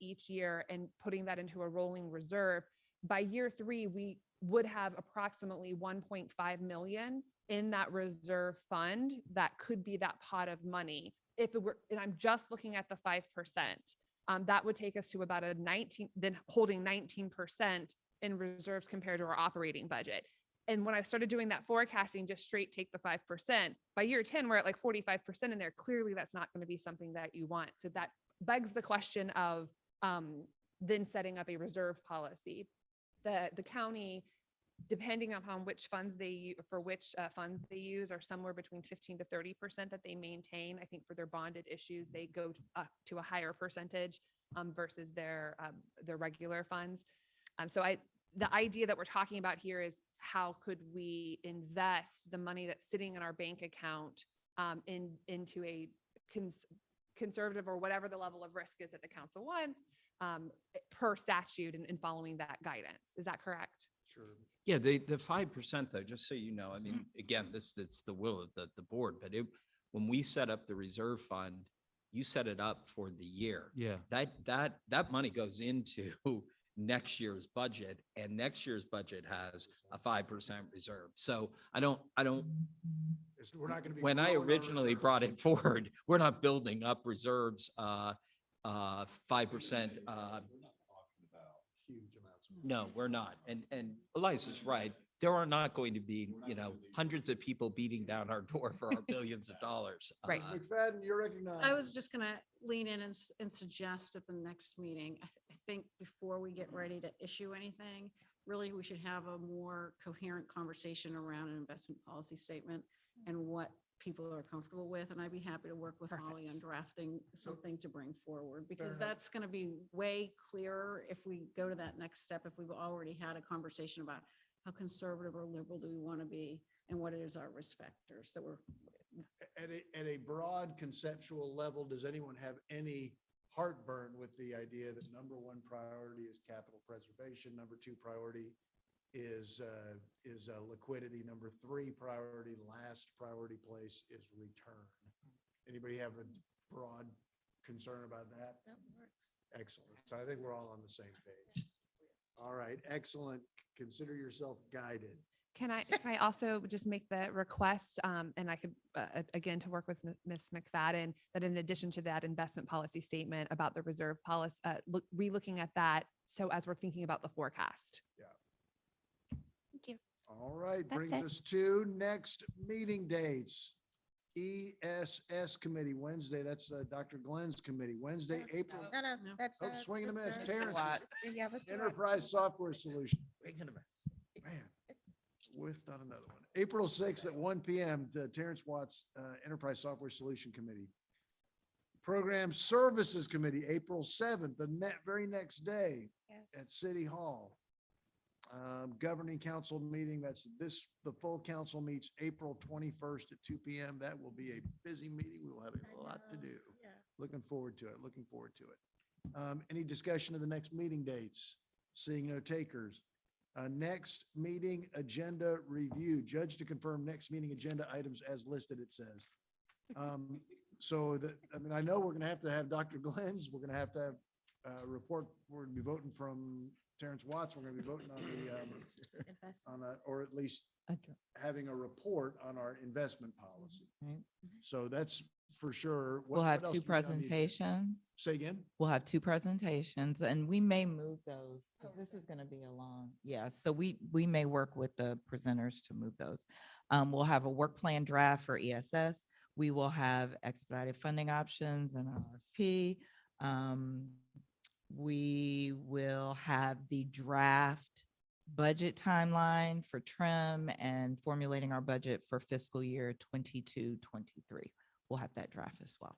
each year and putting that into a rolling reserve, by year 3, we would have approximately 1.5 million in that reserve fund that could be that pot of money. If it were, and I'm just looking at the 5%, that would take us to about a 19, then holding 19% in reserves compared to our operating budget. And when I started doing that forecasting, just straight take the 5%, by year 10, we're at like 45% in there. Clearly, that's not going to be something that you want. So that begs the question of then setting up a reserve policy. The county, depending upon which funds funds they use, are somewhere between 15 to 30% that they maintain. I think for their bonded issues, they go up to a higher percentage versus their regular funds. The idea that we're talking about here is how could we invest the money that's sitting in our bank account into a conservative, or whatever the level of risk is that the council wants, per statute, and following that guidance. Is that correct? Sure. Yeah, the 5% though, just so you know, I mean, again, it's the will of the board, but when we set up the reserve fund, you set it up for the year. Yeah. That money goes into next year's budget, and next year's budget has a 5% reserve. So I don't, We're not going to be. when I growing our originally reserves. brought it forward, we're not building up reserves, 5%. Huge amounts. No, we're not. And Eliza's right. there are not going to be, hundreds of people beating down our door for our billions of dollars. Right. McFadden, you're recognized. I was just gonna lean in and suggest at the next meeting, I think before we get ready to issue anything, really, we should have a more coherent conversation around an investment policy statement and what people are comfortable with. And I'd be happy to work with Holly on drafting something to bring forward, because enough. that's gonna be way clearer if we go to that next step, if we've already had a conversation about how conservative or liberal do we want to be and what is our risk factors that we're. At a broad conceptual level, does anyone have any heartburn with the idea that number one priority is capital preservation, number two priority is liquidity, number three priority, last priority place is return? Anybody have a broad concern about that? That works. Excellent. So I think we're all on the same page. All right, excellent. Consider yourself guided. Can I also just make the request, and I could, again, to work with Ms. McFadden, that in addition to that investment policy statement about the reserve policy, re-looking at that, so as we're thinking about the forecast. Thank you. All right, That's brings it. us to next meeting dates. ESS committee, Wednesday, that's Dr. Glenn's committee, Wednesday, April. No, that's. Oh, swing and a miss. Mr. Terrence. Yeah, Mr. Enterprise Software Solution. Man, whiffed on another one. April 6th at 1 PM, the Terrence Watts Enterprise Software Solution Committee. Program Services Committee, April 7th, the very next day at City Hall. Governing Council meeting, the full council meets April 21st at 2 PM. That will be a busy meeting. We will have a lot to do. Looking forward to it. Any discussion of the next meeting dates? Seeing no takers. Next meeting agenda review. Judge to confirm next meeting agenda items as listed, it says. I know we're gonna have to have Dr. Glenn's, we're gonna have to have a report, we're gonna be voting from Terrence Watts, we're gonna be voting on or at least having a report on our investment policy. Right. So that's for sure. What- We'll what have else two do we have on the agenda? presentations. Say again? We'll have two presentations and we may move those because this is going to be a long, yeah. So we may work with the presenters to move those. We'll have a work plan draft for ESS. We will have expedited funding options and RFP. We will have the draft budget timeline for trim and formulating our budget for fiscal year 22-23. We'll have that draft as well.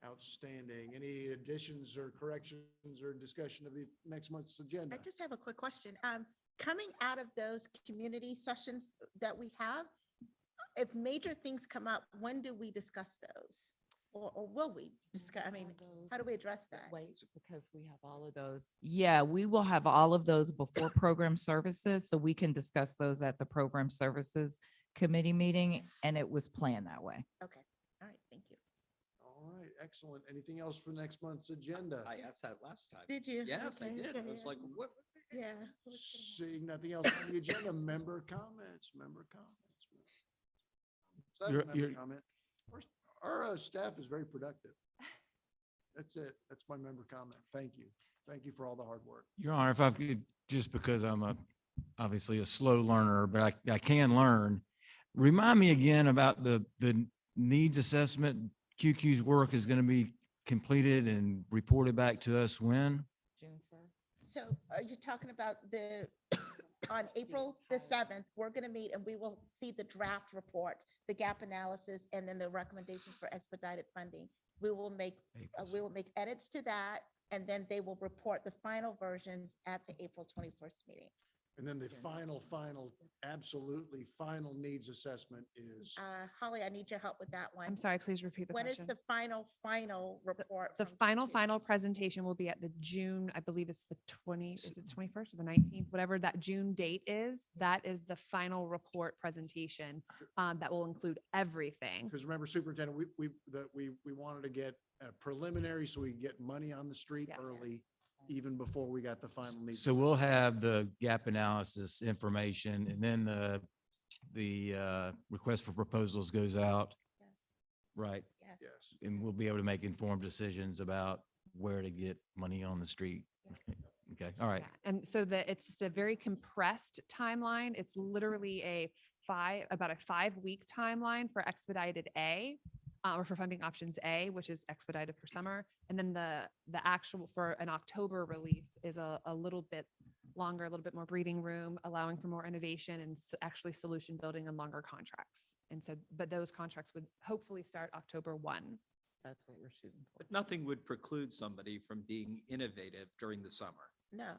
Outstanding. Any additions or corrections or discussion of the next month's agenda? I just have a quick question. Coming out of those community sessions that we have, if major things come up, when do we discuss those? Or will we discuss, how do we address that? Wait, because we have all of those. Yeah, we will have all of those before program services, so we can discuss those at the program services committee meeting, and it was planned that way. Okay, all right, thank you. All right, excellent. Anything else for next month's agenda? I asked that last time. Did you? Yes, I Okay, did. I yeah, was yeah. like, what? Yeah. Seeing nothing else on the agenda, member comments. So I have a member You're- comment. Our staff is very productive. That's it. That's my member comment. Thank you. Thank you for all the hard work. Your Honor, if I could, just because I'm obviously a slow learner, but I can learn. Remind me again about the needs assessment. QQ's work is going to be completed and reported back to us when? So are you talking about on April the 7th, we're going to meet and we will see the draft report, the gap analysis, and then the recommendations for expedited funding. We will make edits to that, and then they will report the final versions at the April 21st meeting. And then the final, absolutely final needs assessment is, Holly, I need your help with that one. I'm sorry, please repeat the When is question. the final report? The from final presentation will be at the June, I believe it's the 21st or the 19th, whatever that June date is. That is the final report presentation that will include everything. because remember, Superintendent, we wanted to get a preliminary so we can get money on the street Yes. early, even before we got the final needs. So we'll have the gap analysis information and then the request for proposals goes out, Yes, right? yes. Yes. And we'll be able to make informed decisions about where to get money on the street. Yes. Okay, all right. Yeah, and so it's just a very compressed timeline. It's literally about a 5-week timeline for expedited A, or for funding options A, which is expedited for summer. And then the actual for an October release is a little bit longer, a little bit more breathing room, allowing for more innovation and actually solution building and longer contracts. And so, but those contracts would hopefully start October 1. That's what we're shooting for. But nothing would preclude somebody from being innovative during the summer. No.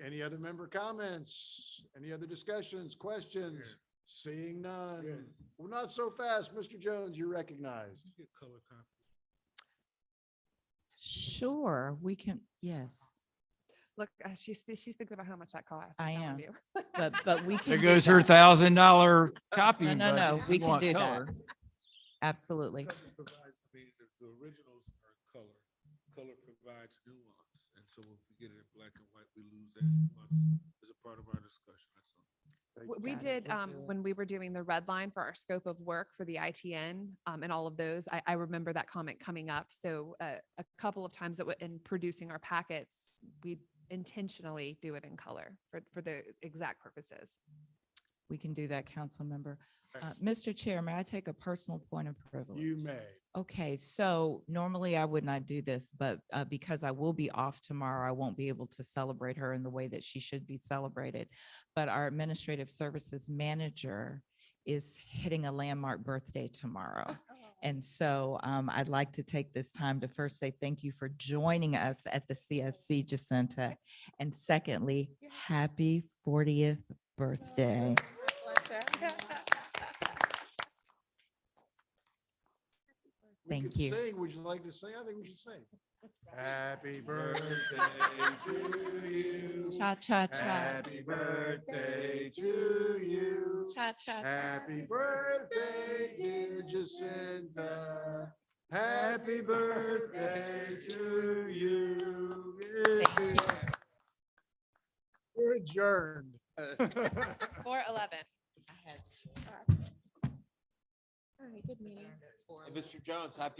Any other member comments? Any other discussions, questions? Seeing none. Well, not so fast. Mr. Jones, you're recognized. Get color copy. Sure, we can, yes, Look, she's thinking about how much that costs. I I'm telling am. you. but we can. There do goes her that. $1,000 copying No, budget. we You can want do that. color. Absolutely. Color provides, I mean, the originals are in color. Color provides nuance. And so if we get it in black and white, we lose that nuance as a part of our discussion. That's all. We Got it. did, We'll do it. when we were doing the red line for our scope of work for the ITN, and all of those, I remember that comment coming up. So a couple of times in producing our packets, we intentionally do it in color for the exact purposes. We can do that, council member. Mr. Chair, may I take a personal point of privilege? You may. Okay, so normally I would not do this, but because I will be off tomorrow, I won't be able to celebrate her in the way that she should be celebrated. But our administrative services manager is hitting a landmark birthday tomorrow. And so I'd like to take this time to first say thank you for joining us at the CSC, Jacinta. And secondly, happy 40th birthday. We Thank could you. sing. Would you like to sing? I think we should sing. Happy birthday to you. Cha, cha, cha. Happy birthday to you. Cha, cha, cha. Happy birthday, dear Jacinta. Happy birthday to you. Thank you. We're adjourned. 4:11. All right, good meeting. Mr. Jones, happy